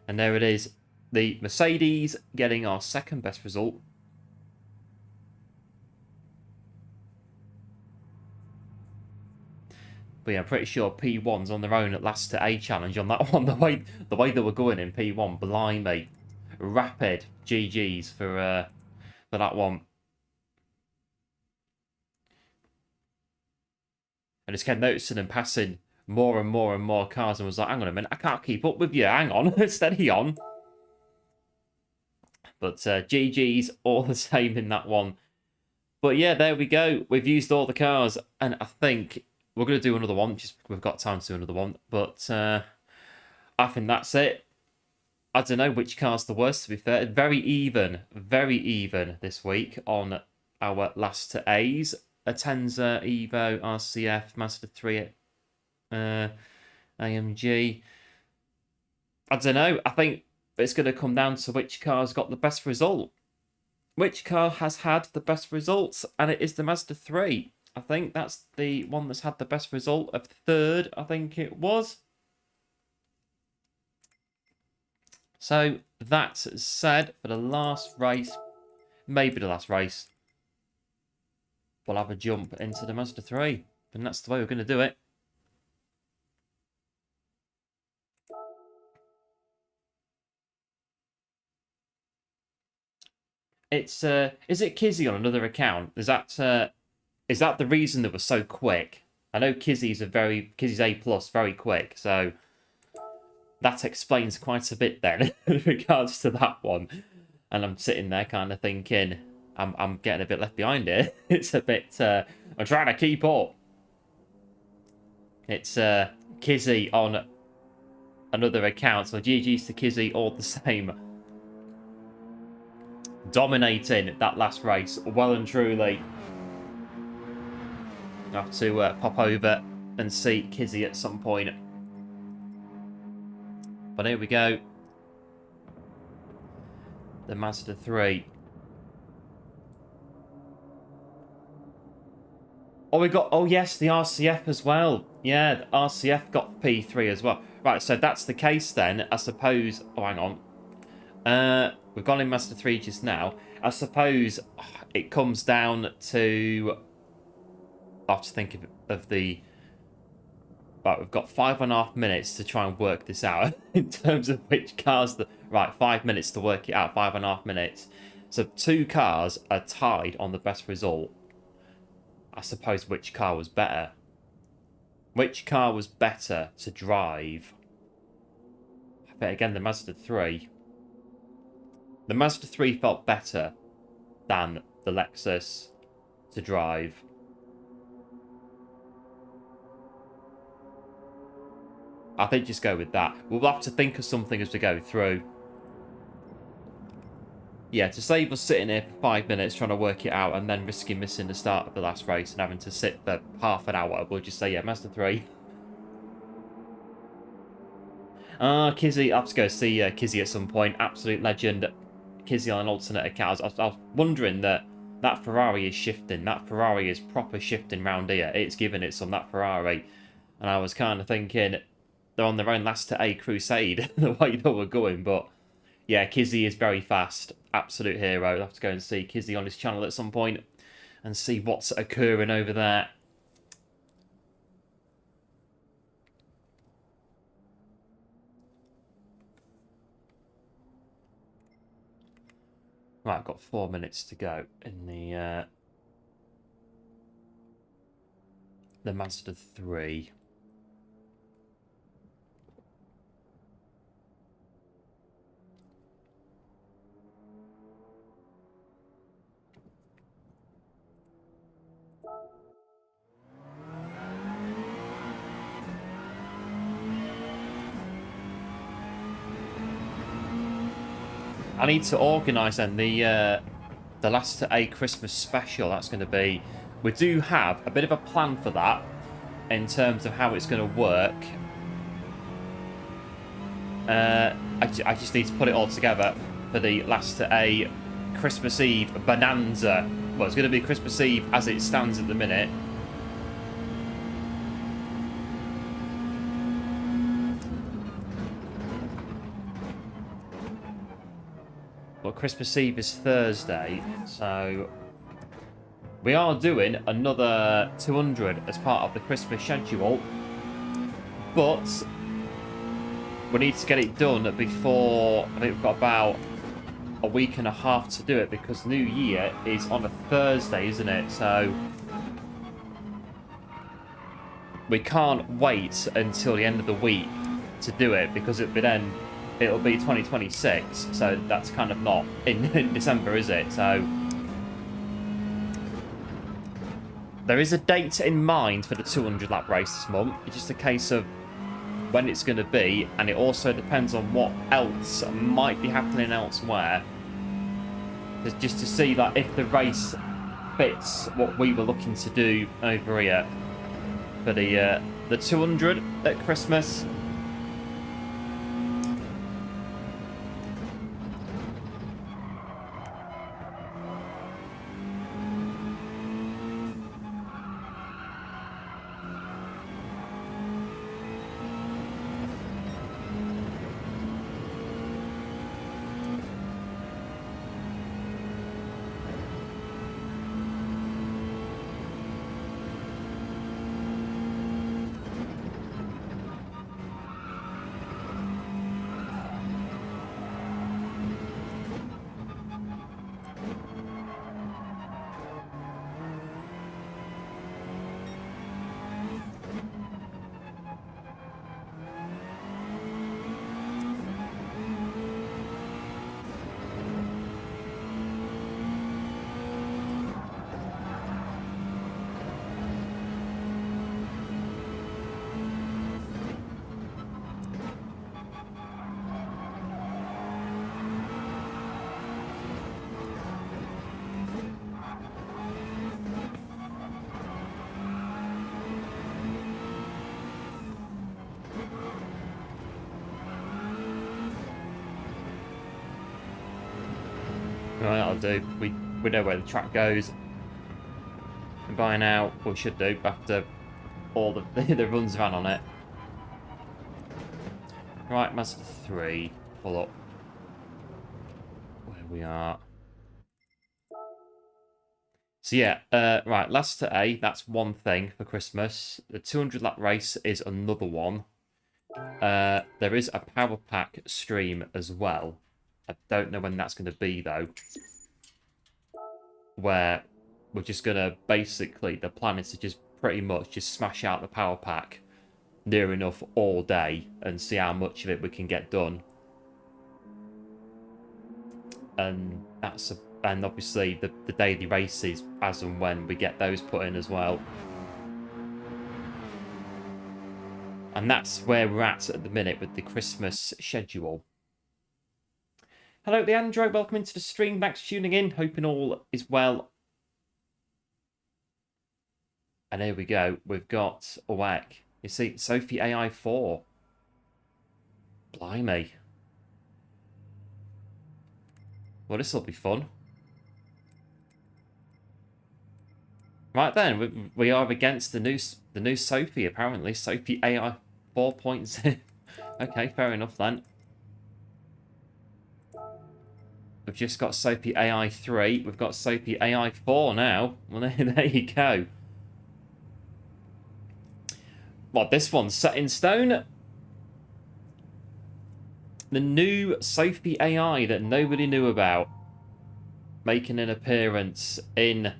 And there it is. The Mercedes getting our second best result. But yeah, I'm pretty sure P1's on their own at last to A challenge on that one. The way they were going in P1, blimey. Rapid GGs for that one. I just kept noticing them passing more and more and more cars and was like, hang on a minute, I can't keep up with you. Hang on, steady on. But GG's all the same in that one. But yeah, there we go. We've used all the cars, and I think we're going to do another one. Just we've got time to do another one. But I think that's it. I don't know which car's the worst, to be fair. Very even this week on our last to A's. Atenza, Evo, RCF, Mazda 3, AMG. I don't know. I think it's going to come down to which car's got the best result. Which car has had the best results? And it is the Mazda 3. I think that's the one that's had the best result of third, I think it was. So, that said, for the last race, maybe the last race, we'll have a jump into the Mazda 3. And that's the way we're going to do it. It's, is it Kizzy on another account? Is that the reason that was so quick? I know Kizzy's A+, very quick, so that explains quite a bit then in regards to that one. And I'm sitting there kind of thinking, I'm getting a bit left behind here. It's a bit, I'm trying to keep up. It's Kizzy on another account, so GG's to Kizzy, all the same. Dominating that last race, well and truly. I have to pop over and see Kizzy at some point. But here we go. The Mazda 3. Oh, we got... Oh, yes, the RCF as well. Yeah, the RCF got P3 as well. Right, so that's the case then. I suppose... Oh, hang on. We've gone in Mazda 3 just now. I suppose it comes down to... I have to think of the... Right, we've got 5.5 minutes to try and work this out in terms of which cars... Right, 5 minutes to work it out. 5.5 minutes. So 2 cars are tied on the best result. I suppose which car was better? Which car was better to drive? I bet again the Mazda 3. The Mazda 3 felt better than the Lexus to drive. I think just go with that. We'll have to think of something as we go through. Yeah, to save us sitting here for 5 minutes trying to work it out and then risking missing the start of the last race and having to sit for half an hour, we'll just say, yeah, Mazda 3. Kizzy, I'll have to go see Kizzy at some point. Absolute legend. Kizzy on an alternate account. I was wondering that Ferrari is shifting. That Ferrari is proper shifting round here. It's giving it some, that Ferrari. And I was kind of thinking they're on their own last to A crusade, the way they were going, but... Yeah, Kizzy is very fast. Absolute hero. I'll have to go and see Kizzy on his channel at some point and see what's occurring over there. Right, I've got 4 minutes to go in the Mazda 3. I need to organise then the last A Christmas special. That's going to be. We do have a bit of a plan for that in terms of how it's going to work. I just need to put it all together for the last A Christmas Eve bonanza. Well, it's going to be Christmas Eve as it stands at the minute. Well, Christmas Eve is Thursday, so we are doing another 200 as part of the Christmas schedule, but we need to get it done before. I think we've got about a week and a half to do it because New Year is on a Thursday, isn't it? So we can't wait until the end of the week to do it because it'll be 2026, so that's kind of not in December, is it? So there is a date in mind for the 200 lap race this month. It's just a case of when it's going to be, and it also depends on what else might be happening elsewhere. Just to see that if the race fits what we were looking to do over here for the 200 at Christmas. Right, that'll do. We know where the track goes. And by now, we should do, after all the runs ran on it. Right, Mazda 3. Pull up where we are. So yeah, right, last to A, that's one thing for Christmas. The 200 lap race is another one. There is a power pack stream as well. I don't know when that's going to be, though. Where we're just going to basically, the plan is to just pretty much just smash out the power pack near enough all day and see how much of it we can get done. And and obviously the daily races as and when we get those put in as well. And that's where we're at the minute with the Christmas schedule. Hello, the Android. Welcome into the stream. Thanks for tuning in. Hoping all is well. And here we go. We've got a whack. You see, Sophie AI 4. Blimey. Well, this will be fun. Right then, we are against the new Sophie, apparently. Sophie AI 4.0. Okay, fair enough then. We've just got Sophie AI 3. We've got Sophie AI 4 now. Well, there you go. Well, this one's set in stone. The new Sophie AI that nobody knew about. making an appearance in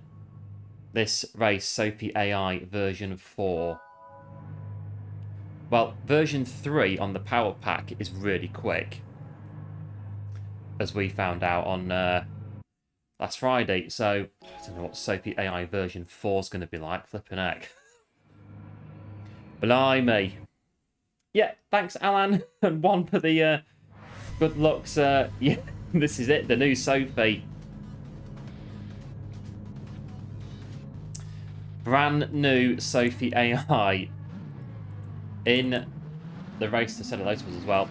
this race, Sophie AI version 4. Well, version 3 on the power pack is really quick, as we found out on last Friday. So, I don't know what Sophie AI version 4 is going to be like. Flipping heck. Blimey. Yeah, thanks, Alan. And one for the good looks. Yeah, this is it, the new Sophie. Brand new Sophie AI in the race to set of those as well.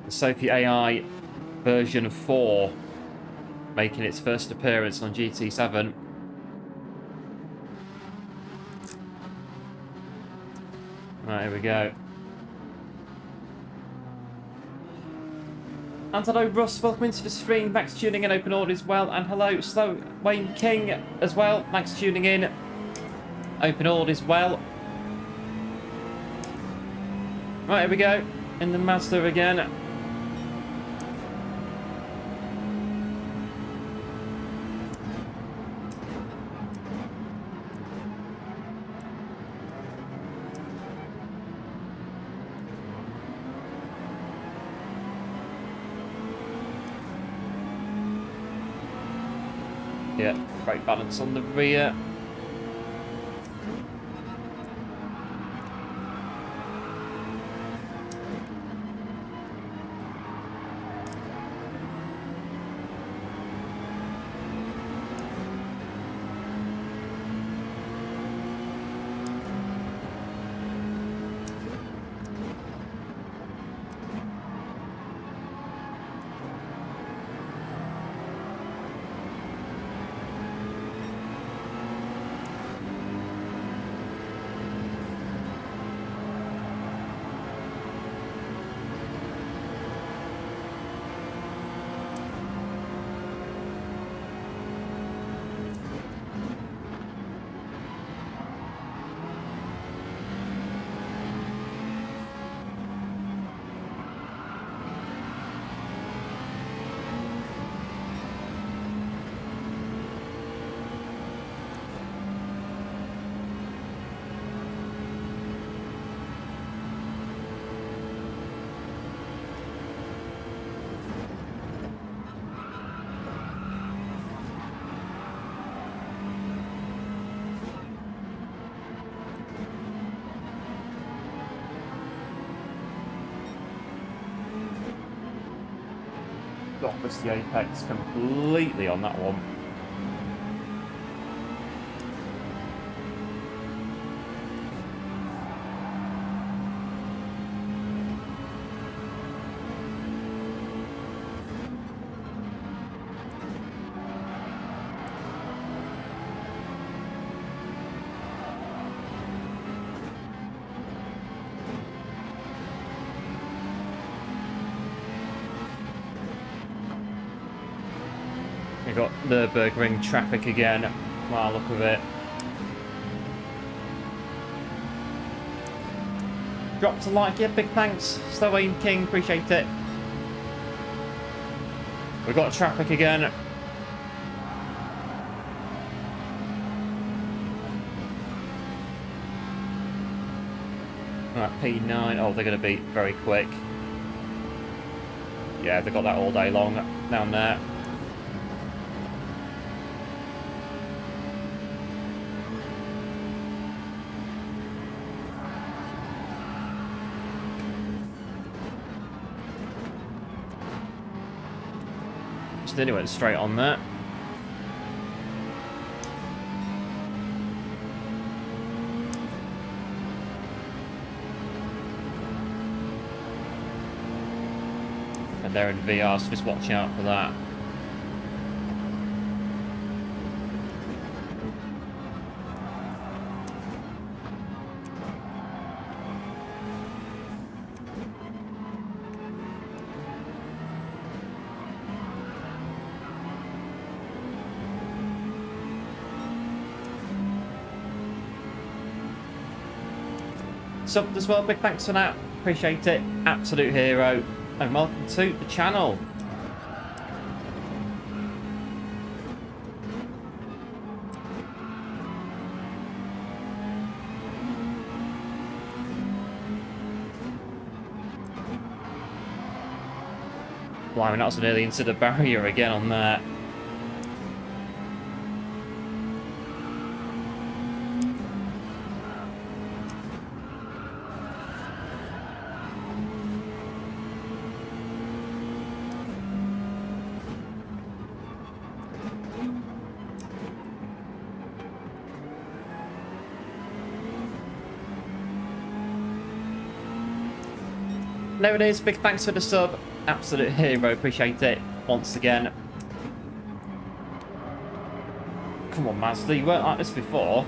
The Sophie AI version 4 making its first appearance on GT7. Right, here we go. And hello, Russ. Welcome into the stream. Thanks for tuning in. Open order as well. And hello, Slow Wayne King as well. Thanks for tuning in. Open order as well. Right, here we go. In the Mazda again. Yeah, great balance on the rear. Missed the apex completely on that one. We've got Nürburgring traffic again. Wow, look at it. Dropped a like, yeah, big thanks. Slowane King, appreciate it. We've got traffic again. Right, P9. Oh, they're going to be very quick. Yeah, they've got that all day long down there. Then he went straight on that. And they're in VR, so just watch out for that. subbed as well. Big thanks for that. Appreciate it. Absolute hero. And welcome to the channel. Blimey, that's nearly into the barrier again on that. There it is. Big thanks for the sub. Absolute hero. Appreciate it once again. Come on, Mazda. You weren't like this before.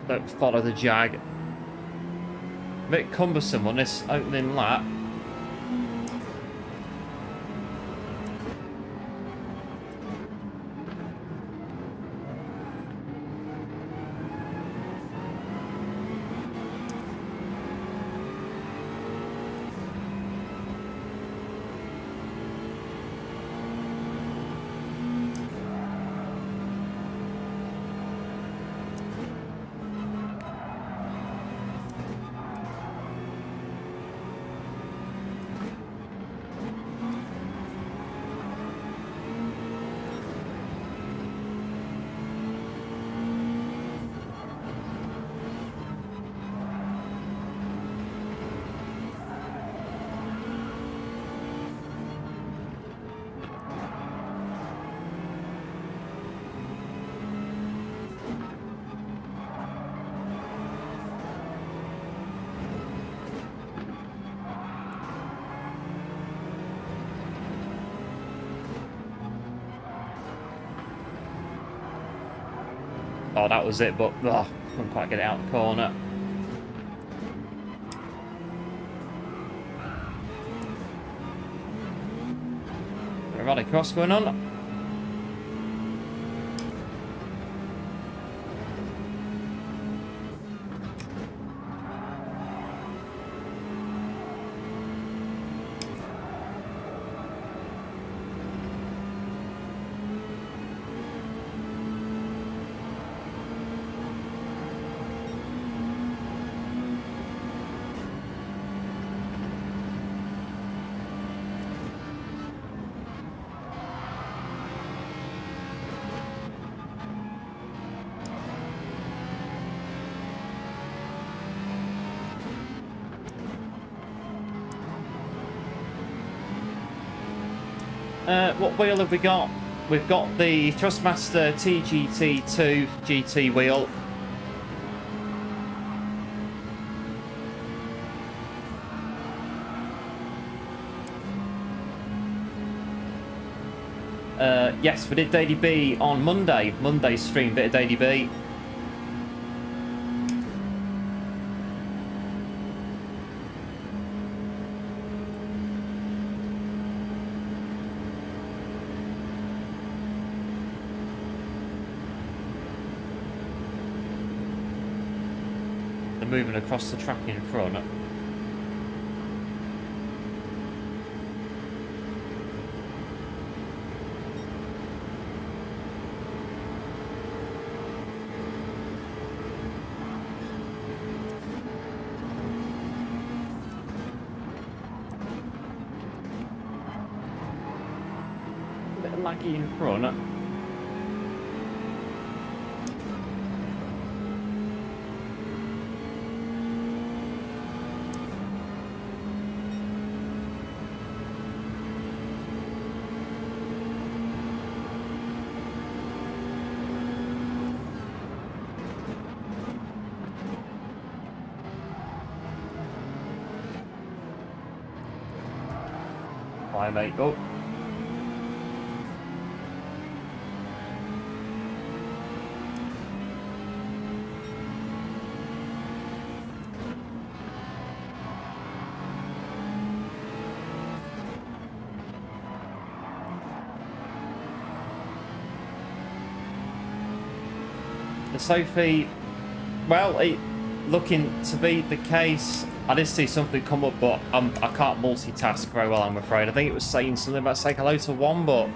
Don't follow the Jag. A bit cumbersome on this opening lap. Oh, that was it, but couldn't quite get it out the corner. A rally cross going on. What wheel have we got? We've got the Thrustmaster TGT2 GT wheel. Yes, we did Daily B on Monday. Monday's stream, bit of Daily B. Moving across the track in front. bit laggy in front. Bye, mate. Oh. The Sophie, well, looking to be the case. I did see something come up, but I can't multitask very well, I'm afraid. I think it was saying something about say hello to one, but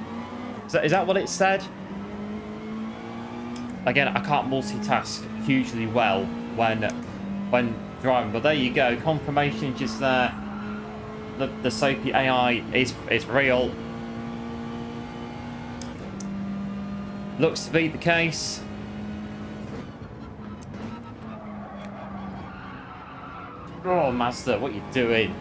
is that what it said? Again, I can't multitask hugely well when driving, but there you go. Confirmation just there. The Sophie AI is real. Looks to be the case. Oh, Mazda, what are you doing?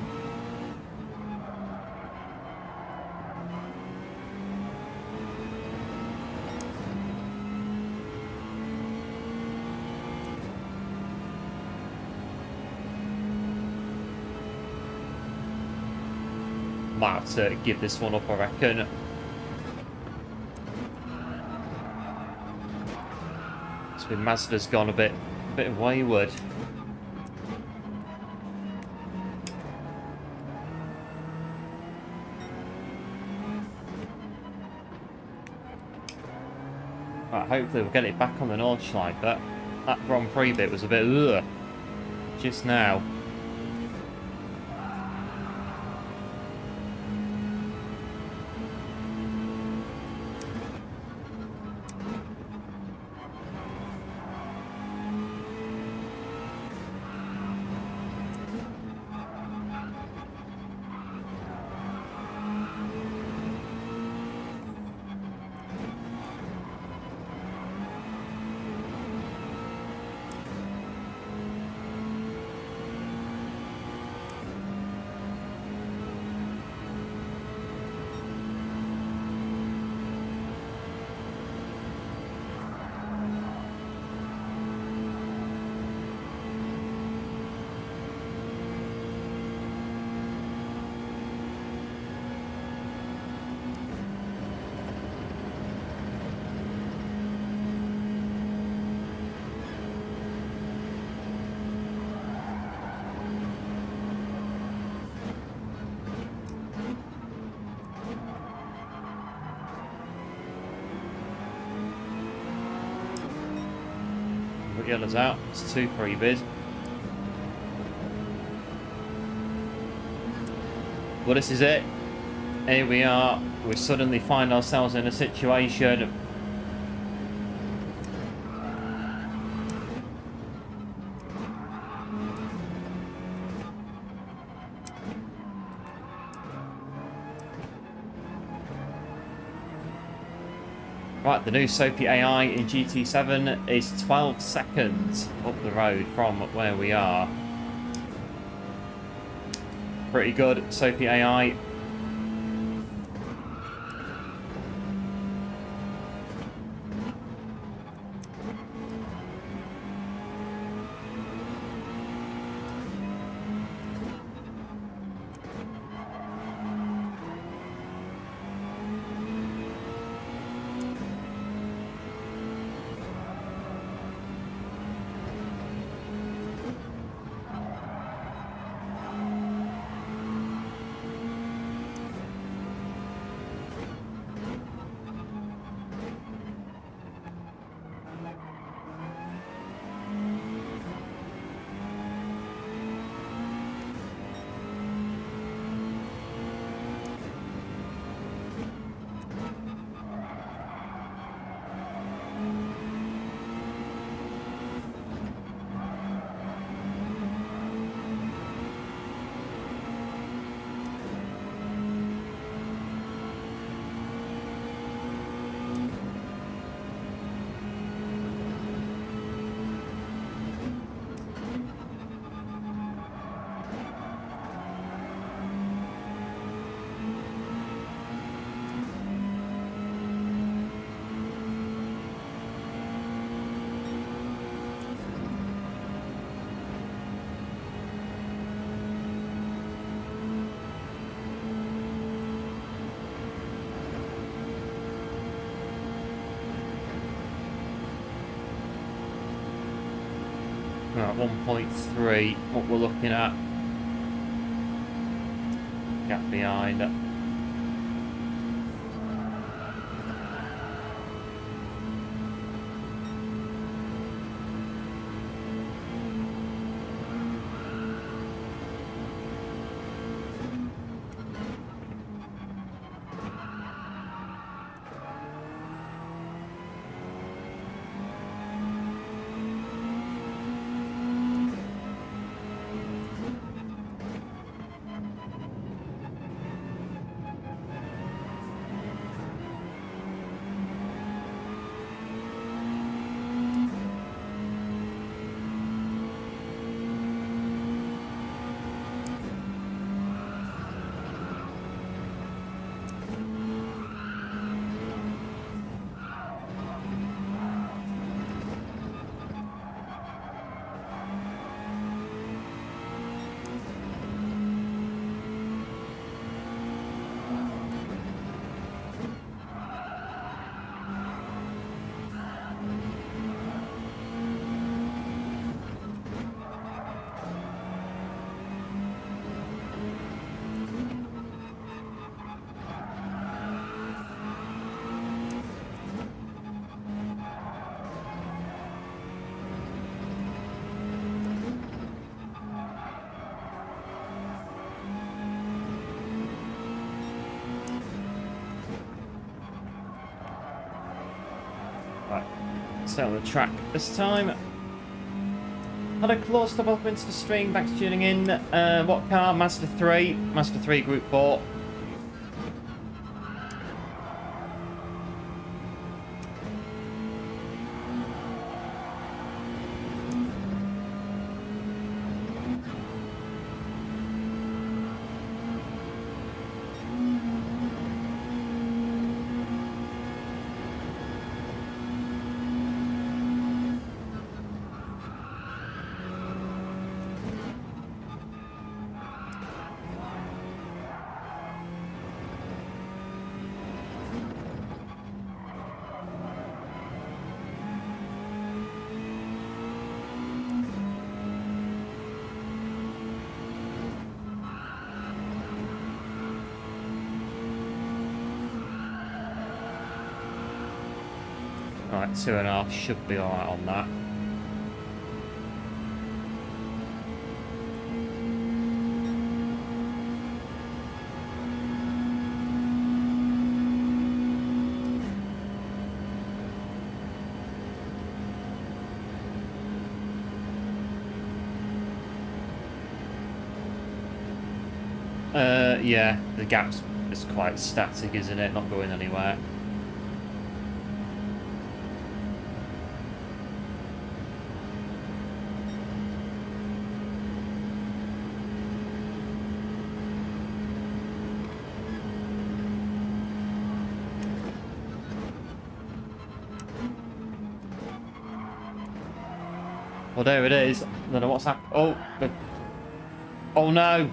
Might have to give this one up, I reckon. It's been Mazda's gone a bit wayward. Right, hopefully we'll get it back on the Nordschleife, but that Grand Prix bit was a bit ugh just now. Yellow's out. It's 2-3 bid. Well, this is it. Here we are. We suddenly find ourselves in a situation. Right, the new Sophie AI in GT7 is 12 seconds up the road from where we are. Pretty good, Sophie AI. Right, 1.3, what we're looking at. Gap behind. Right, stay on the track this time. Had a close stop up into the stream, thanks for tuning in. What car? Mazda 3. Mazda 3 Group 4. Alright, 2.5 should be alright on that. Yeah, the gap's is quite static, isn't it? Not going anywhere. Well, there it is. I don't know what's happened. Oh no!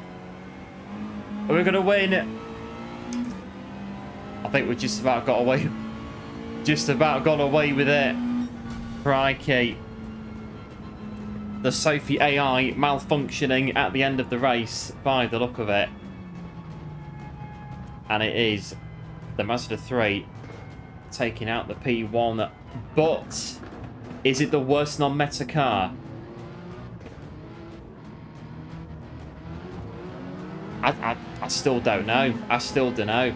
Are we gonna win? I think we just about got away. Just about got away with it. Crikey. The Sophie AI malfunctioning at the end of the race, by the look of it. And it is the Mazda 3 taking out the P1. But is it the worst non-meta car? I still don't know. I still don't know.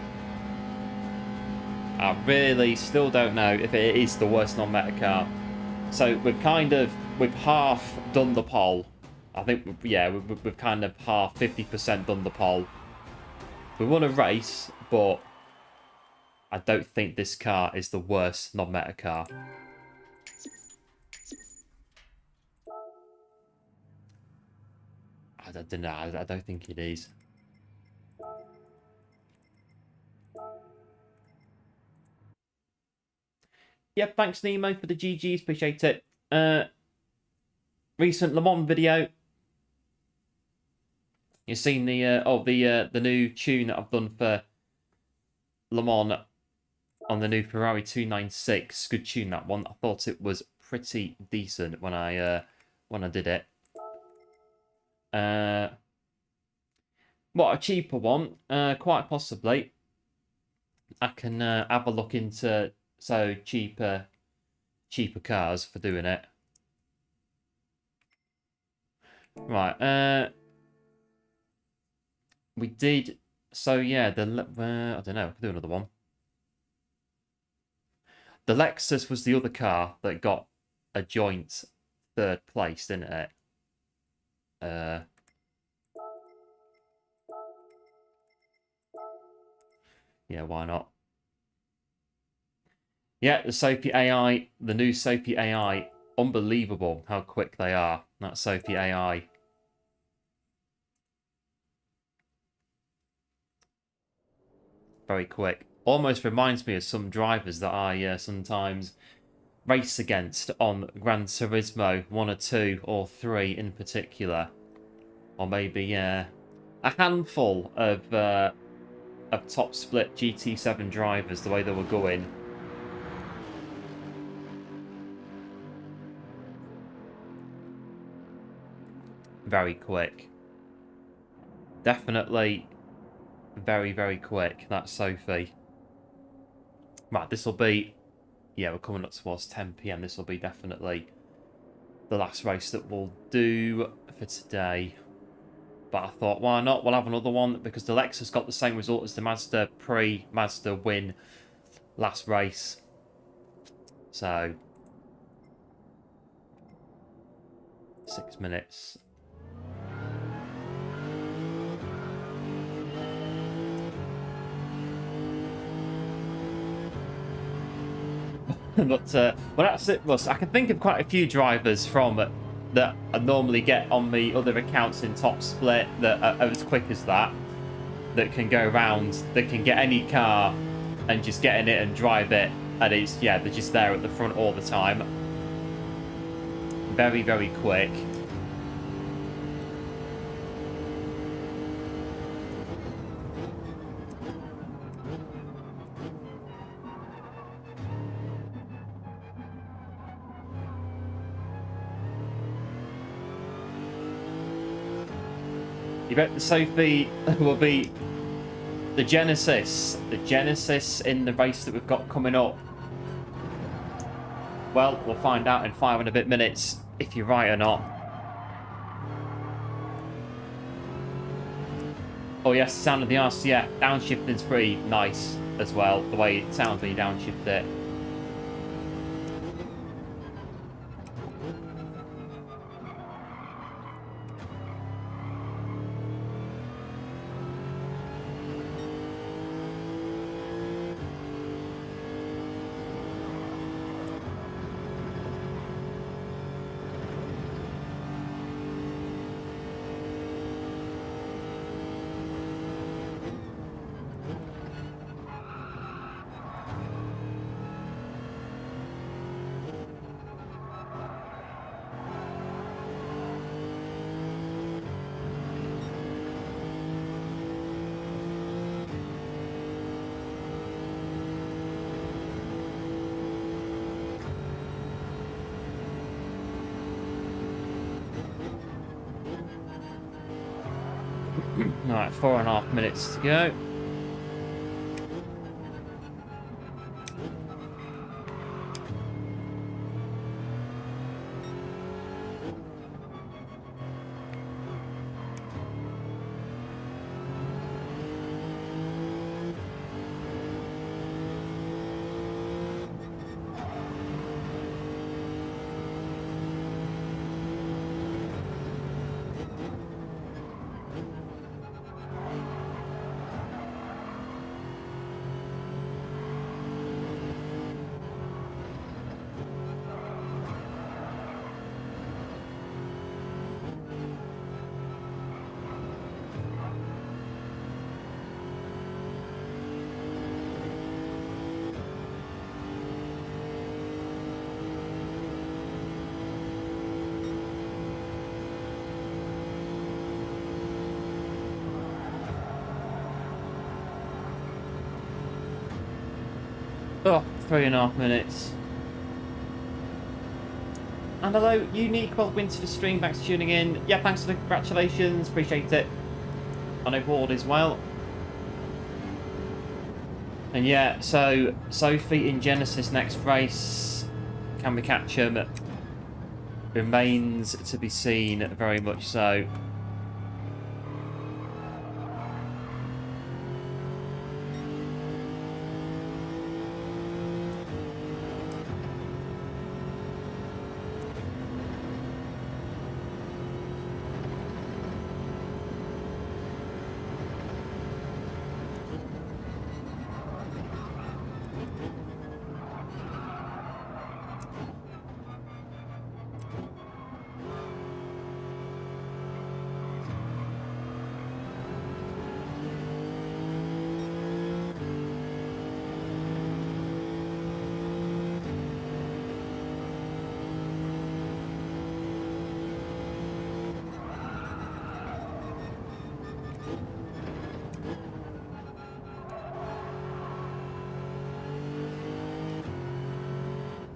I really still don't know if it is the worst non-meta car. So we've half done the poll. I think, yeah, we've kind of half 50% done the poll. We won a race, but I don't think this car is the worst non-meta car. I don't know. I don't think it is. Yep, thanks Nemo for the GGs, appreciate it. Recent Le Mans video. You've seen the new tune that I've done for Le Mans on the new Ferrari 296. Good tune, that one. I thought it was pretty decent when I when I did it. What, a cheaper one? Quite possibly. I can have a look into cheaper cars for doing it. Right. We did. So yeah, I don't know. I'll do another one. The Lexus was the other car that got a joint third place, didn't it? Yeah, why not? Yeah, the Sophie AI, the new Sophie AI, unbelievable how quick they are. That Sophie AI. Very quick. Almost reminds me of some drivers that I sometimes race against on Gran Turismo 1 or 2 or 3 in particular. Or maybe a handful of top split GT7 drivers, the way they were going. Very quick. Definitely very, very quick, that Sophie. Right, this will be... Yeah, we're coming up towards 10 PM. This will be definitely the last race that we'll do for today. But I thought, why not? We'll have another one, because the Lexus got the same result as the Mazda pre-Mazda win last race. So... 6 minutes. But well, that's it, Russ. I can think of quite a few drivers from that I normally get on the other accounts in Top Split that are as quick as that can go around, that can get any car and just get in it and drive it, and it's, yeah, they're just there at the front all the time. Very, very quick. You bet the Sophie will be the Genesis in the race that we've got coming up. Well, we'll find out in 5 and a bit minutes if you're right or not. Oh yes, the sound of the RCF. Downshifting's pretty nice as well, the way it sounds when you downshift it. Alright, 4.5 minutes to go. Oh, 3.5 minutes. And hello, Unique, welcome into the stream, thanks for tuning in. Yeah, thanks for the congratulations, appreciate it. On a board as well. And yeah, so Sophie in Genesis next race, can we catch him? Remains to be seen, very much so.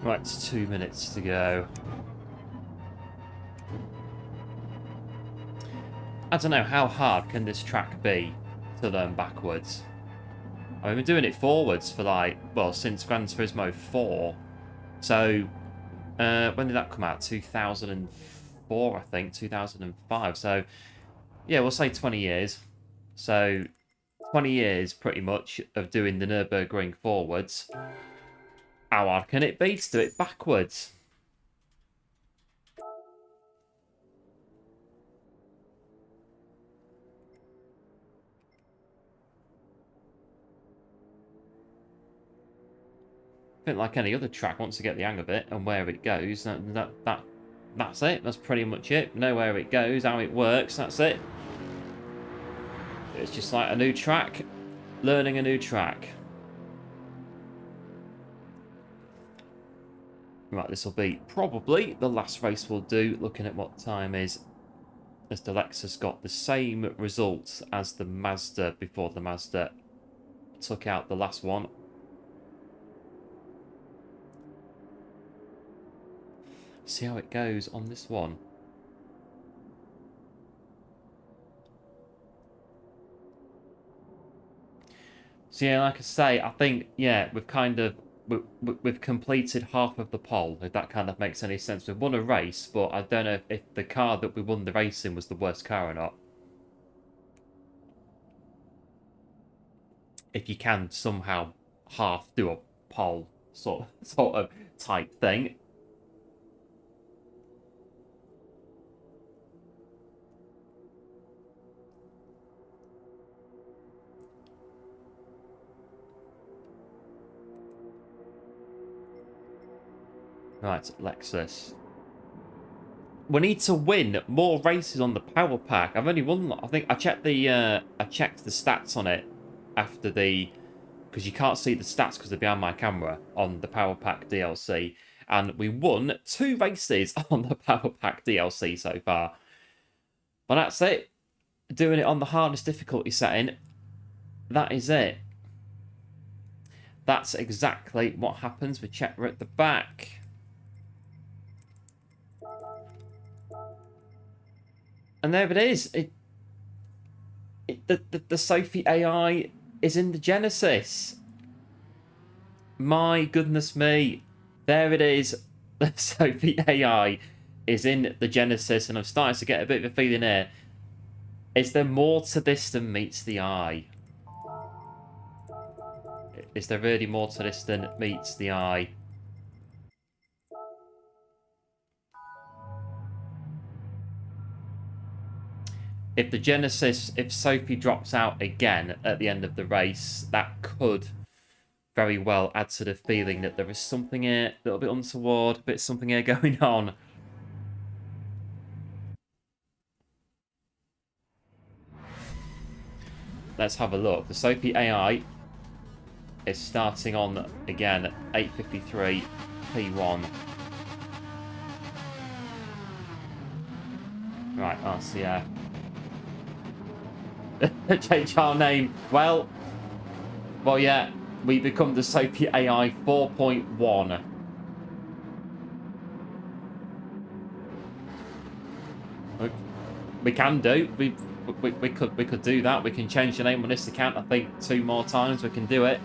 Right, it's 2 minutes to go. I don't know, how hard can this track be to learn backwards? I've been doing it forwards for like, well, since Gran Turismo 4. So, when did that come out? 2004, I think, 2005. So, yeah, we'll say 20 years. So, 20 years, pretty much, of doing the Nurburgring forwards. How hard can it be to do it backwards? I think like any other track, once you get the hang of it and where it goes, that's it. That's pretty much it. Know where it goes, how it works, that's it. It's just like a new track, learning a new track. Right, this will be probably the last race we'll do, looking at what time is, as the Lexus got the same results as the Mazda before the Mazda took out the last one. See how it goes on this one. So yeah, like I say, I think, yeah, we've completed half of the poll, if that kind of makes any sense. We've won a race, but I don't know if the car that we won the race in was the worst car or not. If you can somehow half do a poll sort of type thing. Right, Lexus. We need to win more races on the power pack. I've only won, I think I checked the stats on it after because you can't see the stats because they're behind my camera on the power pack DLC, and we won 2 races on the power pack DLC so far. But that's it. Doing it on the hardest difficulty setting. That is it. That's exactly what happens. We check we're at the back. And there it is. The Sophie AI is in the Genesis. My goodness me. There it is. The Sophie AI is in the Genesis, and I'm starting to get a bit of a feeling here. Is there more to this than meets the eye? Is there really more to this than meets the eye? If the Genesis, if Sophie drops out again at the end of the race, that could very well add to the feeling that there is something here, a little bit untoward, a bit something here going on. Let's have a look. The Sophie AI is starting on, again, 8:53 P1. Right, RCF. Change our name. Well, yeah, we become the Sophie AI 4.1. We can do. We could do that. We can change the name on this account. I think 2 more times we can do it.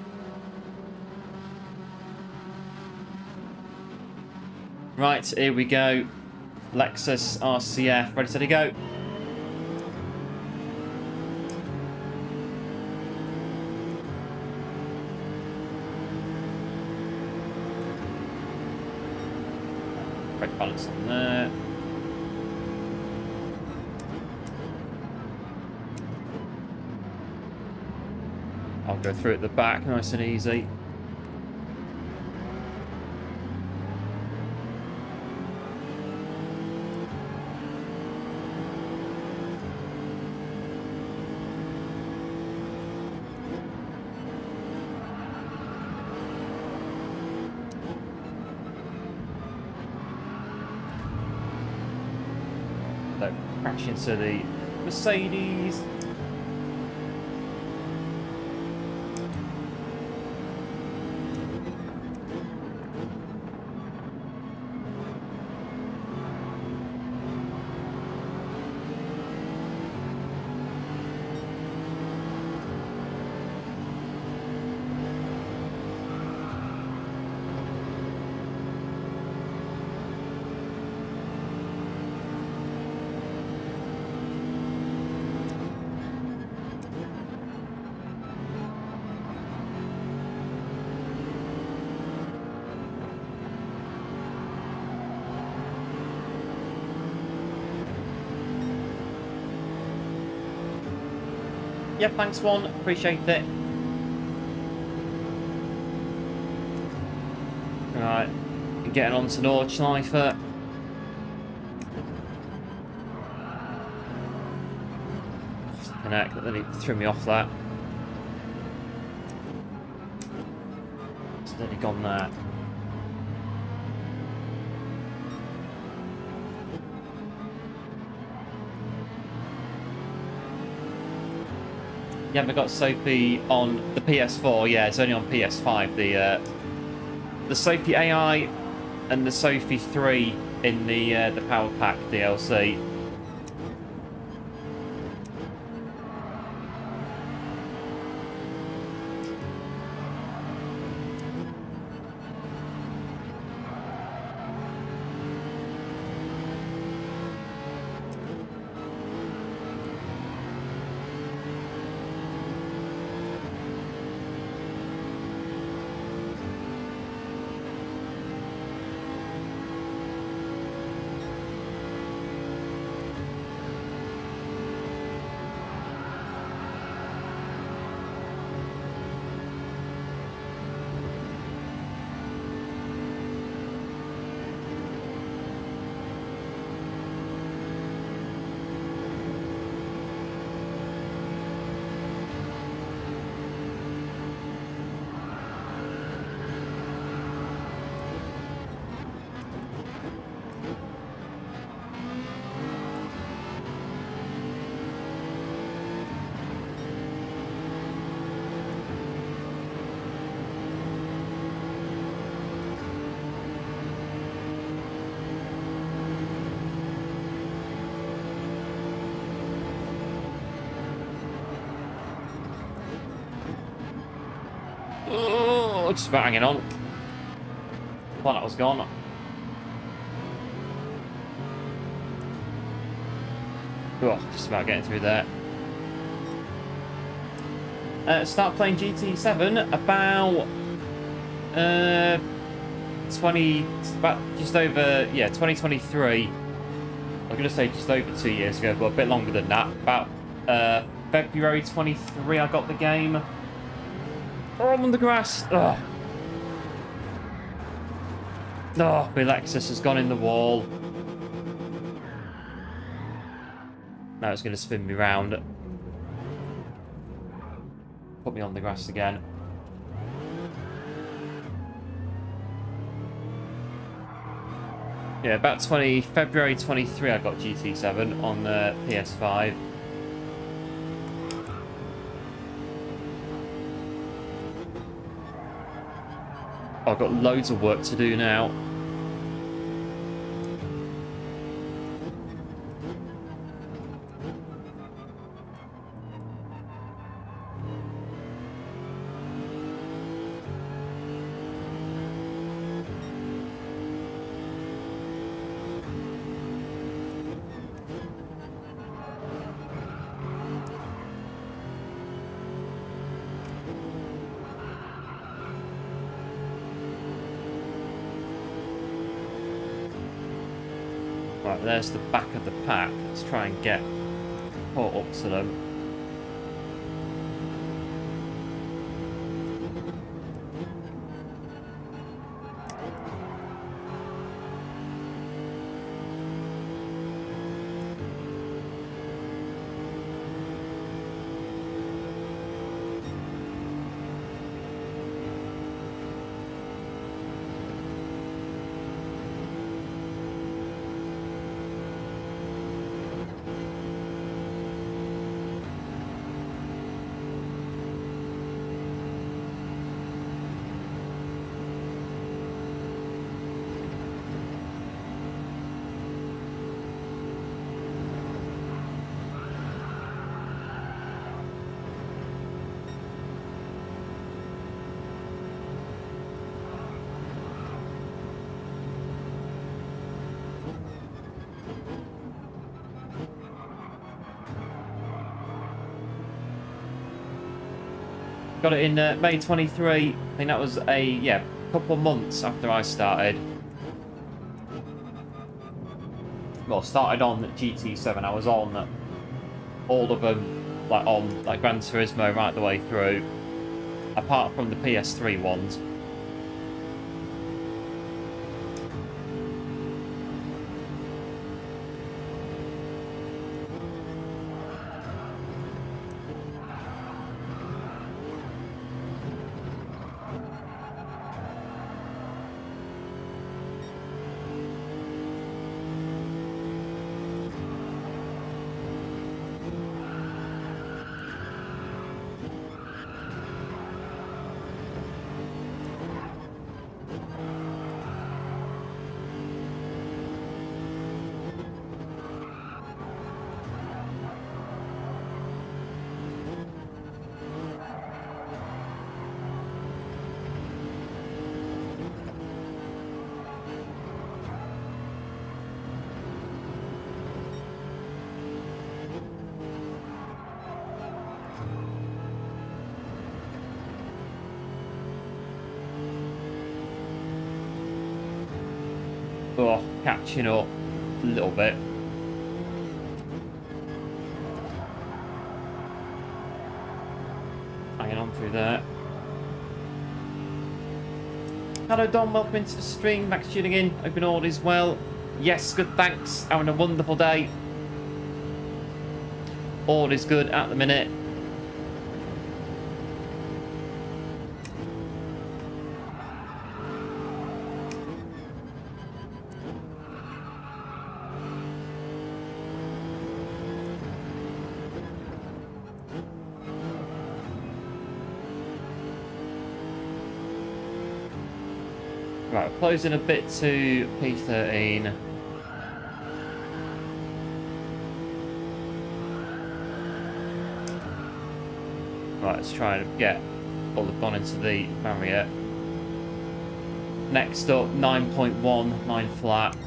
Right, here we go. Lexus RCF, ready, steady, go. Brake balance on there. I'll go through at the back, nice and easy. So, crash into the Mercedes. Yeah, thanks, one. Appreciate it. Right, getting on to Nordschleifer. Connect, but then he threw me off that. Steady gone there. You haven't got Sophie on the PS4, yeah, it's only on PS5. The Sophie AI and the Sophie 3 in the Power Pack DLC. Oh, just about hanging on. Thought that was gone. Oh, just about getting through there. Start playing GT7 about 2023. I'm gonna say just over 2 years ago, but a bit longer than that. About February 23, I got the game. Oh, I'm on the grass. Ugh. Oh, my Lexus has gone in the wall. Now it's going to spin me round. Put me on the grass again. Yeah, about February 23 I got GT7 on the PS5. I've got loads of work to do now. Right, there's the back of the pack. Let's try and get caught up to them. Got it in May 23. I think that was a couple of months after I started. Well, started on GT7. I was on all of them, like on like Gran Turismo right the way through, apart from the PS3 ones. Oh, catching up a little bit. Hanging on through there. Hello Don, welcome into the stream. Max tuning in. Hope all is well. Yes, good, thanks. Having a wonderful day. All is good at the minute. Right, closing a bit to P13. Right, let's try and get all the gone into the barrier. Next up, 9.1, 9 flat.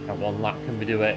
That one lap, can we do it?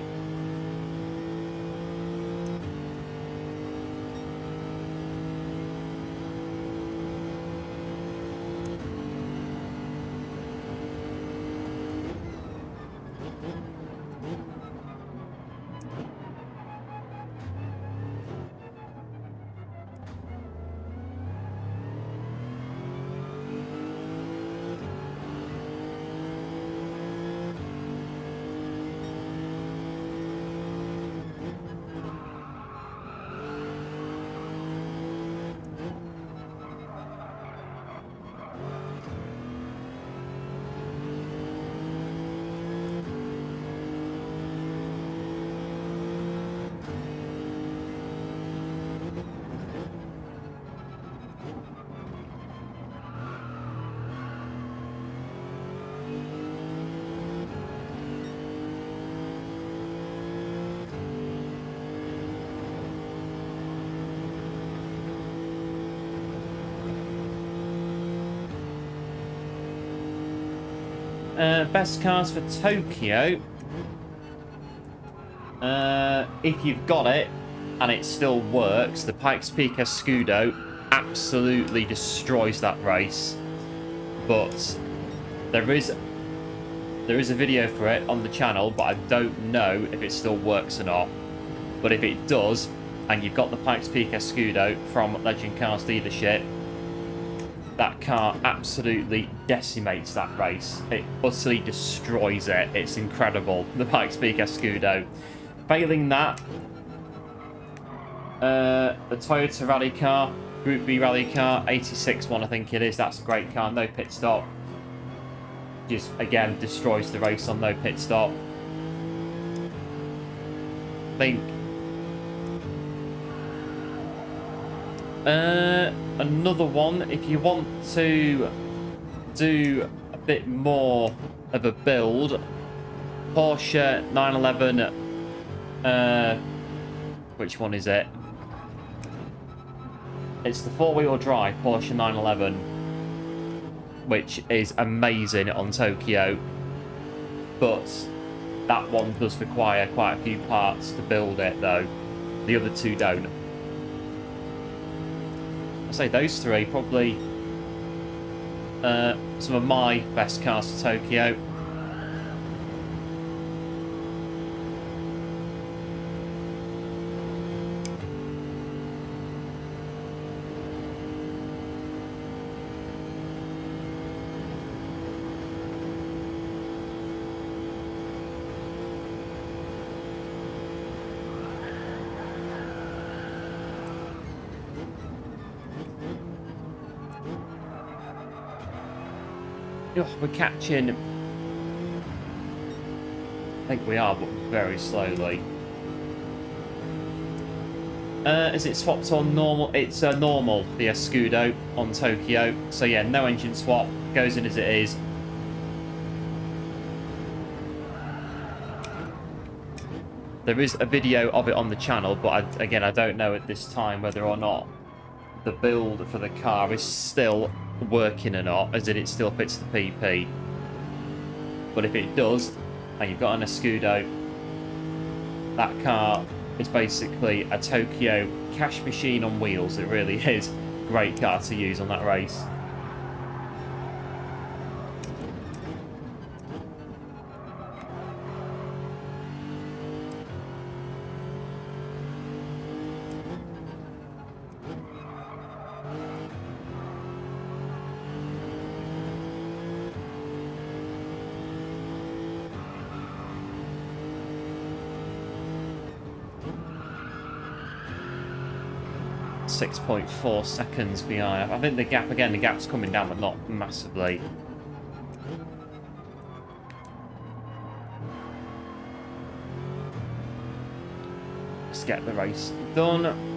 Best cars for Tokyo. If you've got it and it still works, the Pikes Peak Escudo absolutely destroys that race. But there is a video for it on the channel, but I don't know if it still works or not. But if it does, and you've got the Pikes Peak Escudo from Legend Cars dealership, that car absolutely decimates that race. It utterly destroys it. It's incredible, the Pikes Peak Escudo. Failing that, the Toyota rally car, Group B rally car, 86 one I think it is. That's a great car, no pit stop. Just, again, destroys the race on no pit stop. I think another one, if you want to do a bit more of a build, Porsche 911, which one is it? It's the four-wheel drive Porsche 911, which is amazing on Tokyo, but that one does require quite a few parts to build it though. The other two don't. I'd say those three probably some of my best cars to Tokyo. Oh, we're catching. I think we are, but very slowly. Is it swapped on normal? It's normal, the Escudo on Tokyo. So yeah, no engine swap. Goes in as it is. There is a video of it on the channel, but again, I don't know at this time whether or not the build for the car is still working or not, as in it still fits the PP. But if it does, and you've got an Escudo, that car is basically a Tokyo cash machine on wheels. It really is. Great car to use on that race. .4 seconds behind. I think the gap's coming down, but not massively. Let's get the race done.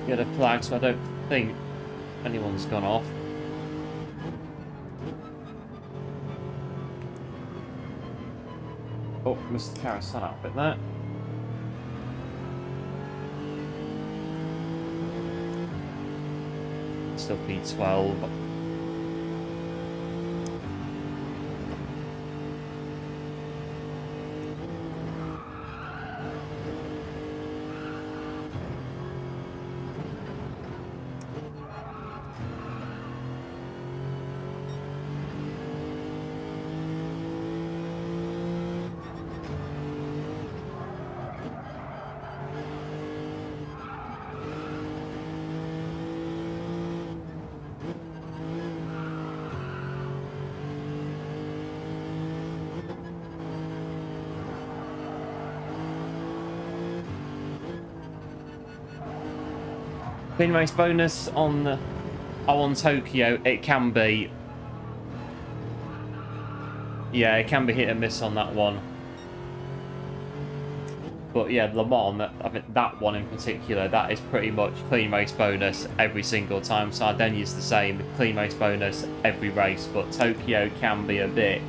Get a flag, so I don't think anyone's gone off. Oh, missed the carousel out a bit there. still P12. Clean race bonus on Tokyo, it can be. Yeah, it can be hit and miss on that one. But yeah, Le Mans, I mean, that one in particular, that is pretty much clean race bonus every single time. Sardinia's the same, clean race bonus every race. But Tokyo can be a bit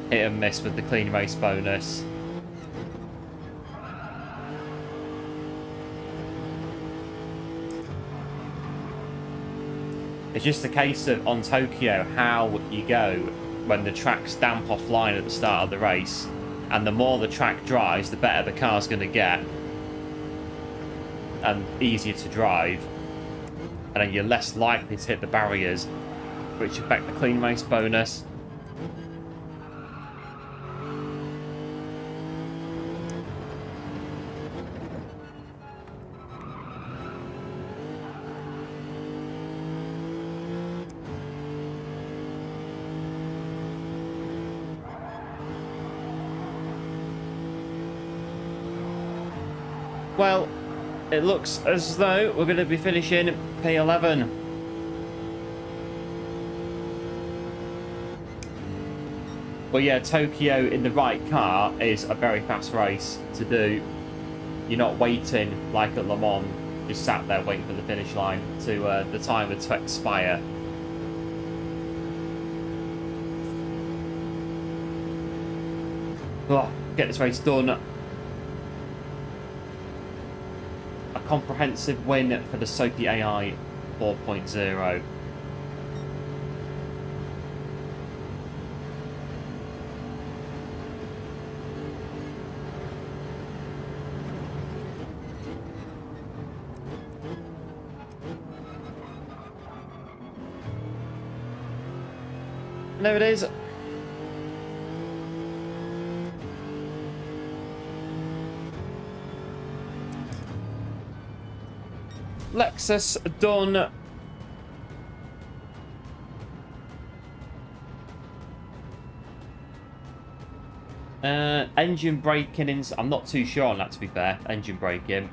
hit and miss with the clean race bonus. It's just a case of, on Tokyo, how you go when the track's damp offline at the start of the race. And the more the track dries, the better the car's going to get. And easier to drive. And then you're less likely to hit the barriers, which affect the clean race bonus. Well, it looks as though we're going to be finishing P11. But yeah, Tokyo in the right car is a very fast race to do. You're not waiting like at Le Mans, just sat there waiting for the finish line to the timer to expire. Oh, get this race done. Comprehensive win for the Sophie AI 4.0. And there it is. Lexus done. Engine braking in. I'm not too sure on that, to be fair. Engine braking.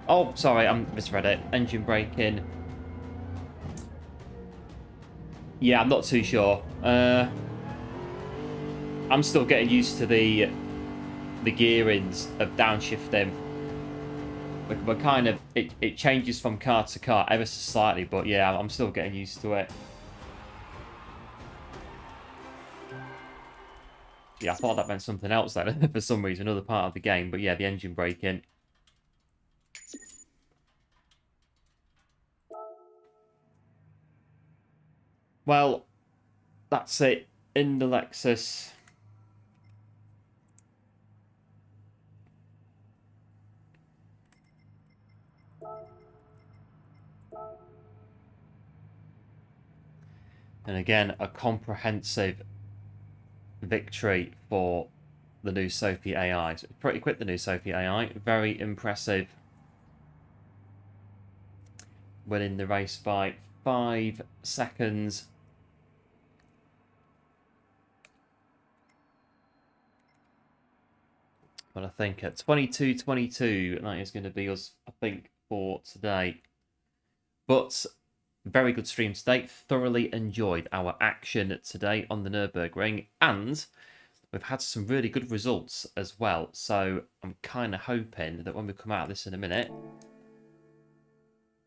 Oh, sorry, I misread it. Engine braking. Yeah, I'm not too sure. I'm still getting used to the gearings of downshifting. We're kind of, it changes from car to car ever so slightly, but yeah, I'm still getting used to it. Yeah, I thought that meant something else then, for some reason, another part of the game, but yeah, the engine braking. Well, that's it in the Lexus. And again, a comprehensive victory for the new Sophie AI. So it's pretty quick, the new Sophie AI. Very impressive. Winning the race by 5 seconds. But I think at 22:22, that is going to be us, I think, for today. But very good stream today. Thoroughly enjoyed our action today on the Nürburgring, and we've had some really good results as well. So I'm kind of hoping that when we come out of this in a minute,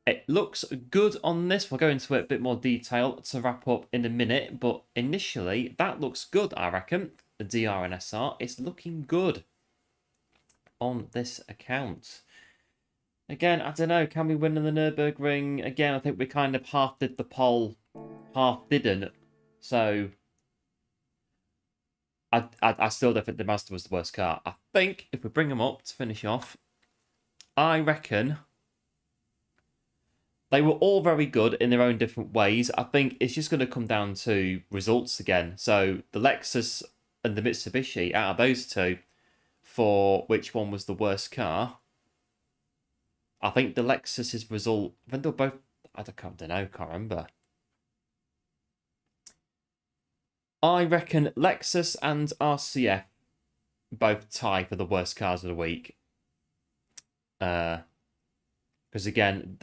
it looks good on this. We'll go into it a bit more detail to wrap up in a minute, but initially that looks good, I reckon. The DR and SR is looking good on this account. Again, I don't know. Can we win in the Nürburgring? Again, I think we kind of half did the poll, half didn't. So I still don't think the Mazda was the worst car. I think if we bring them up to finish off, I reckon they were all very good in their own different ways. I think it's just going to come down to results again. So the Lexus and the Mitsubishi, out of those two, for which one was the worst car, I think the Lexus's result, I think they were both, I don't know, can't remember. I reckon Lexus and RCF both tie for the worst cars of the week. Because again,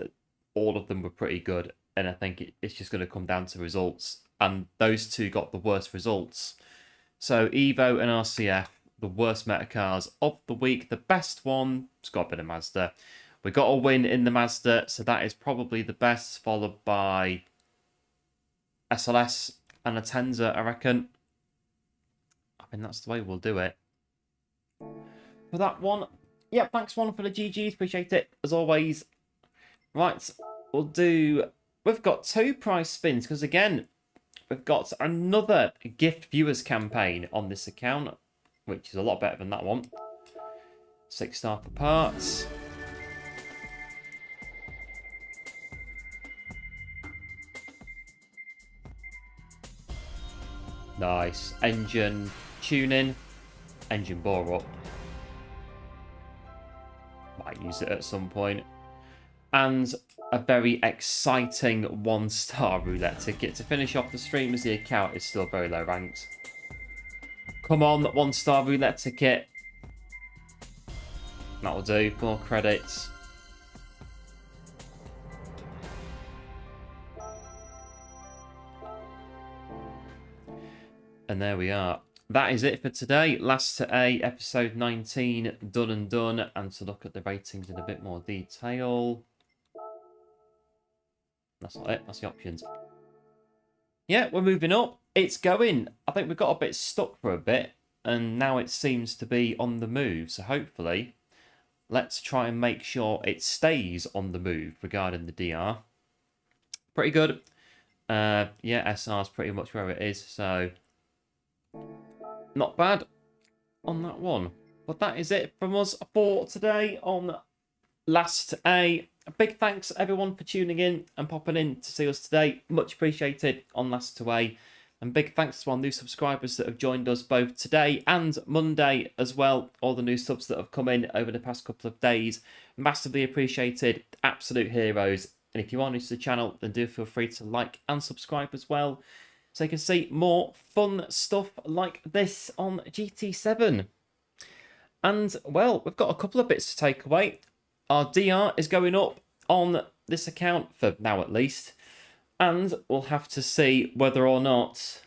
all of them were pretty good, and I think it's just going to come down to results. And those two got the worst results. So Evo and RCF, the worst meta cars of the week. The best one has got to be the Mazda. We got a win in the Mazda, so that is probably the best, followed by SLS and a Tenza, I reckon. I mean, that's the way we'll do it. For that one, yeah, thanks one for the GGs, appreciate it, as always. Right, we've got 2 prize spins, because again, we've got another gift viewers campaign on this account, which is a lot better than that one. 6-star for parts. Nice. Engine tuning. Engine bore up. Might use it at some point. And a very exciting 1-star roulette ticket to finish off the stream, as the account is still very low ranked. Come on, 1-star roulette ticket. That'll do. More credits. And there we are. That is it for today. Last to A, episode 19, done and done. And to look at the ratings in a bit more detail. That's not it. That's the options. Yeah, we're moving up. It's going. I think we got a bit stuck for a bit. And now it seems to be on the move. So hopefully, let's try and make sure it stays on the move regarding the DR. Pretty good. Yeah, SR is pretty much where it is. So not bad on that one. But that is it from us for today on Last A. A big thanks everyone for tuning in and popping in to see us today. Much appreciated on Last to A. And big thanks to our new subscribers that have joined us both today and Monday as well. All the new subs that have come in over the past couple of days. Massively appreciated. Absolute heroes. And if you are new to the channel, then do feel free to like and subscribe as well, so you can see more fun stuff like this on GT7. And, well, we've got a couple of bits to take away. Our DR is going up on this account, for now at least. And we'll have to see whether or not...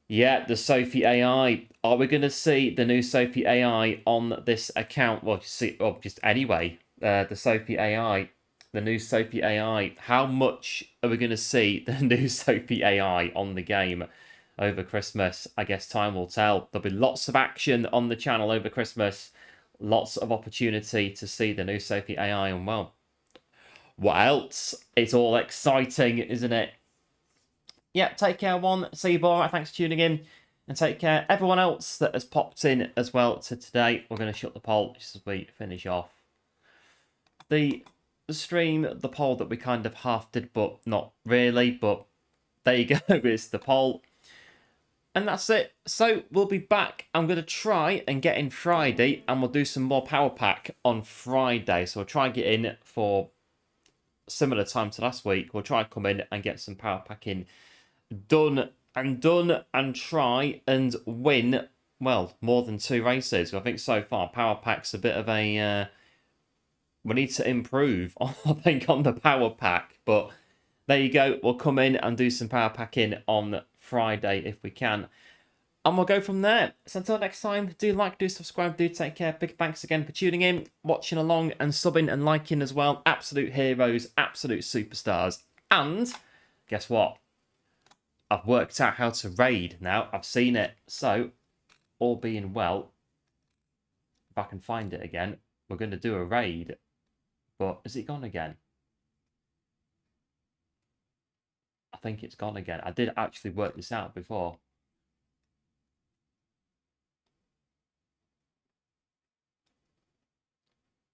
Yeah, the Sophie AI. Are we going to see the new Sophie AI on this account? Well, just anyway, the Sophie AI. The new Sophie AI. How much are we going to see the new Sophie AI on the game over Christmas? I guess time will tell. There'll be lots of action on the channel over Christmas. Lots of opportunity to see the new Sophie AI. And, well, what else? It's all exciting, isn't it? Yeah, take care, one. See you, boy. Thanks for tuning in. And take care. Everyone else that has popped in as well to today. We're going to shut the poll just as we finish off the stream, the poll that we kind of half did, but not really. But there you go. It's the poll. And that's it. So we'll be back. I'm going to try and get in Friday, and we'll do some more Power Pack on Friday. So we'll try and get in for similar time to last week. We'll try and come in and get some Power Packing done and try and win, well, more than 2 races. I think so far Power Pack's a bit of a... we need to improve, I think, on the Power Pack. But there you go. We'll come in and do some Power Packing on Friday if we can. And we'll go from there. So until next time, do like, do subscribe, do take care. Big thanks again for tuning in, watching along and subbing and liking as well. Absolute heroes, absolute superstars. And guess what? I've worked out how to raid now. I've seen it. So, all being well, if I can find it again, we're going to do a raid. But is it gone again? I think it's gone again. I did actually work this out before.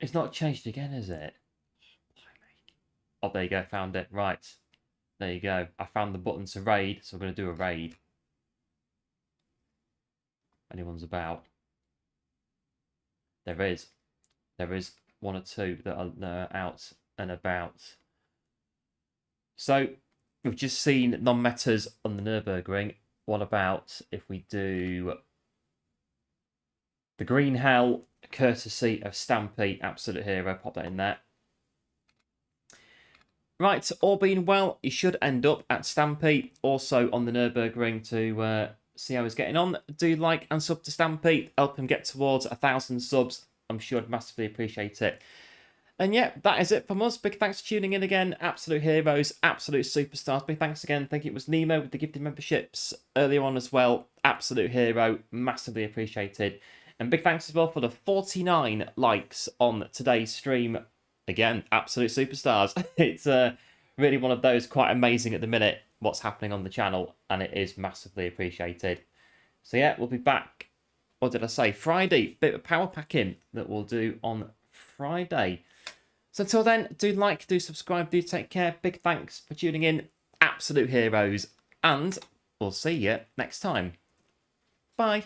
It's not changed again, is it? Oh, there you go. Found it. Right. There you go. I found the button to raid, so I'm going to do a raid. Anyone's about. There is. There is one or two that are out and about. So, we've just seen non-metas on the Nürburgring. What about if we do the Green Hell, courtesy of Stampy, Absolute Hero? Pop that in there. Right, all being well, you should end up at Stampy, also on the Nürburgring to see how he's getting on. Do like and sub to Stampy, help him get towards 1,000 subs. I'm sure I'd massively appreciate it. And yeah, that is it from us. Big thanks for tuning in again. Absolute heroes, absolute superstars. Big thanks again. I think it was Nemo with the gifted memberships earlier on as well. Absolute hero, massively appreciated. And big thanks as well for the 49 likes on today's stream. Again, absolute superstars. It's really one of those quite amazing at the minute, what's happening on the channel, and it is massively appreciated. So yeah, we'll be back, what did I say, Friday. Bit of power packing that we'll do on Friday. So until then, do like, do subscribe, do take care. Big thanks for tuning in, absolute heroes, and we'll see you next time. Bye.